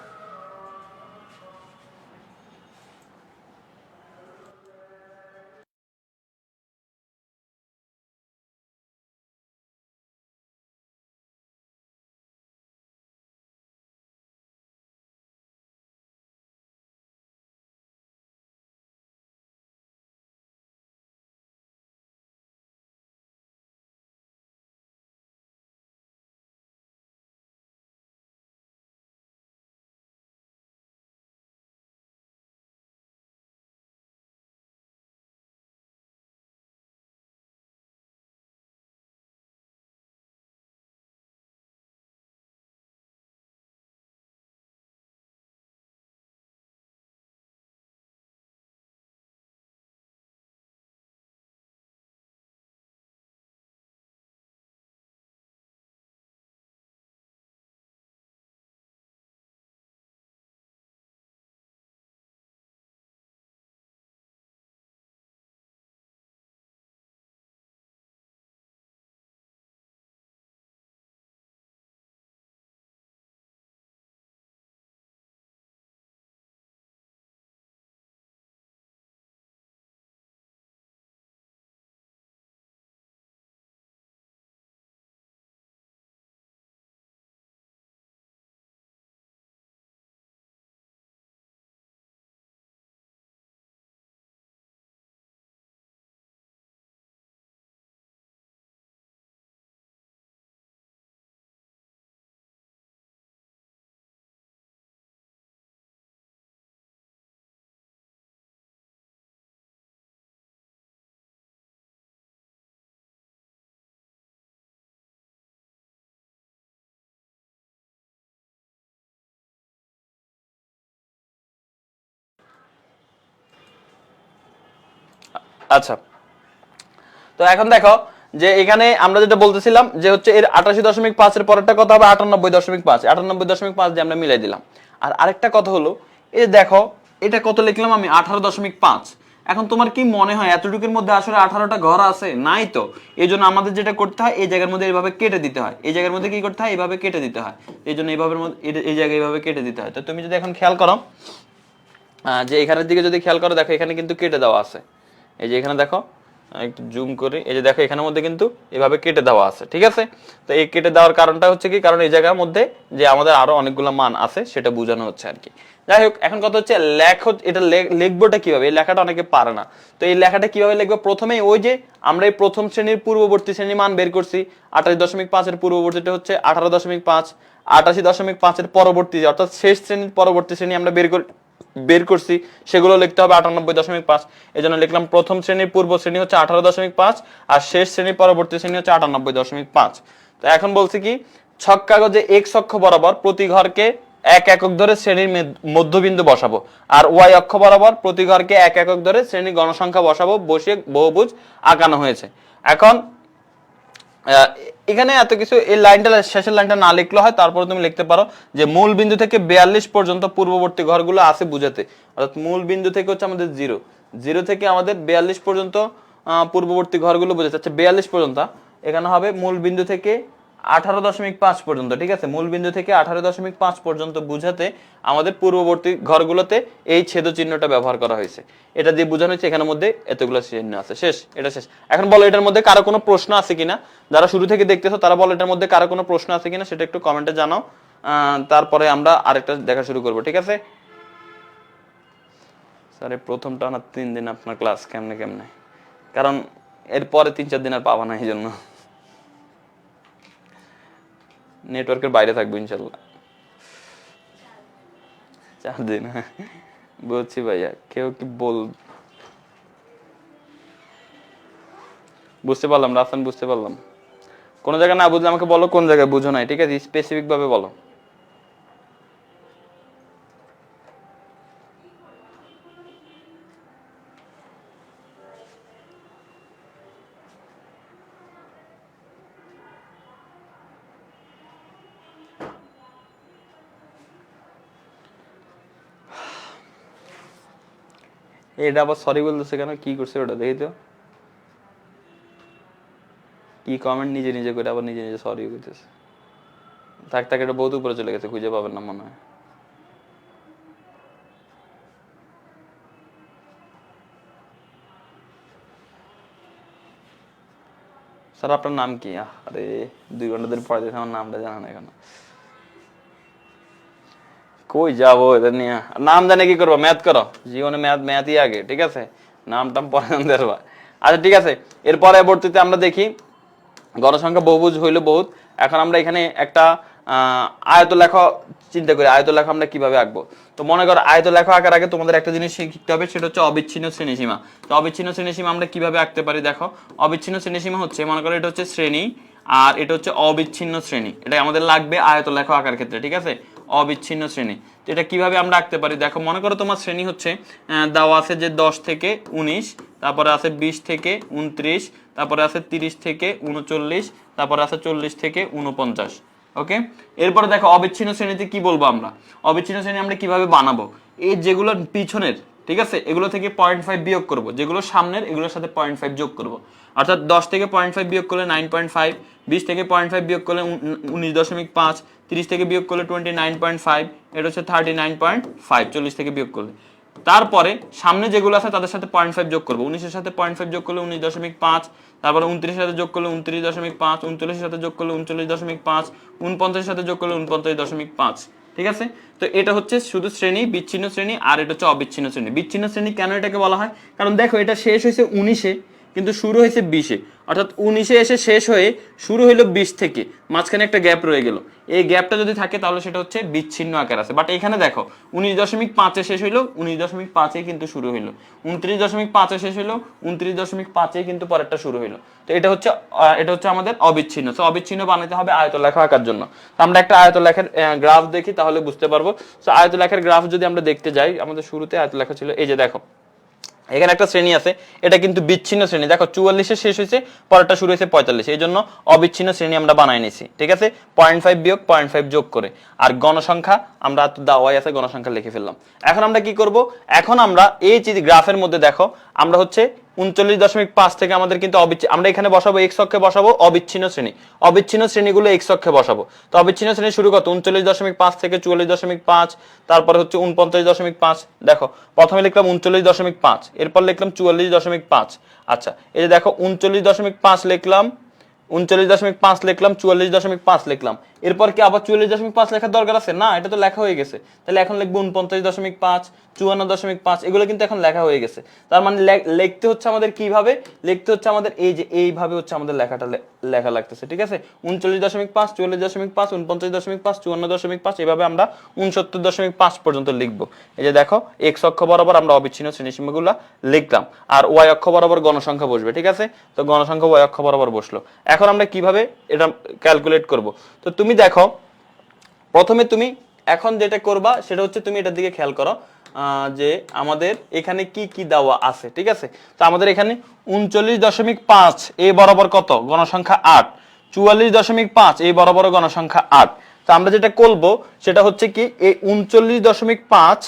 আচ্ছা, তো এখন দেখো যে এখানে আমরা যেটা বলতেছিলাম যে হচ্ছে এর ৮৮.৫ এর পরেরটা কত হবে ৯৮.৫, ৯৮.৫ দিয়ে আমরা মিলাই দিলাম। আর আরেকটা কথা হলো এই দেখো এটা কত লিখলাম আমি ১৮.৫। এখন তোমার কি মনে হয় এতটুকুর মধ্যে আসলে ১৮টা ঘর আছে? নাই তো। এই জন্য আমাদের যেটা করতে হয় এই জায়গার মধ্যে এইভাবে কেটে দিতে হয়, এই জায়গার মধ্যে কি করতে হয় এইভাবে কেটে দিতে হয়, এই জন্য এইভাবে এই জায়গায় এইভাবে কেটে দিতে হয়। তো তুমি যদি এখন খেয়াল করো যে এখানের দিকে যদি খেয়াল করো দেখো এখানে কিন্তু কেটে দেওয়া আছে, এই যে এখানে দেখো একটু জুম করি, এই যে দেখো এখানের মধ্যে কিন্তু এভাবে কেটে দেওয়া আছে, ঠিক আছে। তো এই কেটে দেওয়ার কারণটা হচ্ছে কি, কারণ এই জায়গার মধ্যে যে আমাদের আরো অনেকগুলো মান আছে সেটা বোঝানো হচ্ছে আর কি। যাই হোক, এখন কথা হচ্ছে এটা লিখবোটা কিভাবে, এই লেখাটা অনেকে পারে না। তো এই লেখাটা কিভাবে লিখবো, প্রথমে ওই যে আমরা এই প্রথম শ্রেণীর পূর্ববর্তী শ্রেণীর মান বের করছি ২৮.৫ এর পূর্ববর্তীটা হচ্ছে ১৮.৫, ৮৮.৫ এর পরবর্তী অর্থাৎ শেষ শ্রেণীর পরবর্তী শ্রেণী আমরা বের করছি সেগুলো লিখতে হবে ৯৮.৫। এই জন্য লিখলাম প্রথম শ্রেণীর পূর্ব শ্রেণী হচ্ছে ১৮.৫ আর শেষ শ্রেণীর পরবর্তী শ্রেণী হচ্ছে ৯৮.৫। তো এখন বলছি কি, ছক কাগজে এক্স অক্ষ বরাবর প্রতি ঘরকে ১ একক ধরে শ্রেণীর মধ্যবিন্দু বসাবো, আর ওয়াই অক্ষ বরাবর প্রতি ঘরকে ১ একক ধরে শ্রেণীর গণসংখ্যা বসাবো, বসিয়ে বহুভুজ আঁকানো হয়েছে। এখন এখানে এত কিছু, এই লাইনটা শেষের লাইনটা না লিখলে হয়, তারপরে তুমি লিখতে পারো যে মূল বিন্দু থেকে ৪২ পর্যন্ত পূর্ববর্তী ঘরগুলো আছে বুঝাতে, অর্থাৎ মূল বিন্দু থেকে হচ্ছে আমাদের জিরো থেকে আমাদের ৪২ পর্যন্ত পূর্ববর্তী ঘরগুলো বোঝাতে। আচ্ছা ৪২ পর্যন্ত এখানে হবে মূল বিন্দু থেকে ১৮.৫ পর্যন্ত, ঠিক আছে। মূল বিন্দু থেকে ১৮.৫ পর্যন্ত বুঝাতে আমাদের পূর্ববর্তী ঘরগুলোতে এই ছেদ চিহ্নটা ব্যবহার করা হয়েছে, এটা দিয়ে বোঝানো হয়েছে এখানের মধ্যে এতগুলো চিহ্ন আছে। শেষ, এটা শেষ। এখন বলো এটার মধ্যে কারো কোনো প্রশ্ন আছে কিনা, যারা শুরু থেকে দেখতেছো তারা বলো এটার মধ্যে কারো কোনো প্রশ্ন আছে কিনা সেটা একটু কমেন্টে জানাও, তারপরে আমরা আরেকটা দেখা শুরু করবো, ঠিক আছে। স্যার এই প্রথমটা না ৩ দিন আপনার ক্লাস কেমনে কারণ এরপরে ৩-৪ দিন আর পাবা না, এই জন্য নেটওয়ার্কের বাইরে থাকবো ইনশাল্লাহ ৪ দিন। বলছি ভাইয়া কেউ কি বুঝতে পারলাম রাফসান, বুঝতে পারলাম। কোন জায়গায় না বুঝলে আমাকে বলো কোন জায়গায় বুঝো নাই, ঠিক আছে, স্পেসিফিক ভাবে বলো। এটা আবার সরি বলতেছে কেন, কি করছে ওটা দেখি তো, কি কমেন্ট নিজে নিজে করে আবার নিজে নিজে সরি করতেছে। থাক এটা বহুত উপরে চলে গেছে, খুঁজে পাবেন না মনে হয়। স্যার আপনার নাম কি? আরে 2 ঘন্টা ধরে পড়াই দিয়েছে, আমার নামটা জানা না কেন, কই যাবো এটা নিয়ে। নাম জানে কি করবো, ম্যাথ করো, জীবনে ম্যাথই আগে, ঠিক আছে, নাম টাম পরে দেবা। আচ্ছা ঠিক আছে, এর পরবর্তীতে আমরা দেখি গণসংখ্যা বহুভুজ হইলো বহুত। এখন আমরা এখানে একটা আয়ত লেখা চিন্তা করি, আয়ত লেখা আমরা কিভাবে আঁকবো। তো মনে করো আয়ত লেখা আঁকার আগে তোমাদের একটা জিনিস শিখতে হবে, সেটা হচ্ছে অবিচ্ছিন্ন শ্রেণীসীমা। তো অবিচ্ছিন্ন শ্রেণীসীমা আমরা কিভাবে আঁকতে পারি দেখো, অবিচ্ছিন্ন শ্রেণীসীমা হচ্ছে, মনে করো এটা হচ্ছে শ্রেণী আর এটা হচ্ছে অবিচ্ছিন্ন শ্রেণী, এটা আমাদের লাগবে আয়ত লেখা আঁকার ক্ষেত্রে, ঠিক আছে, অবিচ্ছিন্ন শ্রেণী। তো এটা কিভাবে আমরা আঁকতে পারি দেখো, মনে করো তোমার শ্রেণী হচ্ছে দেওয়া আছে যে 10 থেকে 19, তারপরে আছে 20 থেকে 29, তারপরে আছে 30 থেকে 39, তারপরে আছে 40 থেকে 49। ওকে, এরপরে দেখো অবিচ্ছিন্ন শ্রেণীতে কি বলবো আমরা, অবিচ্ছিন্ন শ্রেণী আমরা কিভাবে বানাবো, এই যেগুলো পিছনের, ঠিক আছে, এগুলো থেকে 0.5 বিয়োগ করব, যেগুলো সামনের এগুলোর সাথে 0.5 যোগ করব। অর্থাৎ 10 থেকে 0.5 বিয়োগ করলে 9.5, 20 থেকে 0.5 বিয়োগ করলে 19.5, 30 থেকে বিয়োগ করলে 29.5, এটা হচ্ছে 39.5, 40 থেকে বিয়োগ করলে। তারপরে সামনে যেগুলো আছে তাদের সাথে 0.5 যোগ করবো, 19-এর সাথে 0.5 যোগ করলে 19.5, তারপরে 29-এর সাথে যোগ করলে 29.5, 39-এর সাথে যোগ করলে 39.5, 49-এর সাথে যোগ করলে 49.5, ঠিক আছে। তো এটা হচ্ছে শুধু শ্রেণী, বিচ্ছিন্ন শ্রেণী, আর এটা হচ্ছে অবিচ্ছিন্ন শ্রেণী। বিচ্ছিন্ন শ্রেণী কেন এটাকে বলা হয়, কারণ দেখো এটা শেষ হয়েছে 19-এ কিন্তু শুরু হয়েছে 20-এ, অর্থাৎ 19-এ এসে শেষ হয়ে শুরু হইলো 20 থেকে, মাঝখানে একটা গ্যাপ রয়ে গেল। এই গ্যাপটা যদি থাকে তাহলে সেটা হচ্ছে বিচ্ছিন্ন আকার আছে। বাট এখানে দেখো 19.5-এ শেষ হইলো, 19.5-এ কিন্তু শুরু হইলো, 29.5-এ শেষ হইলো, 29.5-এ কিন্তু পরেরটা শুরু হইলো। তো এটা হচ্ছে আমাদের অবিচ্ছিন্ন। তো অবিচ্ছিন্ন বানাতে হবে আয়ত লেখা আঁকার জন্য। তো আমরা একটা আয়ত লেখার গ্রাফ দেখি তাহলে বুঝতে পারবো। তো আয়ত লেখার গ্রাফ যদি আমরা দেখতে যাই, আমাদের শুরুতে আয়ত লেখা ছিল, এই যে দেখো এখানে একটা শ্রেণী আছে, এটা কিন্তু বিচ্ছিন্ন শ্রেণী। দেখো 44 শেষ হয়েছে, পরেরটা শুরু হয়েছে 45, এই জন্য অবিচ্ছিন্ন শ্রেণী আমরা বানাই নিছি, ঠিক আছে। 0.5 বিয়োগ 0.5 যোগ করে। আর গণসংখ্যা আমরা তো দেওয়াই আছে, গণসংখ্যা লিখে ফেললাম। এখন আমরা কি করব, এখন আমরা এই যে গ্রাফের মধ্যে দেখো আমরা হচ্ছে 39.5 থেকে আমাদের কিন্তু আমরা এখানে বসাবো x অক্ষে বসাবো অবিচ্ছিন্ন শ্রেণী, অবিচ্ছিন্ন শ্রেণীগুলো x অক্ষে বসাবো। তো অবিচ্ছিন্ন শ্রেণী শুরু কত, 39.5 থেকে 44.5, তারপরে হচ্ছে 49.5। দেখো প্রথমে লিখলাম 39.5, এরপর লিখলাম 44.5। আচ্ছা এই যে দেখো 39.5 লিখলাম, 39.5 লিখলাম, 44.5 লিখলাম। এরপর কি আবার 44.5 লেখার দরকার আছে? না, এটা তো লেখা হয়ে গেছে। তাহলে এখন লিখবো 49.5, 54.5, এগুলো কিন্তু এখন লেখা হয়ে গেছে। তার মানে লিখতে হচ্ছে আমাদের কিভাবে, লিখতে হচ্ছে আমাদের এই যে এইভাবে হচ্ছে আমাদের লেখাটা লেখা লাগতেছে, ঠিক আছে। 39.5, 44.5, 49.5, 54.5, এভাবে আমরা 69.5 পর্যন্ত লিখবো। এই যে দেখো এক্স অক্ষ বরাবর আমরা অবিচ্ছিন্ন শ্রেণীসীমাগুলো লিখলাম, আর ওয়াই অক্ষ বরাবর গণসংখ্যা বসবে, ঠিক আছে। তো গণসংখ্যা ওয়াই অক্ষ বরাবর বসলো। এখন আমরা কিভাবে এটা ক্যালকুলেট করব? তো তুমি দেখো প্রথমে তুমি এখন যেটা করবা সেটা হচ্ছে তুমি এটার দিকে খেয়াল করো যে আমাদের এখানে কি কি দেওয়া আছে, ঠিক আছে। তো আমাদের এখানে 39.5 এই বরাবর কত, গণসংখ্যা 8, 44.5 এই বরাবর গণসংখ্যা 8। তো আমরা যেটা করব সেটা হচ্ছে কি এই 39.5,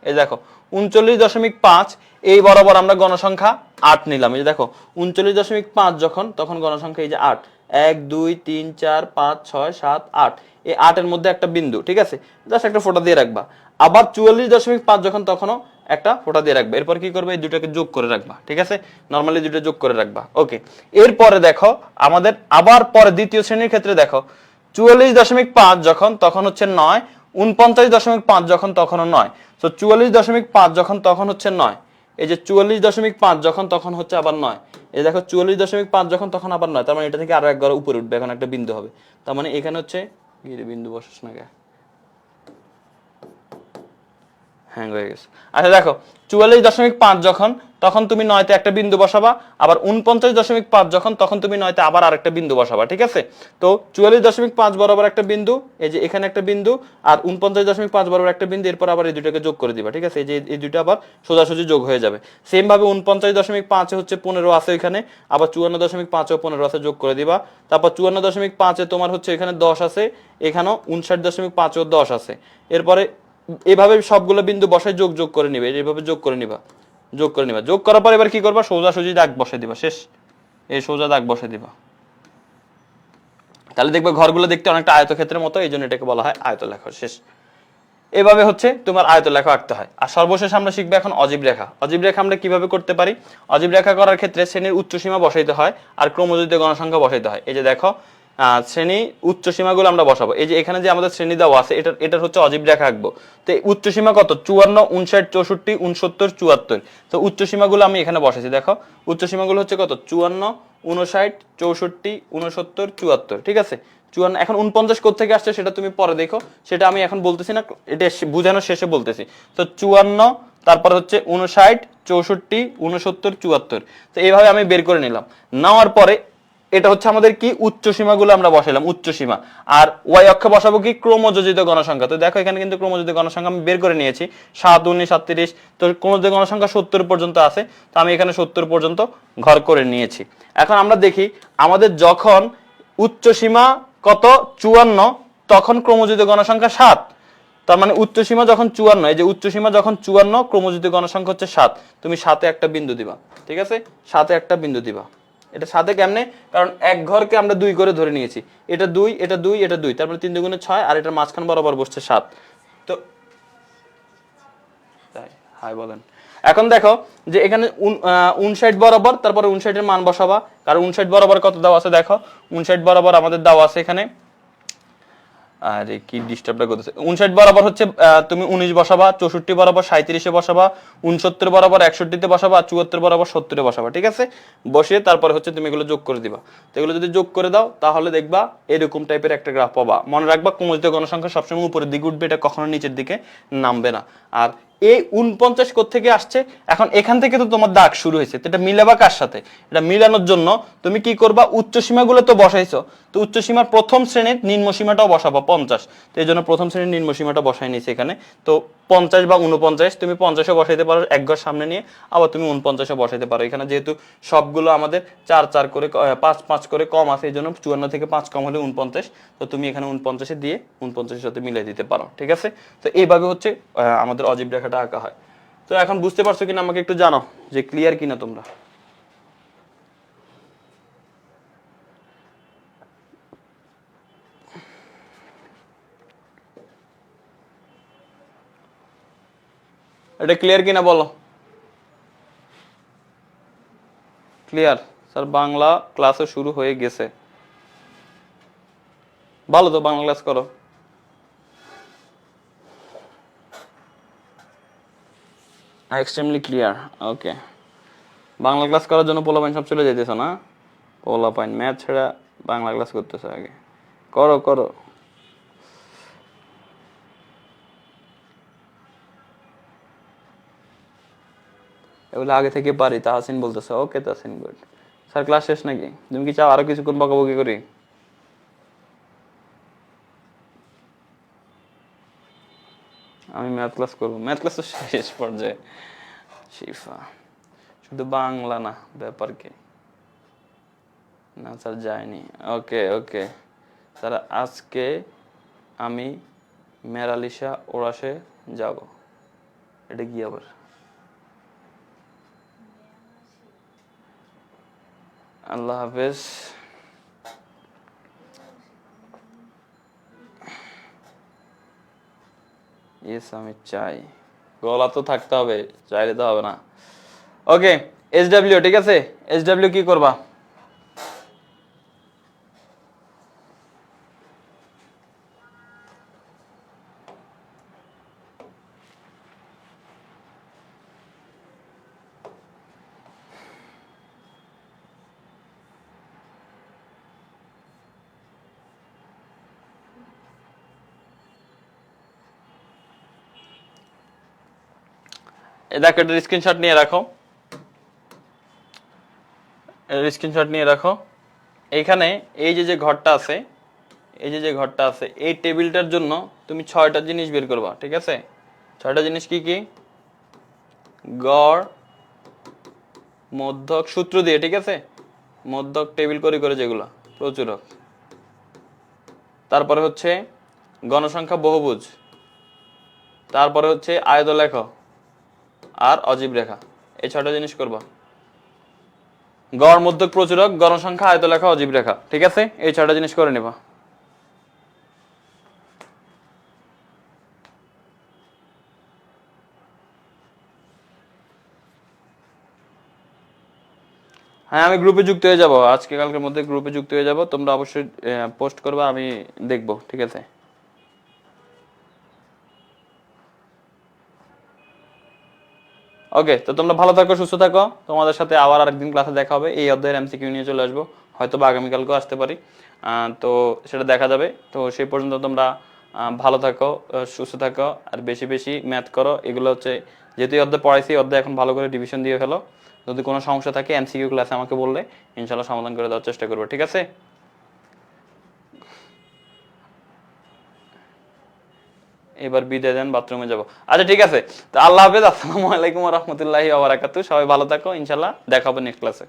এই দেখো 39.5 এই বরাবর আমরা গণসংখ্যা 8 নিলাম। এই যে দেখো 39.5 যখন, তখন গণসংখ্যা এই যে 8, 1 2 3 4 5 6 7 8, এই 8 এর মধ্যে একটা বিন্দু, ঠিক আছে। জাস্ট একটা ফোঁটা দিয়ে রাখবা। আবার 44.5 যখন, তখনও একটা ফোঁটা দিয়ে রাখবা। এরপর কি করবে, এই দুটাকে যোগ করে রাখবা, ঠিক আছে। নরমালি দুটো যোগ করে রাখবা, ওকে। এরপরে দেখো আমাদের আবার পরে দ্বিতীয় শ্রেণীর ক্ষেত্রে দেখো 44.5 যখন, তখন হচ্ছে 9, 49.5 যখন, তখনও 9। তো 44.5 যখন, তখন হচ্ছে 9। এই যে 44.5 যখন, তখন হচ্ছে আবার 9। এই দেখো 44.5 যখন, তখন আবার 9। তার মানে এটা থেকে আরো এক ঘর উপরে উঠবে, এখন একটা বিন্দু হবে। তার মানে এখানে হচ্ছে বিন্দু বসাস না গে, হ্যাং হয়ে গেছে। আচ্ছা দেখো 44.5 যখন, তখন তুমি 9তে একটা বিন্দু বসাবা। আবার 49.5 যখন, তখন তুমি 9তে আবার আরেকটা বিন্দু বসাবা, ঠিক আছে। তো 44.5 বরাবর একটা বিন্দু, এই যে এখানে একটা বিন্দু, আর 49.5 বরাবর একটা বিন্দু, এরপর আবার এই দুটোকে যোগ করে দিবা, ঠিক আছে। এই যে এই দুটো আবার সোজাসুজি যোগ হয়ে যাবে। সেম ভাবে 49.5 হচ্ছে 15 আছে এখানে, আবার 54.5 ও 15 আছে, যোগ করে দিবা। তারপর 54.5 তোমার হচ্ছে এখানে 10 আছে, এখানেও 59.5 ও 10 আছে। এরপরে এভাবে সবগুলো বিন্দু বসায় যোগ যোগ করে নিবে, এইভাবে যোগ করে নিবা, যোগ করে নিবা। যোগ করার পর এবার কি করবা, সোজাসুজি দাগ বসাই দিবা, শেষ। এই সোজা দাগ বসাই দিবা। তাহলে দেখবে ঘরগুলো দেখতে অনেকটা আয়তক্ষেত্রের মতো, এই জন্য এটাকে বলা হয় আয়তলেখা, শেষ। এভাবে হচ্ছে তোমার আয়তলেখা আঁকতে হয়। আর সর্বশেষ আমরা শিখবো এখন অজীব রেখা। অজীব রেখা আমরা কিভাবে করতে পারি? অজীব রেখা করার ক্ষেত্রে শ্রেণীর উচ্চসীমা বসাইতে হয় আর ক্রমযুক্ত গণসংখ্যা বসাইতে হয়। এই যে দেখো শ্রেণী উচ্চ সীমাগুলো আমরা বসাবো। এই যে এখানে যে আমাদের শ্রেণী দেওয়া আছে, এটার হচ্ছে অজীব রেখা আঁকবো। তো উচ্চ সীমা কত, 54, 59, 64, 69, 74। তো উচ্চ সীমাগুলো আমি এখানে বসাইছি। দেখো উচ্চ সীমাগুলো হচ্ছে কত, 54, 59, 64, 69, 74, ঠিক আছে। 54, এখন 49 কোত্থেকে আসছে সেটা তুমি পরে দেখো, সেটা আমি এখন বলতেছি না, এটা বুঝানোর শেষে বলতেছি। তো 54, তারপর হচ্ছে 59, 64, 69, 74। তো এইভাবে আমি বের করে নিলাম। নেওয়ার পরে এটা হচ্ছে আমাদের কি, উচ্চ সীমাগুলো আমরা বসাইলাম, উচ্চ সীমা। আর ওয়াই অক্ষে বসাবো কি, ক্রমযোজিত গণসংখ্যা। তো দেখো এখানে কিন্তু ক্রমযোজিত গণসংখ্যা আমি বের করে নিয়েছি, 7, 19, 37। তো ক্রমযোজিত গণসংখ্যা 70 পর্যন্ত আছে, তো আমি এখানে 70 পর্যন্ত ঘর করে নিয়েছি। এখন আমরা দেখি আমাদের যখন উচ্চ সীমা কত, 54, তখন ক্রমযোজিত গণসংখ্যা 7। তার মানে উচ্চ সীমা যখন 54, এই যে উচ্চ সীমা যখন 54, ক্রমযোজিত গণসংখ্যা হচ্ছে 7। তুমি 7-এ একটা বিন্দু দিবা, ঠিক আছে। 7-এ একটা বিন্দু দিবা। এটা 7-এ কেমনে, কারণ এক ঘরকে আমরা 2 করে ধরে নিয়েছি। এটা 2, এটা 2, এটা 2, তার মানে 3 দুগুণে 6, আর এটার মাঝখান বরাবর বসছে 7। তো তাই হাই বলেন। এখন দেখো যে এখানে 59 বরাবর, তারপরে 59 এর মান বসাবা। কারণ 59 বরাবর কত দেওয়া আছে, দেখো 59 বরাবর আমাদের দেওয়া আছে এখানে, আরে কি ডিস্টার্বটা করতেছে। 59 বরাবর হচ্ছে তুমি 19 বসাবা, 64 বরাবর 37-এ বসাবা, 69 বরাবর 61-তে বসাবা, আর 74 বরাবর 70-এ বসাবা, ঠিক আছে। বসিয়ে তারপরে হচ্ছে তুমি এগুলো যোগ করে দিবা। তো এগুলো যদি যোগ করে দাও তাহলে দেখবা এরকম টাইপের একটা গ্রাফ পাবা। মনে রাখবা ক্রমযোজিত গণসংখ্যা সবসময় উপরের দিকে উঠবে, এটা কখনো নিচের দিকে নামবে না। আর এই 49 কোত্থেকে আসছে, এখন এখান থেকে তো তোমার দাগ শুরু হয়েছে, তো এটা মিলাবা কার সাথে? এটা মিলানোর জন্য তুমি কি করবা, উচ্চ সীমাগুলো তো বসাইছো, তো উচ্চ সীমার প্রথম শ্রেণীর নিম্ন সীমাটাও বসাবা 50, তো এই জন্য প্রথম শ্রেণীর নিম্ন সীমাটা বসাই নিয়েছি এখানে। তো 50 বা 49, তুমি 50-এ বসাইতে পারো এক ঘর সামনে নিয়ে, আবার তুমি 49-এ বসাইতে পারো। এখানে যেহেতু সবগুলো আমাদের 4-4 করে 5-5 করে কম আছে, এই জন্য 54 থেকে 5 কম হলে 49, তো তুমি এখানে 49-এ দিয়ে 49-এর সাথে মিলাই দিতে পারো, ঠিক আছে? তো এইভাবে হচ্ছে আমাদের অজীব রেখাটা আঁকা হয়। তো এখন বুঝতে পারছো কিনা আমাকে একটু জানাও যে ক্লিয়ার কিনা তোমরা। এটা ক্লিয়ার কিনা বলো। ক্লিয়ার? স্যার বাংলা ক্লাসও শুরু হয়ে গেছে। ভালো, তো বাংলা ক্লাস করো। এক্সট্রিমলি ক্লিয়ার, ওকে। বাংলা ক্লাস করার জন্য পোলাপাইন সব চলে যাইতেছ না? পোলাপাইন ম্যাথ ছাড়া বাংলা ক্লাস করতেছে, আগে করো করো। এগুলো আগে থেকে পারি, তাহসিন বলতেছে। ওকে তাহসিন, গুড। স্যার ক্লাস শেষ নাকি? তুমি কি চাও আরো কিছুক্ষণ বকাবকি করি? আমি ম্যাথ ক্লাস করবো, ম্যাথ ক্লাস তো শেষ পর্যায়ে। শিফা শুধু বাংলা না, ব্যাপার কি? না স্যার যায়নি। ওকে ওকে স্যার, আজকে আমি মেরালিসা ওরাসে যাব। এটা কি আবার? আল্লাহ হাফেজ। ইয়েস আমি চাই, গলা তো থাকতে হবে, চাইলে তো হবে না। ওকে SW, ঠিক আছে? SW কি করবা? দেখো একটা স্ক্রিনশট নিয়ে রাখো, স্ক্রিনশট নিয়ে রাখো। এইখানে এই যে ঘরটা আছে, এই যে ঘরটা আছে, এই টেবিলটার জন্য তুমি 6টা জিনিস বের করবা, ঠিক আছে? 6টা জিনিস কি কি? গড়, মধ্যক সূত্র দিয়ে, ঠিক আছে? মধ্যক টেবিল করে করে যেগুলো, প্রচুরক। তারপরে হচ্ছে গণসংখ্যা বহুভুজ, তারপরে হচ্ছে আয়তলেখ আর অজীব রেখা। এই 6টা জিনিস করবা। গড়, মধ্যক, প্রচুরক, গণসংখ্যা, আয়তলেখা, অজীব রেখা, ঠিক আছে? এই 6টা জিনিস করে নেবা। হ্যাঁ আমি গ্রুপে যুক্ত হয়ে যাব, আজকে কালকের মধ্যে গ্রুপে যুক্ত হয়ে যাব। তোমরা অবশ্যই পোস্ট করবা, আমি দেখব, ঠিক আছে? ওকে, তো তোমরা ভালো থাকো, সুস্থ থাকো। তোমাদের সাথে আবার আরেকদিন ক্লাসে দেখা হবে। এই অধ্যায়ের MCQ নিয়ে চলে আসবো, হয়তো বা আগামীকালকেও আসতে পারি, তো সেটা দেখা যাবে। তো সেই পর্যন্ত তোমরা ভালো থাকো, সুস্থ থাকো, আর বেশি বেশি ম্যাথ করো। এগুলো হচ্ছে, যেহেতু এই অধ্যায় পড়াইছি, এই অধ্যায় এখন ভালো করে ডিভিশন দিয়ে ফেলো। যদি কোনো সমস্যা থাকে MCQ ক্লাসে আমাকে বললে ইনশাল্লাহ সমাধান করে দেওয়ার চেষ্টা করবো, ঠিক আছে? এবার বিদায় দেন, বাথরুমে যাব। আচ্ছা ঠিক আছে, তো আল্লাহ হাফেজ। আসসালামু আলাইকুম ওয়া রাহমাতুল্লাহি ওয়া বারাকাতুহু। সবাই ভালো থাকো, ইনশাল্লাহ দেখা হবে নেক্সট ক্লাসে।